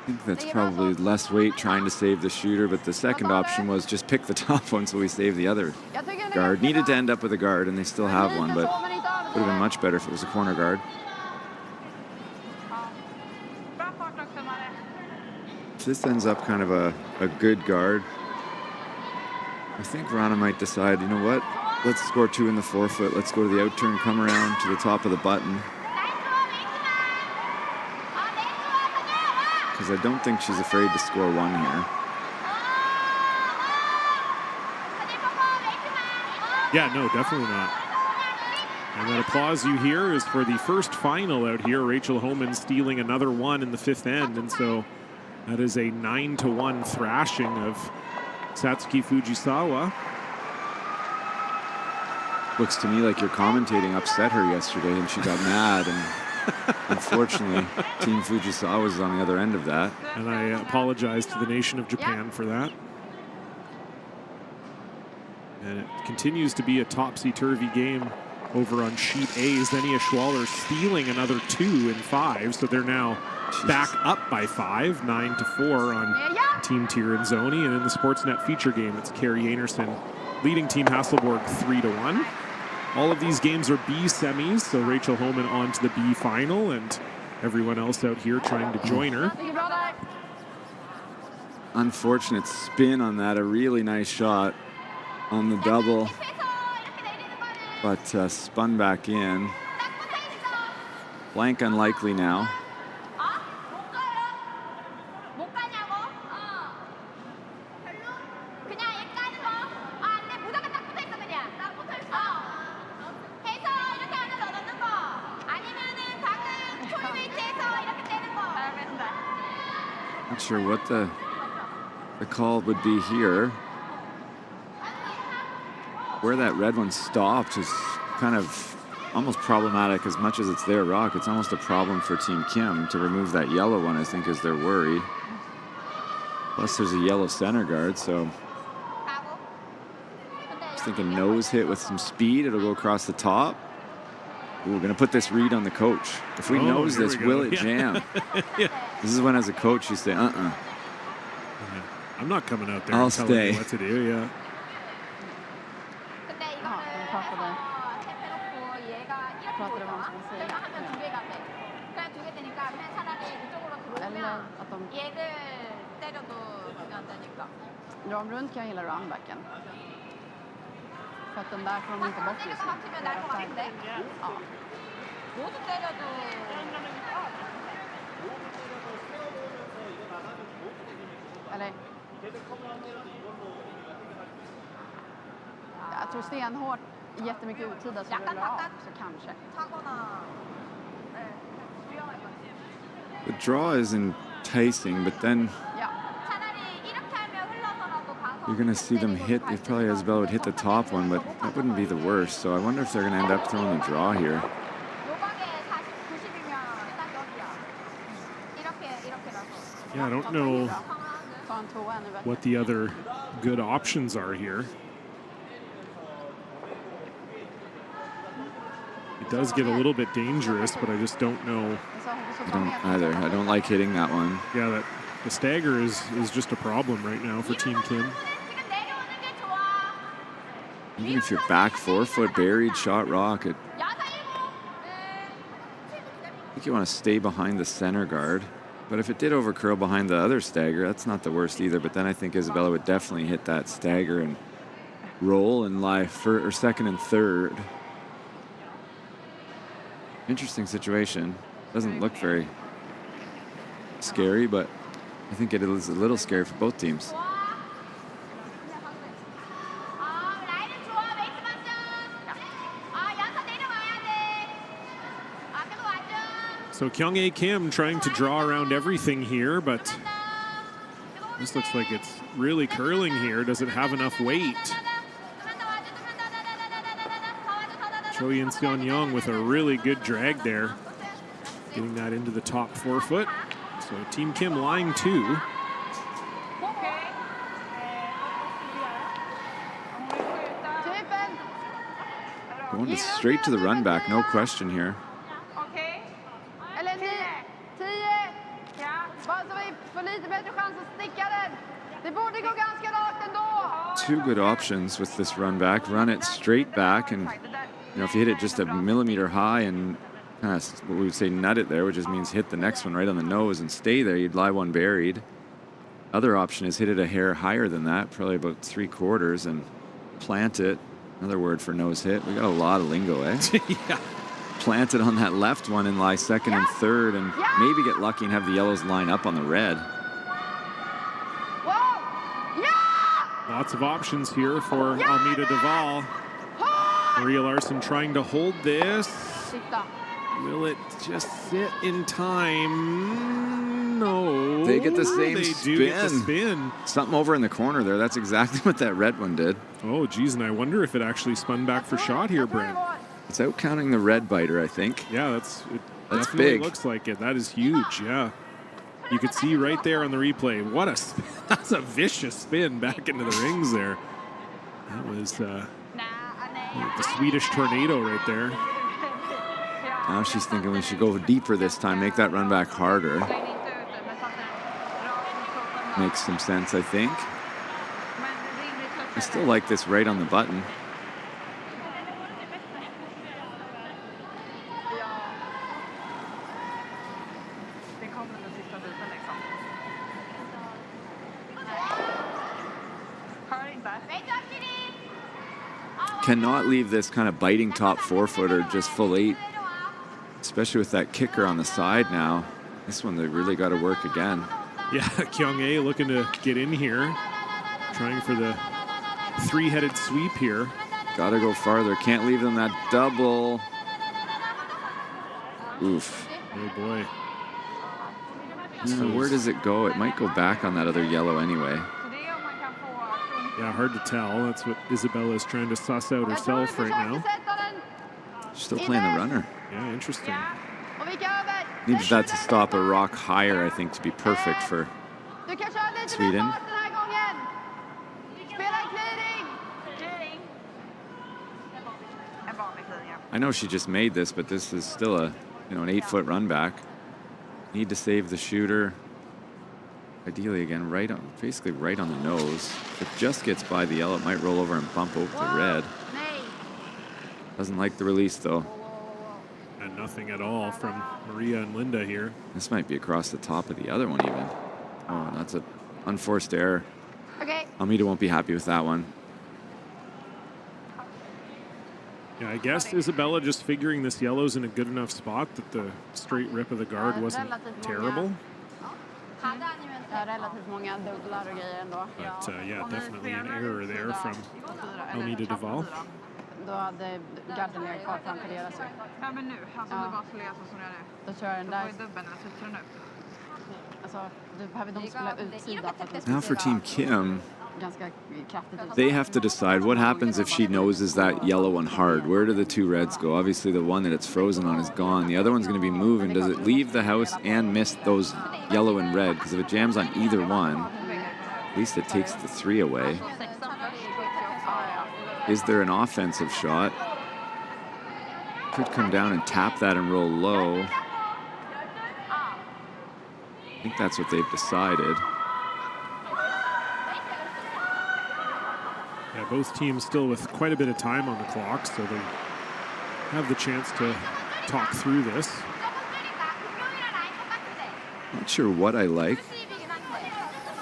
[SPEAKER 3] I think that's probably less weight trying to save the shooter, but the second option was just pick the top one so we save the other guard. Needed to end up with a guard, and they still have one, but would have been much better if it was a corner guard. If this ends up kind of a good guard, I think Wrana might decide, you know what? Let's score 2 in the forefoot. Let's go to the out turn, come around to the top of the button. Because I don't think she's afraid to score 1 here.
[SPEAKER 2] Yeah, no, definitely not. And that applause you hear is for the first final out here. Rachel Homan stealing another 1 in the 5th end. And so that is a 9-1 thrashing of Satsuki Fujisawa.
[SPEAKER 3] Looks to me like your commentating upset her yesterday and she got mad, and unfortunately Team Fujisawa was on the other end of that.
[SPEAKER 2] And I apologize to the nation of Japan for that. And it continues to be a topsy-turvy game over on sheet A. Xenia Schwaller stealing another 2 in 5, so they're now back up by 5, 9-4 on Team Tirinzoni. And in the Sportsnet feature game, it's Carrie Anderson leading Team Hasselborg 3-1. All of these games are B semis, so Rachel Homan on to the B final, and everyone else out here trying to join her.
[SPEAKER 3] Unfortunate spin on that, a really nice shot on the double, but spun back in. Blank unlikely now. Not sure what the call would be here. where that red one stopped is kind of almost problematic as much as it's their rock. It's almost a problem for Team Kim to remove that yellow one, I think, is their worry. Plus, there's a yellow center guard, so I was thinking nose hit with some speed. It'll go across the top. Ooh, we're going to put this read on the coach. If we nose this, will it jam?
[SPEAKER 2] Yeah.
[SPEAKER 3] This is when, as a coach, you say,
[SPEAKER 2] Yeah. I'm not coming out there
[SPEAKER 3] I'll
[SPEAKER 2] and telling
[SPEAKER 3] stay.
[SPEAKER 2] you what to do, yeah.
[SPEAKER 16] Drar de runt kan jag gilla runbacken. För att den där får de inte bort just nu. Ja. Eller? Jag tror stenhårt, jättemycket uttida så rullar av, så kanske.
[SPEAKER 3] The draw is enticing, but then you're going to see them hit. If probably Isabella would hit the top one, but that wouldn't be the worst. So I wonder if they're going to end up throwing the draw here.
[SPEAKER 2] Yeah, I don't know what the other good options are here. It does get a little bit dangerous, but I just don't know.
[SPEAKER 3] I don't either. I don't like hitting that one.
[SPEAKER 2] Yeah, the stagger is just a problem right now for Team Kim.
[SPEAKER 3] Even if you're back 4 foot buried shot rock, I think you want to stay behind the center guard. But if it did overcurl behind the other stagger, that's not the worst either. But then I think Isabella would definitely hit that stagger and roll and lie second and third. Interesting situation. Doesn't look very scary, but I think it is a little scary for both teams.
[SPEAKER 2] So Kyung-Ae Kim trying to draw around everything here, but this looks like it's really curling here. Does it have enough weight? Cho Yin-Seon-Young with a really good drag there, getting that into the top 4 foot. So Team Kim line 2.
[SPEAKER 3] Going straight to the run back, no question here. Two good options with this run back. Run it straight back, and if you hit it just a millimeter high and kind of what we would say nut it there, which just means hit the next one right on the nose and stay there, you'd lie one buried. Other option is hit it a hair higher than that, probably about 3/4, and plant it. Another word for nose hit. We got a lot of lingo, eh?
[SPEAKER 2] Yeah.
[SPEAKER 3] Plant it on that left one and lie second and third, and maybe get lucky and have the yellows line up on the red.
[SPEAKER 2] Lots of options here for Almeida Duval. Maria Larson trying to hold this. Will it just sit in time? No.
[SPEAKER 3] They get the same
[SPEAKER 2] they
[SPEAKER 3] spin.
[SPEAKER 2] do get the spin.
[SPEAKER 3] Something over in the corner there. That's exactly what that red one did.
[SPEAKER 2] Oh, geez, and I wonder if it actually spun back for shot here, Brent.
[SPEAKER 3] It's out counting the red biter, I think.
[SPEAKER 2] Yeah, it
[SPEAKER 3] That's
[SPEAKER 2] definitely
[SPEAKER 3] big.
[SPEAKER 2] looks like it. That is huge, yeah. You could see right there on the replay. What a spin. That's a vicious spin back into the rings there. That was the Swedish tornado right there.
[SPEAKER 3] Now she's thinking we should go deeper this time, make that run back harder. Makes some sense, I think. I still like this right on the button. Cannot leave this kind of biting top 4-footer just full 8, especially with that kicker on the side now. This one they really got to work again.
[SPEAKER 2] Yeah, Kyung-Ae looking to get in here, trying for the 3-headed sweep here.
[SPEAKER 3] Got to go farther. Can't leave them that double. Oof.
[SPEAKER 2] Oh boy.
[SPEAKER 3] So where does it go? It might go back on that other yellow anyway.
[SPEAKER 2] Yeah, hard to tell. That's what Isabella's trying to suss out herself right now.
[SPEAKER 3] She's still playing the runner.
[SPEAKER 2] Yeah, interesting.
[SPEAKER 3] Needs that to stop a rock higher, I think, to be perfect for Sweden. I know she just made this, but this is still a, an 8-foot run back. Need to save the shooter. Ideally, again, basically right on the nose. If it just gets by the yellow, it might roll over and bump over the red. Doesn't like the release, though.
[SPEAKER 2] And nothing at all from Maria and Linda here.
[SPEAKER 3] This might be across the top of the other one, even. Oh, that's an unforced error.
[SPEAKER 8] Okay.
[SPEAKER 3] Almeida won't be happy with that one.
[SPEAKER 2] Yeah, I guess Isabella just figuring this yellow's in a good enough spot that the straight rip of the guard wasn't terrible. But yeah, definitely an error there from Almeida Duval.
[SPEAKER 16] Då hade Gardner kvar framför deras.
[SPEAKER 8] Ja, men nu. Alltså du bara skulle läsa som du gör nu.
[SPEAKER 16] Då kör den där.
[SPEAKER 8] Då får ju dubben eller sitter den upp.
[SPEAKER 16] Alltså, du behöver de spela utsida för att
[SPEAKER 3] Now for Team Kim,
[SPEAKER 16] ganska kraftigt.
[SPEAKER 3] they have to decide what happens if she noses that yellow one hard. Where do the two reds go? Obviously, the one that it's frozen on is gone. The other one's going to be moving. Does it leave the house and miss those yellow and red? Because if it jams on either one, at least it takes the 3 away. Is there an offensive shot? Could come down and tap that and roll low. I think that's what they've decided.
[SPEAKER 2] Yeah, both teams still with quite a bit of time on the clock, so they have the chance to talk through this.
[SPEAKER 3] Not sure what I like.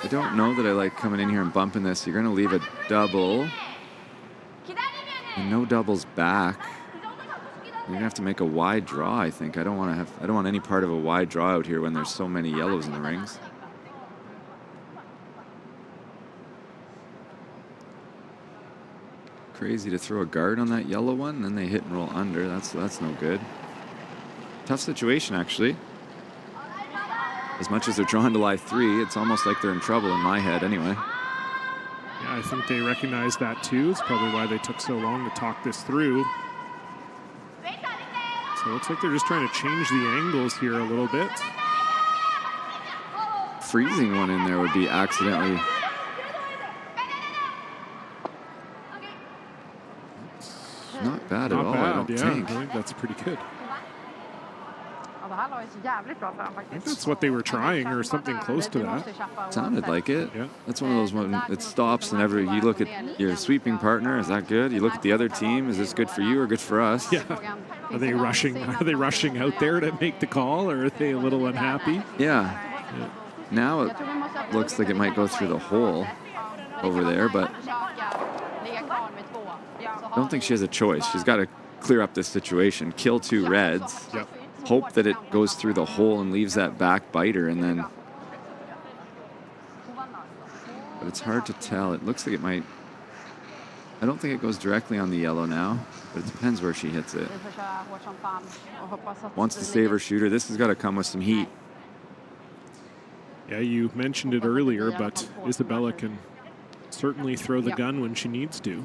[SPEAKER 3] I don't know that I like coming in here and bumping this. You're going to leave a double. And no doubles back. You're gonna have to make a wide draw, I think. I don't want any part of a wide draw out here when there's so many yellows in the rings. Crazy to throw a guard on that yellow one, and then they hit and roll under. That's no good. Tough situation, actually. As much as they're drawn to lie 3, it's almost like they're in trouble in my head anyway.
[SPEAKER 2] Yeah, I think they recognize that too. It's probably why they took so long to talk this through. So it looks like they're just trying to change the angles here a little bit.
[SPEAKER 3] Freezing one in there would be accidentally. Not bad at all, I don't think.
[SPEAKER 2] I think that's pretty good.
[SPEAKER 16] Det här la ju så jävligt bra för dem
[SPEAKER 2] I think
[SPEAKER 16] faktiskt.
[SPEAKER 2] that's what they were trying, or something close to that.
[SPEAKER 3] Sounded like it.
[SPEAKER 2] Yeah.
[SPEAKER 3] That's one of those when it stops and you look at your sweeping partner. Is that good? You look at the other team. Is this good for you or good for us?
[SPEAKER 2] Yeah. Are they rushing out there to make the call, or are they a little unhappy?
[SPEAKER 3] Yeah. Now it looks like it might go through the hole over there, but I don't think she has a choice. She's got to clear up this situation, kill 2 reds.
[SPEAKER 2] Yep.
[SPEAKER 3] Hope that it goes through the hole and leaves that back biter, and then. But it's hard to tell. It looks like it might. I don't think it goes directly on the yellow now, but it depends where she hits it. Wants to save her shooter. This has got to come with some heat.
[SPEAKER 2] Yeah, you mentioned it earlier, but Isabella can certainly throw the gun when she needs to.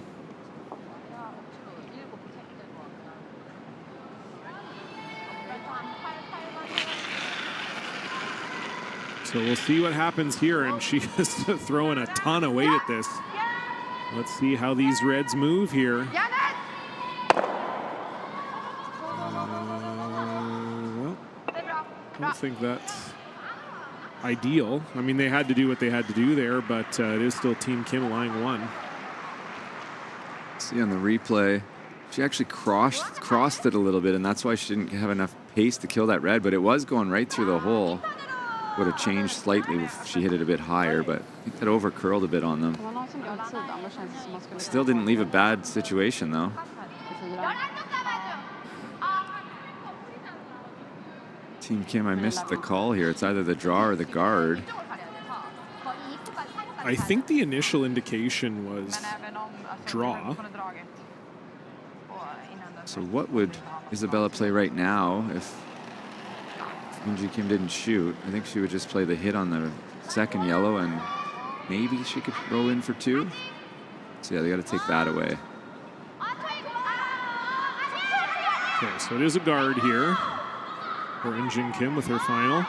[SPEAKER 2] So we'll see what happens here, and she is throwing a ton of weight at this. Let's see how these reds move here. Well, I don't think that's ideal. I mean, they had to do what they had to do there, but it is still Team Kim lying 1.
[SPEAKER 3] See on the replay, she actually crossed it a little bit, and that's why she didn't have enough pace to kill that red, but it was going right through the hole. Would have changed slightly if she hit it a bit higher, but I think that over curled a bit on them. Still didn't leave a bad situation though. Team Kim, I missed the call here. It's either the draw or the guard.
[SPEAKER 2] I think the initial indication was draw.
[SPEAKER 3] So what would Isabella play right now if Minji Kim didn't shoot? I think she would just play the hit on the second yellow, and maybe she could roll in for 2. So yeah, they got to take that away.
[SPEAKER 2] Okay, so it is a guard here for Injin Kim with her final.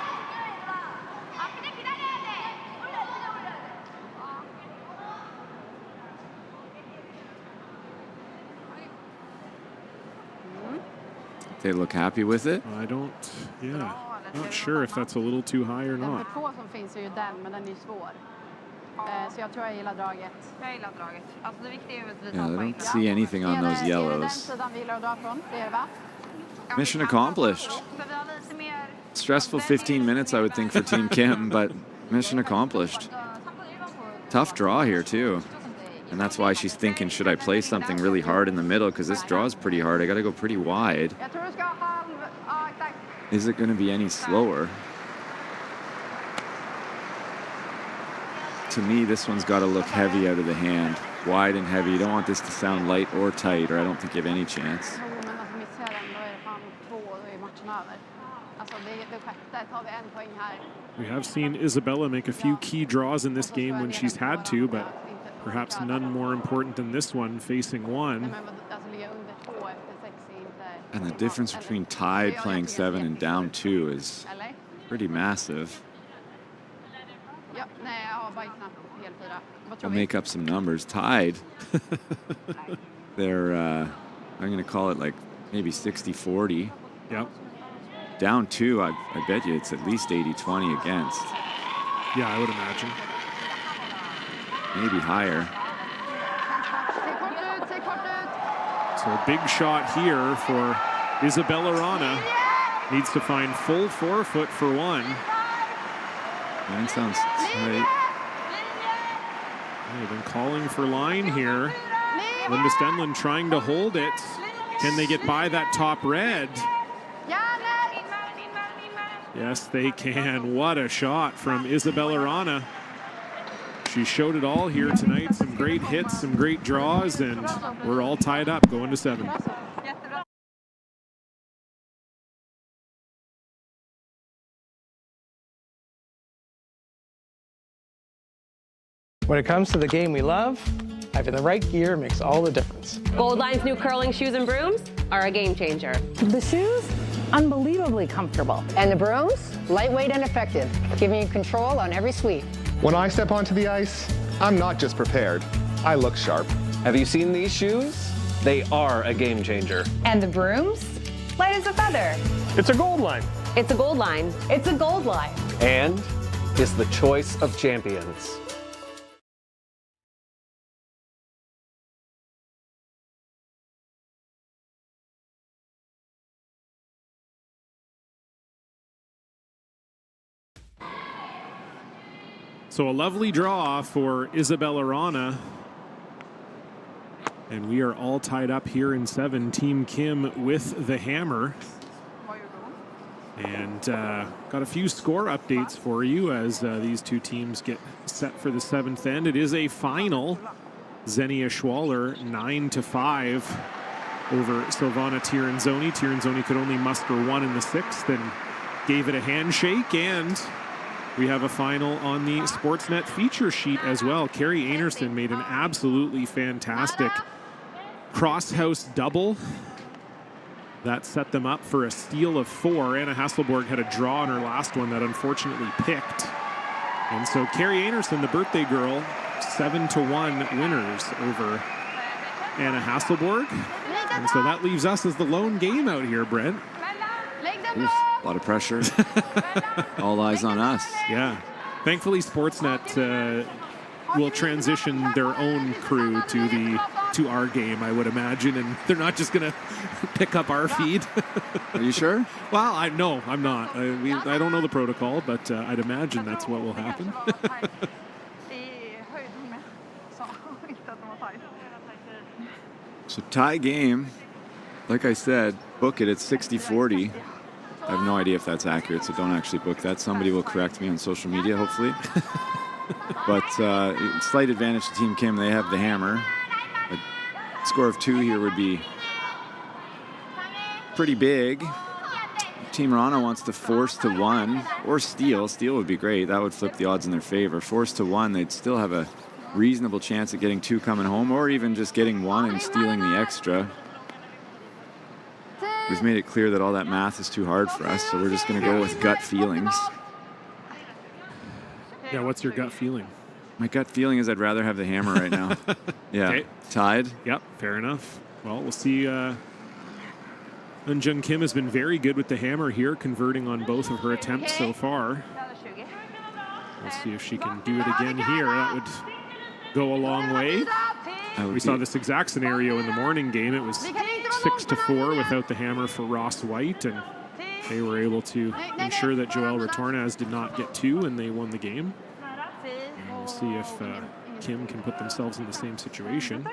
[SPEAKER 3] They look happy with it.
[SPEAKER 2] I don't, not sure if that's a little too high or not.
[SPEAKER 8] Två som finns är ju den, men den är svår. Så jag tror jag gillar draget. Jag gillar draget. Alltså det viktiga är att vi tar
[SPEAKER 3] Yeah, I don't see anything on those
[SPEAKER 8] den
[SPEAKER 3] yellows.
[SPEAKER 8] sidan vi gillar att dra från? Det är det va?
[SPEAKER 3] Mission accomplished. Stressful 15 minutes, I would think, for Team Kim, but mission accomplished. Tough draw here, too. And that's why she's thinking, should I play something really hard in the middle? Because this draw is pretty hard. I got to go pretty wide. Is it going to be any slower? To me, this one's got to look heavy out of the hand. Wide and heavy. You don't want this to sound light or tight, or I don't think you have any chance.
[SPEAKER 2] We have seen Isabella make a few key draws in this game when she's had to, but perhaps none more important than this one, facing one.
[SPEAKER 3] And the difference between tied playing 7 and down 2 is pretty massive. We'll make up some numbers. Tied, they're, I'm going to call it like maybe 60-40.
[SPEAKER 2] Yep.
[SPEAKER 3] Down 2, I bet you it's at least 80-20 against.
[SPEAKER 2] Yeah, I would imagine.
[SPEAKER 3] Maybe higher.
[SPEAKER 2] So a big shot here for Isabella Wrana. Needs to find full forefoot for one.
[SPEAKER 3] Line sounds tight.
[SPEAKER 2] They've been calling for line here. Linda Stenlund trying to hold it. Can they get by that top red? Yes, they can. What a shot from Isabella Wrana. She showed it all here tonight. Some great hits, some great draws, and we're all tied up going to 7.
[SPEAKER 10] When it comes to the game we love, having the right gear makes all the difference.
[SPEAKER 7] Gold Line's new curling shoes and brooms are a game changer.
[SPEAKER 11] The shoes, unbelievably comfortable.
[SPEAKER 12] And the brooms, lightweight and effective, giving you control on every sweep.
[SPEAKER 13] When I step onto the ice, I'm not just prepared, I look sharp.
[SPEAKER 14] Have you seen these shoes? They are a game changer.
[SPEAKER 15] And the brooms? Light as a feather.
[SPEAKER 14] It's a Gold Line.
[SPEAKER 7] It's a Gold Line.
[SPEAKER 15] It's a Gold Line.
[SPEAKER 14] And is the choice of champions.
[SPEAKER 2] So a lovely draw for Isabella Wrana. And we are all tied up here in 7. Team Kim with the hammer. And got a few score updates for you as these two teams get set for the 7th end. It is a final. Xenia Schwaller 9-5 over Silvana Tiranzoni. Tiranzoni could only muster 1 in the 6th and gave it a handshake. And we have a final on the Sportsnet feature sheet as well. Carrie Anerson made an absolutely fantastic cross-house double. That set them up for a steal of 4. Anna Hasselborg had a draw on her last one that unfortunately picked. And so Carrie Anerson, the birthday girl, 7-1 winners over Anna Hasselborg. And so that leaves us as the lone game out here, Brent.
[SPEAKER 3] Oof, a lot of pressure. All eyes on us.
[SPEAKER 2] Yeah. Thankfully, Sportsnet will transition their own crew to our game, I would imagine, and they're not just going to pick up our feed.
[SPEAKER 3] Are you sure?
[SPEAKER 2] Well, no, I'm not. I don't know the protocol, but I'd imagine that's what will happen.
[SPEAKER 3] So tie game, like I said, book it at 60-40. I have no idea if that's accurate, so don't actually book that. Somebody will correct me on social media, hopefully. But slight advantage to Team Kim. They have the hammer. A score of 2 here would be pretty big. Team Wrana wants to force to 1 or steal. Steal would be great. That would flip the odds in their favor. Force to 1, they'd still have a reasonable chance at getting 2 coming home, or even just getting 1 and stealing the extra. We've made it clear that all that math is too hard for us, so we're just going to go with gut feelings.
[SPEAKER 2] Yeah, what's your gut feeling?
[SPEAKER 3] My gut feeling is I'd rather have the hammer right now. Yeah, okay. Tied.
[SPEAKER 2] Yep, fair enough. Well, we'll see. Eunjung Kim has been very good with the hammer here, converting on both of her attempts so far. We'll see if she can do it again here. That would go a long way. We saw this exact scenario in the morning game. It was 6-4 without the hammer for Ross White, and they were able to ensure that Joelle Retornaz did not get 2, and they won the game. And we'll see if Kim can put themselves in the same situation.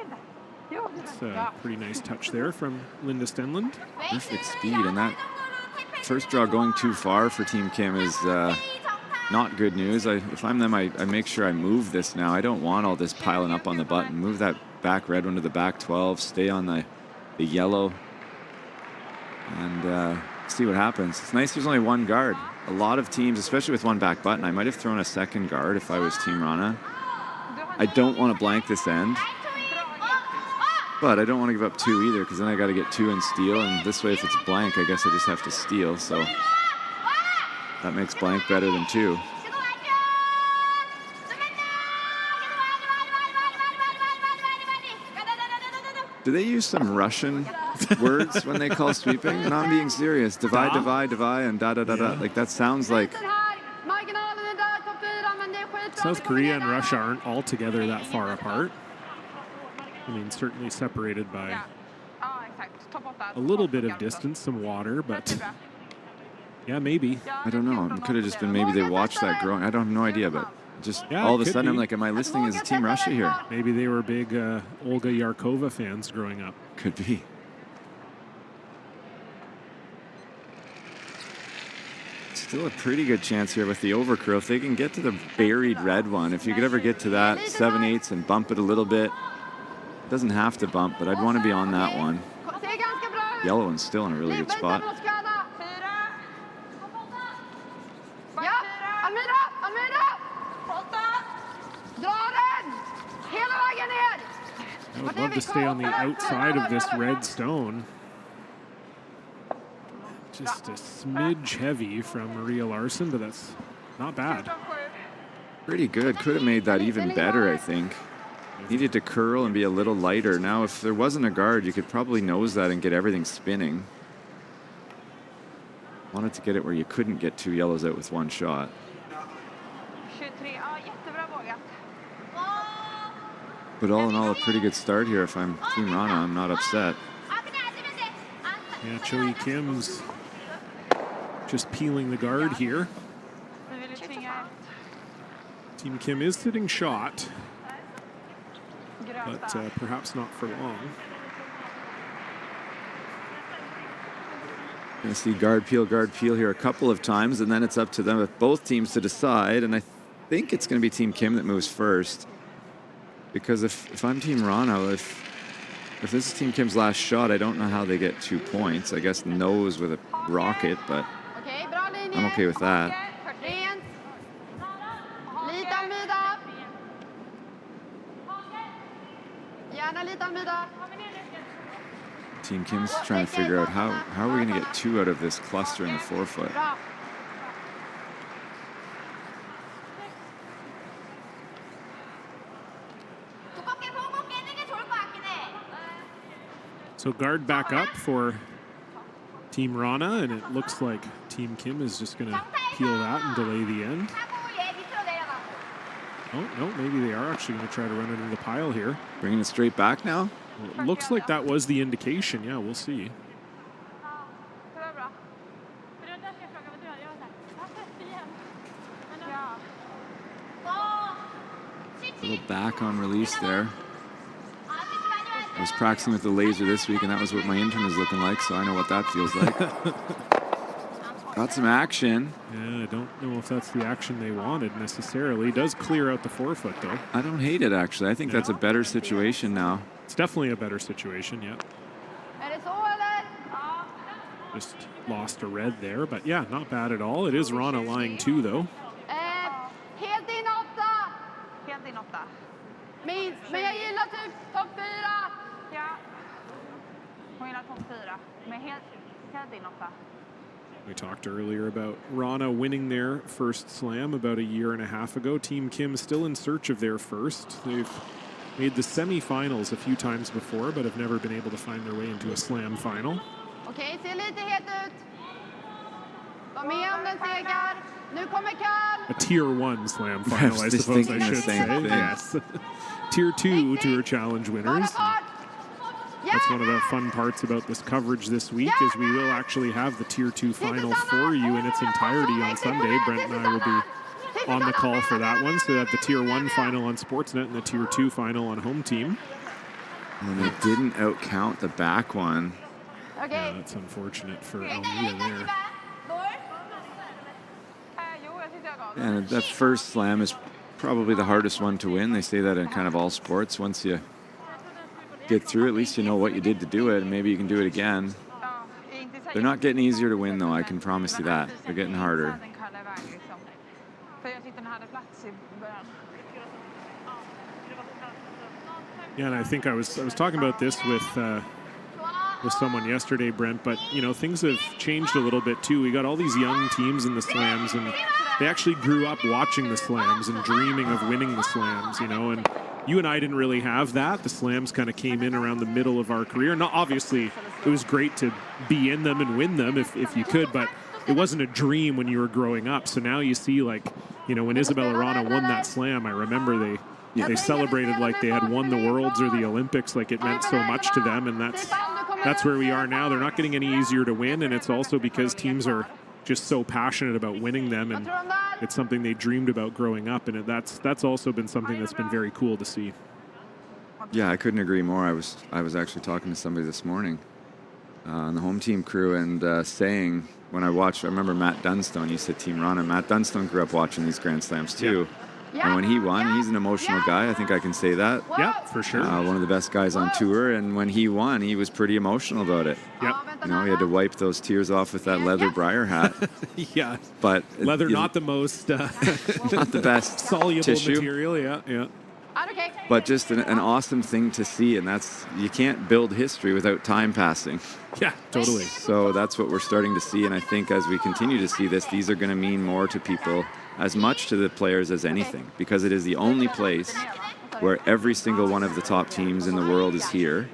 [SPEAKER 2] It's a pretty nice touch there from Linda Stenlund.
[SPEAKER 3] Perfect speed, and that first draw going too far for Team Kim is not good news. If I'm them, I make sure I move this now. I don't want all this piling up on the button. Move that back red one to the back 12. Stay on the yellow, and see what happens. It's nice there's only 1 guard. A lot of teams, especially with 1 back button, I might have thrown a second guard if I was Team Wrana. I don't want to blank this end, but I don't want to give up 2 either, because then I got to get 2 and steal, and this way if it's blank, I guess I just have to steal, so that makes blank better than 2. Do they use some Russian words when they call sweeping? And I'm being serious. Divide, divide, divide, and da-da-da-da. Like, that sounds like...
[SPEAKER 2] South Korea and Russia aren't altogether that far apart. I mean, certainly separated by a little bit of distance, some water, but yeah, maybe.
[SPEAKER 3] I don't know. It could have just been maybe they watched that growing. I don't have no idea, but just all of a sudden I'm like, am I listening as Team Russia here?
[SPEAKER 2] Maybe they were big Olga Yarkova fans growing up.
[SPEAKER 3] Could be. Still a pretty good chance here with the overcurl. If they can get to the buried red one, if you could ever get to that 7/8 and bump it a little bit. It doesn't have to bump, but I'd want to be on that one. Yellow one's still in a really good spot.
[SPEAKER 2] I would love to stay on the outside of this red stone. Just a smidge heavy from Maria Larson, but that's not bad.
[SPEAKER 3] Pretty good. Could have made that even better, I think. Needed to curl and be a little lighter. Now, if there wasn't a guard, you could probably nose that and get everything spinning. Wanted to get it where you couldn't get 2 yellows out with 1 shot. But all in all, a pretty good start here. If I'm Team Wrana, I'm not upset.
[SPEAKER 2] Yeah, Choi Kim's just peeling the guard here. Team Kim is sitting shot, but perhaps not for long.
[SPEAKER 3] Going to see guard peel here a couple of times, and then it's up to them, with both teams, to decide. And I think it's going to be Team Kim that moves first, because if I'm Team Wrana, if this is Team Kim's last shot, I don't know how they get 2 points. I guess nose with a rocket, but I'm okay with that. Team Kim's trying to figure out how are we going to get 2 out of this cluster in the 4-foot.
[SPEAKER 2] So guard back up for Team Wrana, and it looks like Team Kim is just going to peel that and delay the end. Oh, no, maybe they are actually going to try to run it into the pile here.
[SPEAKER 3] Bringing it straight back now?
[SPEAKER 2] Well, it looks like that was the indication. Yeah, we'll see.
[SPEAKER 3] A little back on release there. I was practicing with the laser this week, and that was what my intern is looking like, so I know what that feels like. Got some action.
[SPEAKER 2] Yeah, I don't know if that's the action they wanted necessarily. Does clear out the 4-foot, though.
[SPEAKER 3] I don't hate it, actually. I think that's a better situation now.
[SPEAKER 2] It's definitely a better situation, yeah. Just lost a red there, but yeah, not bad at all. It is Wrana lying 2, though. We talked earlier about Wrana winning their first slam about a year and a half ago. Team Kim still in search of their first. They've made the semifinals a few times before, but have never been able to find their way into a slam final.
[SPEAKER 8] Okej, ser lite het ut. De är om den segar. Nu kommer Karl.
[SPEAKER 2] A tier 1 slam final, I suppose I should say. Yes. Tier 2 Tour Challenge winners. That's one of the fun parts about this coverage this week is we will actually have the Tier 2 final for you in its entirety on Sunday. Brent and I will be on the call for that one. So we have the Tier 1 final on Sportsnet and the Tier 2 final on Home Team.
[SPEAKER 3] And they didn't outcount the back one.
[SPEAKER 2] Yeah, that's unfortunate for Almeida there.
[SPEAKER 3] And that first slam is probably the hardest one to win. They say that in kind of all sports. Once you get through, at least you know what you did to do it, and maybe you can do it again. They're not getting easier to win, though, I can promise you that. They're getting harder.
[SPEAKER 2] Yeah, and I think I was talking about this with someone yesterday, Brent, but, you know, things have changed a little bit, too. We got all these young teams in the slams, and they actually grew up watching the slams and dreaming of winning the slams, you know, and you and I didn't really have that. The slams kind of came in around the middle of our career. Now, obviously, it was great to be in them and win them if you could, but it wasn't a dream when you were growing up. So now you see, like, you know, when Isabella Wrana won that slam, I remember they celebrated like they had won the Worlds or the Olympics, like it meant so much to them, and that's where we are now. They're not getting any easier to win, and it's also because teams are just so passionate about winning them, and it's something they dreamed about growing up, and that's also been something that's been very cool to see.
[SPEAKER 3] Yeah, I couldn't agree more. I was actually talking to somebody this morning on the Home Team crew and saying, when I remember Matt Dunstone, you said Team Wrana. Matt Dunstone grew up watching these Grand Slams too. Yeah. And when he won, he's an emotional guy. I think I can say that.
[SPEAKER 2] Yeah, for sure.
[SPEAKER 3] One of the best guys on tour. And when he won, he was pretty emotional about it.
[SPEAKER 2] Yep.
[SPEAKER 3] You know, he had to wipe those tears off with that leather briar hat.
[SPEAKER 2] Yeah.
[SPEAKER 3] But
[SPEAKER 2] leather, not the most
[SPEAKER 3] not the best
[SPEAKER 2] soluble
[SPEAKER 3] tissue.
[SPEAKER 2] Material. Yeah.
[SPEAKER 3] But just an awesome thing to see, and that's, you can't build history without time passing.
[SPEAKER 2] Yeah, totally.
[SPEAKER 3] So that's what we're starting to see, and I think as we continue to see this, these are going to mean more to people, as much to the players as anything, because it is the only place where every single one of the top teams in the world is here.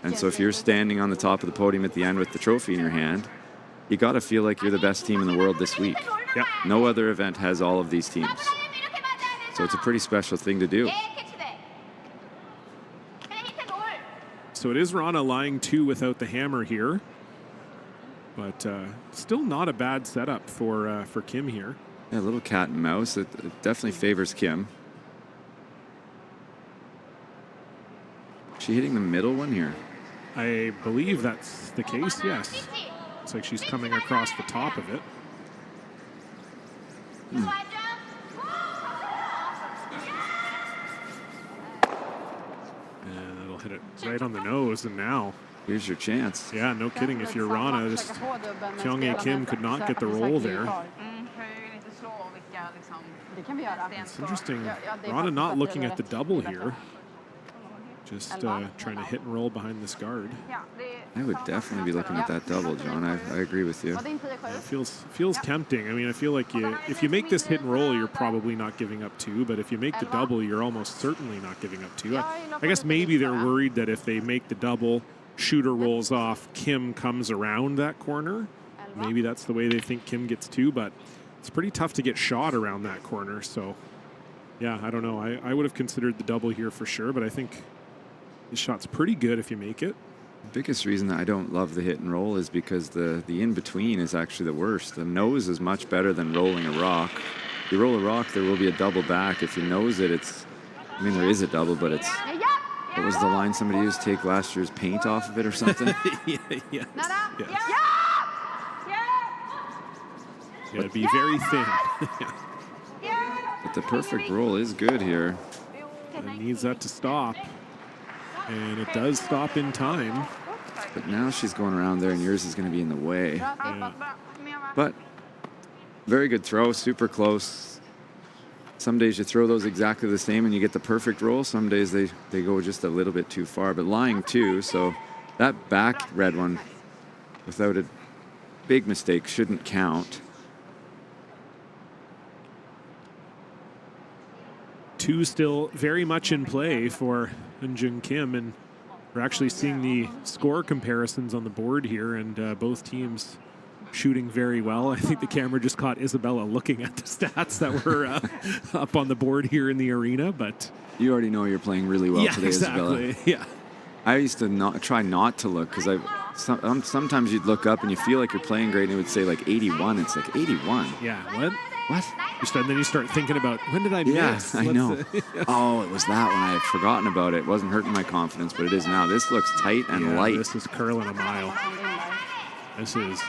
[SPEAKER 3] And so if you're standing on the top of the podium at the end with the trophy in your hand, you got to feel like you're the best team in the world this week.
[SPEAKER 2] Yep.
[SPEAKER 3] No other event has all of these teams. So it's a pretty special thing to do.
[SPEAKER 2] So it is Wrana lying 2 without the hammer here, but still not a bad setup for Kim here.
[SPEAKER 3] Yeah, a little cat and mouse. It definitely favors Kim. Is she hitting the middle one here?
[SPEAKER 2] I believe that's the case, yes. It's like she's coming across the top of it. And it'll hit it right on the nose, and now
[SPEAKER 3] here's your chance.
[SPEAKER 2] Yeah, no kidding. If you're Wrana, just Kyung-Ae Kim could not get the roll there. It's interesting. Wrana not looking at the double here. Just trying to hit and roll behind this guard.
[SPEAKER 3] I would definitely be looking at that double, John. I agree with you.
[SPEAKER 2] It feels tempting. I mean, I feel like if you make this hit and roll, you're probably not giving up 2. But if you make the double, you're almost certainly not giving up 2. I guess maybe they're worried that if they make the double, shooter rolls off, Kim comes around that corner. Maybe that's the way they think Kim gets 2. But it's pretty tough to get shot around that corner. So, yeah, I don't know. I would have considered the double here for sure. But I think this shot's pretty good if you make it.
[SPEAKER 3] The biggest reason that I don't love the hit and roll is because the in-between is actually the worst. The nose is much better than rolling a rock. If you roll a rock, there will be a double back. If you nose it, there is a double, but it's, what was the line somebody used? Take last year's paint off of it or something?
[SPEAKER 2] Yes. Yeah, it'd be very thin.
[SPEAKER 3] But the perfect roll is good here.
[SPEAKER 2] It needs that to stop. And it does stop in time.
[SPEAKER 3] But now she's going around there, and yours is going to be in the way.
[SPEAKER 2] Yeah.
[SPEAKER 3] But very good throw, super close. Some days you throw those exactly the same and you get the perfect roll. Some days they go just a little bit too far. But lying 2, so that back red one without a big mistake, shouldn't count.
[SPEAKER 2] Two still very much in play for Eunjung Kim, and we're actually seeing the score comparisons on the board here, and both teams shooting very well. I think the camera just caught Isabella looking at the stats that were up on the board here in the arena, but
[SPEAKER 3] you already know you're playing really well today,
[SPEAKER 2] exactly.
[SPEAKER 3] Isabella.
[SPEAKER 2] Yeah,
[SPEAKER 3] I used to try not to look because sometimes you'd look up and you feel like you're playing great, and it would say like 81. It's like 81.
[SPEAKER 2] Yeah, what?
[SPEAKER 3] What?
[SPEAKER 2] And then you start thinking about, when did I miss?
[SPEAKER 3] Yeah, I know. Oh, it was that one. I had forgotten about it. It wasn't hurting my confidence, but it is now. This looks tight and light.
[SPEAKER 2] This is curling a mile. This is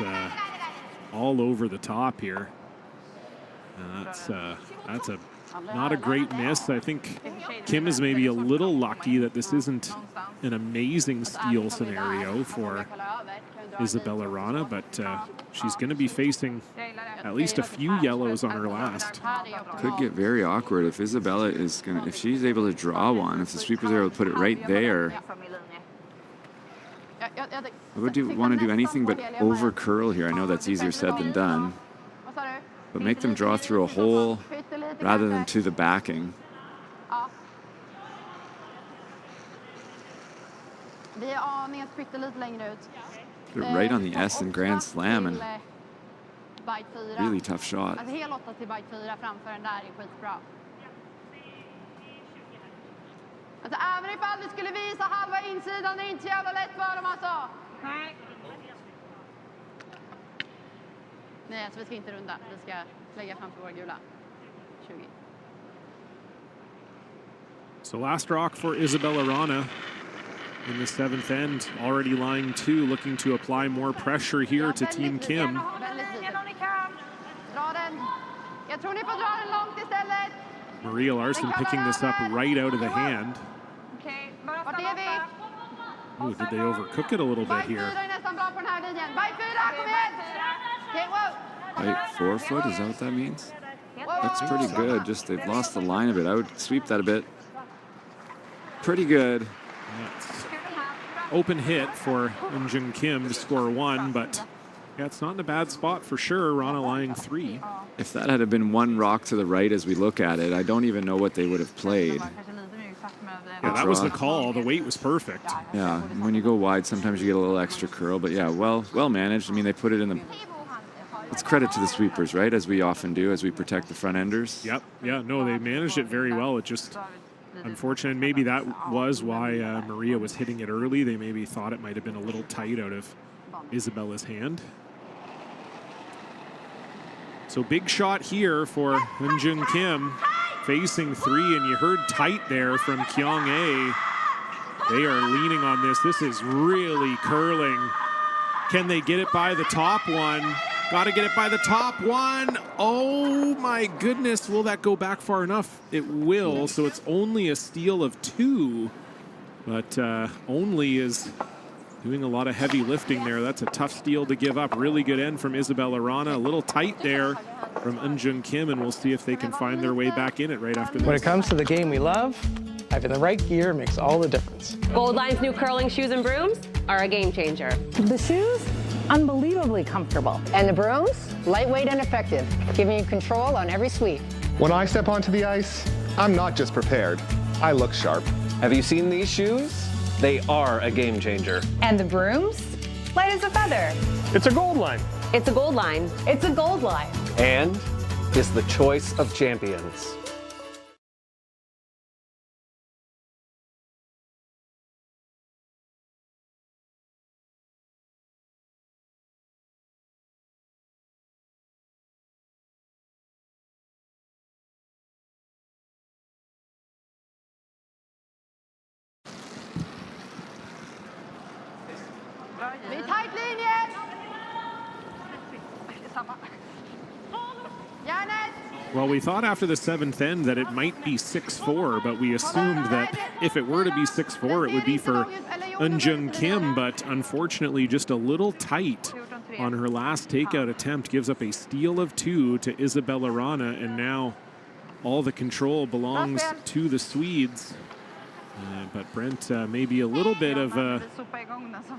[SPEAKER 2] all over the top here. That's not a great miss. I think Kim is maybe a little lucky that this isn't an amazing steal scenario for Isabella Wrana, but she's going to be facing at least a few yellows on her last.
[SPEAKER 3] Could get very awkward if Isabella is gonna, if she's able to draw one, if the sweepers are able to put it right there. I would want to do anything but over curl here. I know that's easier said than done, but make them draw through a hole rather than to the backing. They're right on the S in Grand Slam, and really tough shot.
[SPEAKER 8] Alltså även ifall du skulle visa halva insidan, det är inte så jävla lätt för dem alltså. Nej. Nej, alltså vi ska inte runda. Vi ska lägga framför vår gula. 20.
[SPEAKER 2] So last rock for Isabella Wrana in the 7th end, already lying 2, looking to apply more pressure here to Team Kim.
[SPEAKER 8] Dra den. Jag tror ni får dra den långt istället.
[SPEAKER 2] Maria Larsson picking this up right out of the hand. Ooh, did they overcook it a little bit here?
[SPEAKER 3] Right, 4 foot, is that what that means? Looks pretty good, just they've lost the line a bit. I would sweep that a bit. Pretty good.
[SPEAKER 2] Open hit for Eunjung Kim to score 1, but yeah, it's not in a bad spot for sure. Wrana lying 3.
[SPEAKER 3] If that had been 1 rock to the right as we look at it, I don't even know what they would have played.
[SPEAKER 2] Yeah, that was the call. The weight was perfect.
[SPEAKER 3] Yeah, and when you go wide, sometimes you get a little extra curl, but yeah, well managed. I mean, they put it in the... It's credit to the sweepers, right, as we often do, as we protect the front enders.
[SPEAKER 2] Yep, yeah, no, they managed it very well. It just... Unfortunate, maybe that was why Maria was hitting it early. They maybe thought it might have been a little tight out of Isabella's hand. So big shot here for Eunjung Kim, facing 3, and you heard tight there from Kyung A. They are leaning on this. This is really curling. Can they get it by the top one? Got to get it by the top one. Oh my goodness. Will that go back far enough? It will. So it's only a steal of 2. But only is doing a lot of heavy lifting there. That's a tough steal to give up. Really good end from Isabella Wrana. A little tight there from Eunjung Kim, and we'll see if they can find their way back in it right after this.
[SPEAKER 10] When it comes to the game we love, having the right gear makes all the difference.
[SPEAKER 7] Gold Line's new curling shoes and brooms are a game changer.
[SPEAKER 11] The shoes, unbelievably comfortable.
[SPEAKER 12] And the brooms, lightweight and effective, giving you control on every sweep.
[SPEAKER 13] When I step onto the ice, I'm not just prepared, I look sharp.
[SPEAKER 14] Have you seen these shoes? They are a game changer.
[SPEAKER 15] And the brooms? Light as a feather.
[SPEAKER 14] It's a Gold Line.
[SPEAKER 7] It's a Gold Line.
[SPEAKER 15] It's a Gold Line.
[SPEAKER 14] And is the choice of champions.
[SPEAKER 8] Vid tajt linje!
[SPEAKER 2] Well, we thought after the 7th end that it might be 6-4, but we assumed that if it were to be 6-4, it would be for Eunjung Kim, but unfortunately just a little tight on her last takeout attempt. Gives up a steal of 2 to Isabella Wrana, and now all the control belongs to the Swedes. But Brent, maybe a little bit of a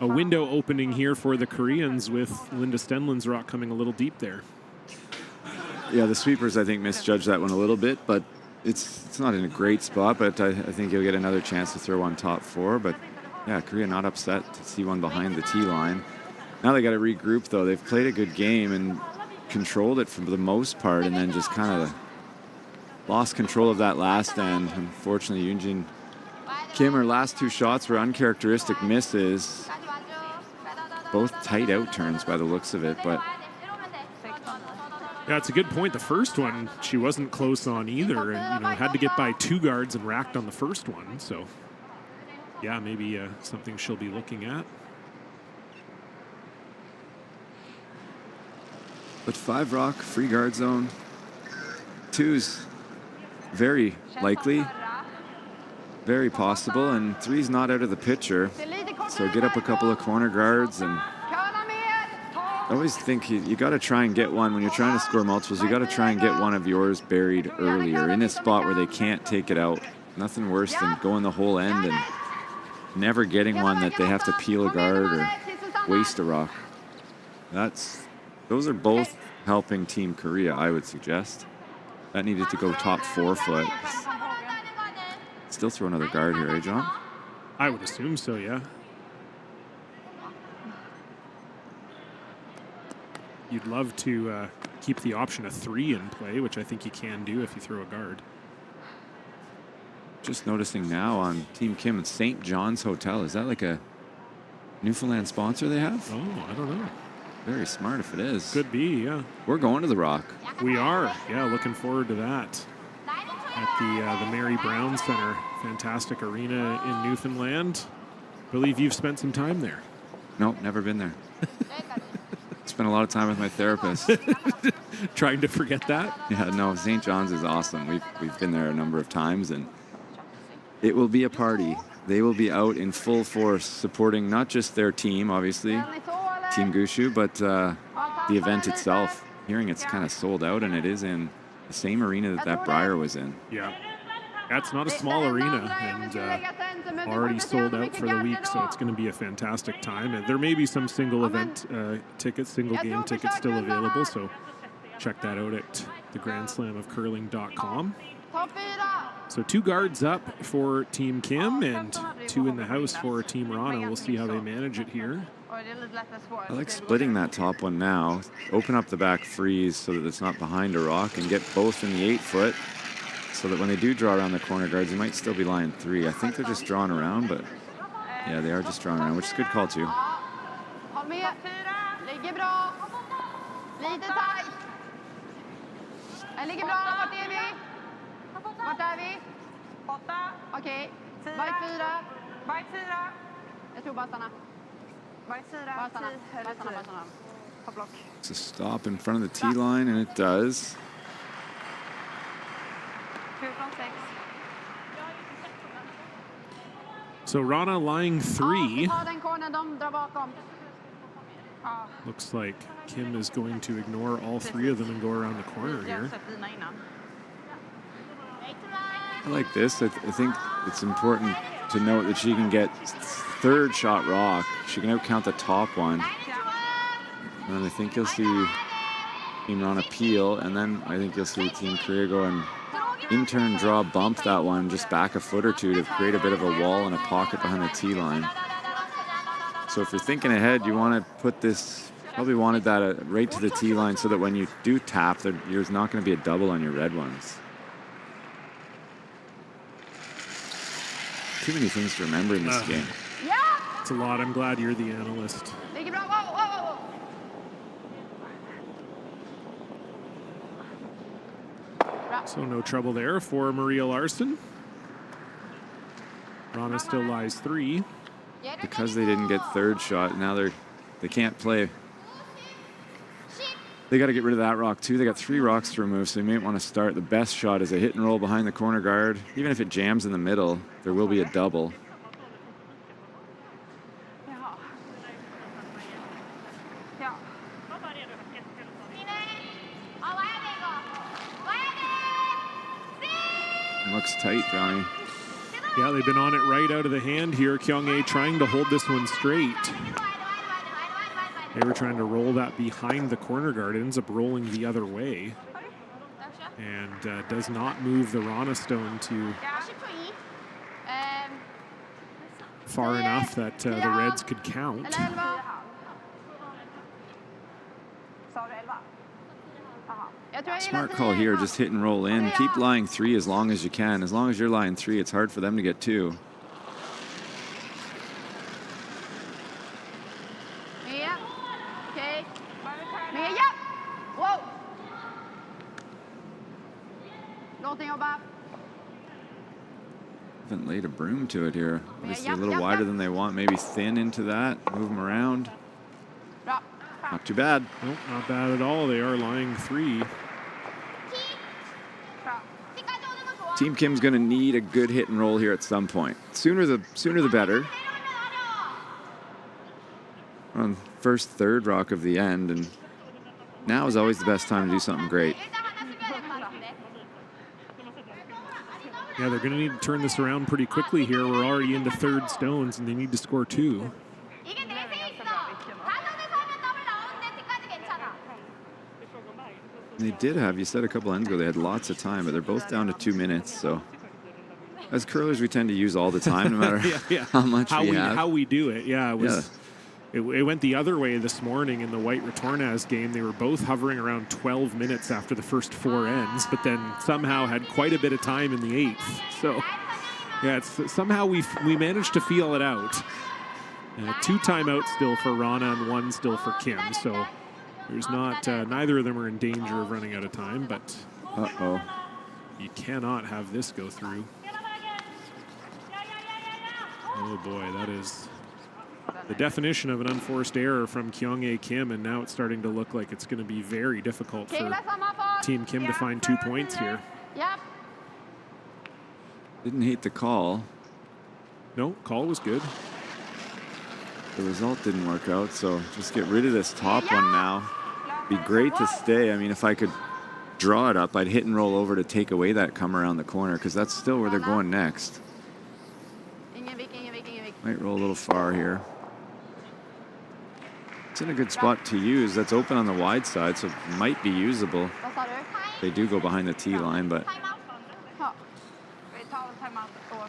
[SPEAKER 2] window opening here for the Koreans with Linda Stenlund's rock coming a little deep there.
[SPEAKER 3] Yeah, the sweepers, I think, misjudged that one a little bit, but it's not in a great spot, but I think you'll get another chance to throw on top 4. But yeah, Korea not upset to see one behind the tee line. Now they got to regroup, though. They've played a good game and controlled it for the most part, and then just kind of lost control of that last end. Unfortunately, Yoonjin Kim, her last 2 shots were uncharacteristic misses. Both tight out turns by the looks of it, but
[SPEAKER 2] yeah, it's a good point. The first one, she wasn't close on either, and had to get by 2 guards and racked on the first one. So, yeah, maybe something she'll be looking at.
[SPEAKER 3] But 5 rock, free guard zone. 2's very likely, very possible, and 3's not out of the picture. So get up a couple of corner guards, and I always think you got to try and get one when you're trying to score multiples. You got to try and get one of yours buried earlier in a spot where they can't take it out. Nothing worse than going the whole end and never getting one that they have to peel a guard or waste a rock. Those are both helping Team Korea, I would suggest. That needed to go top 4 foot. Still throw another guard here, eh, John?
[SPEAKER 2] I would assume so, yeah. You'd love to keep the option of 3 in play, which I think you can do if you throw a guard.
[SPEAKER 3] Just noticing now on Team Kim and St. John's Hotel. Is that like a Newfoundland sponsor they have?
[SPEAKER 2] Oh, I don't know.
[SPEAKER 3] Very smart if it is.
[SPEAKER 2] Could be, yeah.
[SPEAKER 3] We're going to the Rock.
[SPEAKER 2] We are. Yeah, looking forward to that. At the Mary Brown Center. Fantastic arena in Newfoundland. Believe you've spent some time there.
[SPEAKER 3] Nope, never been there. Spent a lot of time with my therapist.
[SPEAKER 2] Trying to forget that?
[SPEAKER 3] Yeah, no, St. John's is awesome. We've been there a number of times, and it will be a party. They will be out in full force supporting not just their team, obviously, Team Gushu, but the event itself. Hearing it's kind of sold out, and it is in the same arena that Briar was in.
[SPEAKER 2] Yeah. That's not a small arena, and already sold out for the week, so it's going to be a fantastic time. And there may be some single event tickets, single game tickets still available, so check that out at theGrandSlamOfCurling.com. So 2 guards up for Team Kim and 2 in the house for Team Wrana. We'll see how they manage it here.
[SPEAKER 3] I like splitting that top one now. Open up the back freeze so that it's not behind a rock, and get both in the 8 foot so that when they do draw around the corner guards, you might still be lying 3. I think they're just drawing around, but yeah, they are just drawing around, which is a good call too. It's a stop in front of the tee line, and it does.
[SPEAKER 2] So Wrana lying 3. Looks like Kim is going to ignore all 3 of them and go around the corner here.
[SPEAKER 3] I like this. I think it's important to note that she can get 3rd shot rock. She can outcount the top one. And I think you'll see Team Wrana peel, and then I think you'll see Team Korea go and in turn draw bump that one just back a foot or 2 to create a bit of a wall and a pocket behind the tee line. So if you're thinking ahead, you want to put this, probably wanted that right to the tee line so that when you do tap, there's not going to be a double on your red ones. Too many things to remember in this game.
[SPEAKER 2] It's a lot. I'm glad you're the analyst. So no trouble there for Maria Larson. Wrana still lies 3.
[SPEAKER 3] Because they didn't get 3rd shot, now they can't play. They got to get rid of that rock too. They got 3 rocks to remove, so they may want to start. The best shot is a hit and roll behind the corner guard. Even if it jams in the middle, there will be a double. Looks tight, Johnny.
[SPEAKER 2] Yeah, they've been on it right out of the hand here. Kyung-hae trying to hold this one straight. They were trying to roll that behind the corner guard. It ends up rolling the other way. And does not move the Wrana stone to far enough that the Reds could count.
[SPEAKER 3] Smart call here, just hit and roll in. Keep lying 3 as long as you can. As long as you're lying 3, it's hard for them to get 2. Haven't laid a broom to it here. Obviously a little wider than they want. Maybe thin into that. Move them around. Not too bad.
[SPEAKER 2] Nope, not bad at all. They are lying 3.
[SPEAKER 3] Team Kim's going to need a good hit and roll here at some point. Sooner the better. We're on first, third rock of the end, and now is always the best time to do something great.
[SPEAKER 2] Yeah, they're going to need to turn this around pretty quickly here. We're already into third stones, and they need to score 2.
[SPEAKER 3] They did have, you said a couple ends ago, they had lots of time, but they're both down to 2 minutes. So as curlers, we tend to use all the time, no matter how much we have.
[SPEAKER 2] How we do it. Yeah, it went the other way this morning in the White Retornaz game. They were both hovering around 12 minutes after the first 4 ends, but then somehow had quite a bit of time in the 8th. So yeah, somehow we managed to feel it out. 2 timeouts still for Wrana and 1 still for Kim. So there's not, neither of them are in danger of running out of time, but you cannot have this go through. Oh boy, that is the definition of an unforced error from Kyung-hae Kim, and now it's starting to look like it's going to be very difficult for Team Kim to find 2 points here.
[SPEAKER 3] Didn't hate the call.
[SPEAKER 2] No, call was good.
[SPEAKER 3] The result didn't work out, so just get rid of this top one now. Be great to stay. I mean, if I could draw it up, I'd hit and roll over to take away that come around the corner, because that's still where they're going next. Might roll a little far here. It's in a good spot to use. That's open on the wide side, so it might be usable. They do go behind the tee line, but...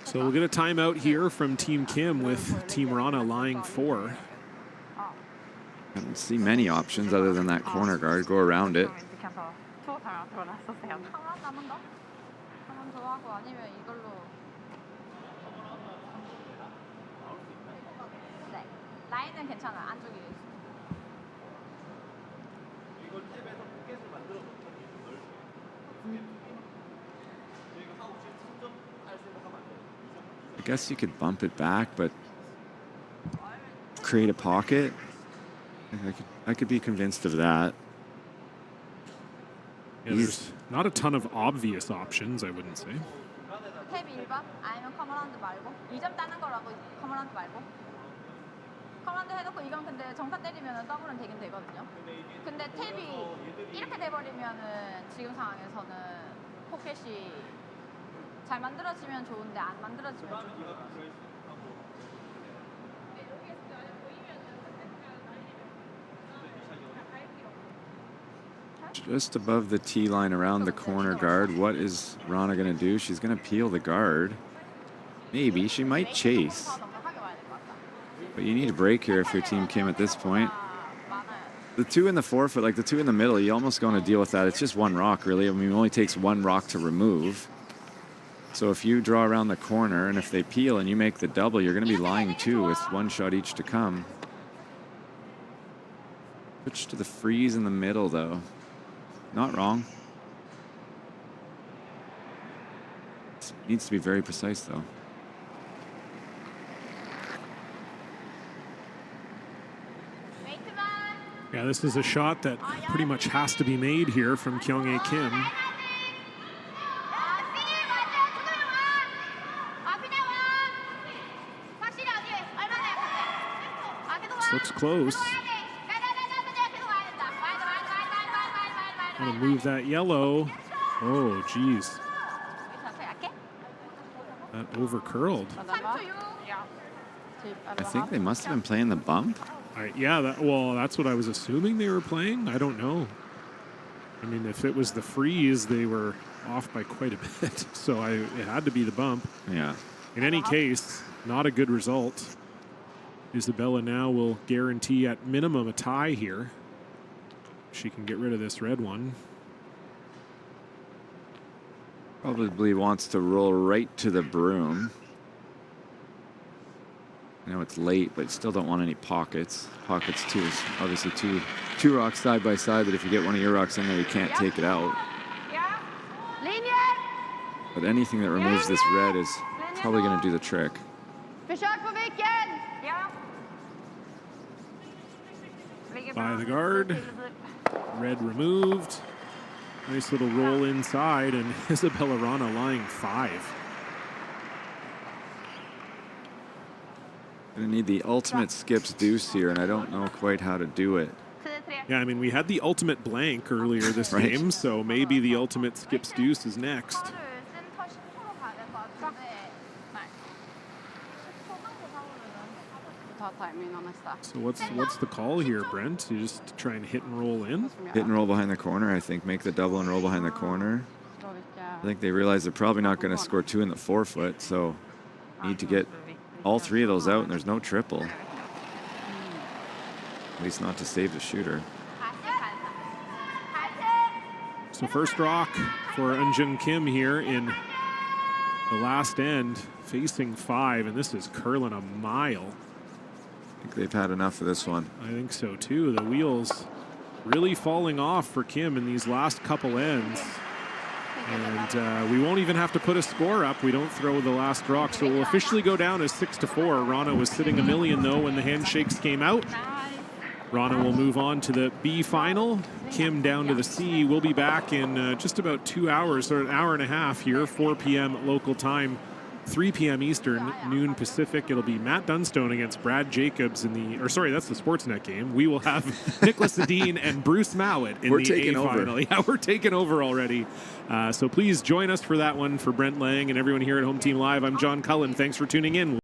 [SPEAKER 2] So we'll get a timeout here from Team Kim with Team Wrana lying 4.
[SPEAKER 3] I don't see many options other than that corner guard. Go around it. I guess you could bump it back, but create a pocket. I could be convinced of that.
[SPEAKER 2] Yeah, there's not a ton of obvious options, I wouldn't say.
[SPEAKER 8] 커먼드 해놓고 이건 근데 정타 때리면 더블은 되긴 되거든요. 근데 탭이 이렇게 돼버리면은 지금 상황에서는 포켓이 잘 만들어지면 좋은데 안 만들어지면 좀
[SPEAKER 3] Just above the tee line around the corner guard. What is Wrana going to do? She's going to peel the guard. Maybe. She might chase. But you need a break here if you're Team Kim at this point. The 2 in the 4-foot, like the 2 in the middle, you almost going to deal with that. It's just 1 rock, really. I mean, it only takes 1 rock to remove. So if you draw around the corner and if they peel and you make the double, you're going to be lying 2 with 1 shot each to come. Switch to the freeze in the middle, though. Not wrong. It needs to be very precise, though.
[SPEAKER 2] Yeah, this is a shot that pretty much has to be made here from Kyung-hae Kim. This looks close. Want to move that yellow. Oh, geez. That over curled.
[SPEAKER 3] I think they must have been playing the bump.
[SPEAKER 2] Yeah, that's what I was assuming they were playing. I don't know. I mean, if it was the freeze, they were off by quite a bit. So it had to be the bump.
[SPEAKER 3] Yeah.
[SPEAKER 2] In any case, not a good result. Isabella now will guarantee at minimum a tie here. She can get rid of this red one.
[SPEAKER 3] Probably wants to roll right to the broom. I know it's late, but still don't want any pockets. Pockets too is obviously two rocks side by side that if you get one of your rocks in there, you can't take it out. But anything that removes this red is probably going to do the trick.
[SPEAKER 2] By the guard. Red removed. Nice little roll inside, and Isabella Wrana lying 5.
[SPEAKER 3] Gonna need the ultimate skips deuce here, and I don't know quite how to do it.
[SPEAKER 2] Yeah, I mean, we had the ultimate blank earlier this
[SPEAKER 3] Right.
[SPEAKER 2] game, so maybe the ultimate skips deuce is next. So what's the call here, Brent? You just try and hit and roll in?
[SPEAKER 3] Hit and roll behind the corner, I think. Make the double and roll behind the corner. I think they realize they're probably not going to score 2 in the forefoot, so need to get all 3 of those out, and there's no triple. At least not to save the shooter.
[SPEAKER 2] So first rock for Eunjun Kim here in the last end, facing 5, and this is curling a mile.
[SPEAKER 3] I think they've had enough of this one.
[SPEAKER 2] I think so too. The wheels really falling off for Kim in these last couple ends. And we won't even have to put a score up. We don't throw the last rock. So it will officially go down as 6-4. Wrana was sitting a million though when the handshakes came out. Wrana will move on to the B final. Kim down to the C. We'll be back in just about 2 hours, or an hour and a half here, 4 p.m. local time, 3 p.m. Eastern, noon Pacific. It'll be Matt Dunstone against Brad Jacobs in the, or sorry, that's the Sportsnet game. We will have Nicholas Sedin and Bruce Mowat in the A final. Yeah, we're taking over already. So please join us for that one. For Brent Lang and everyone here at Home Team Live, I'm John Cullen. Thanks for tuning in.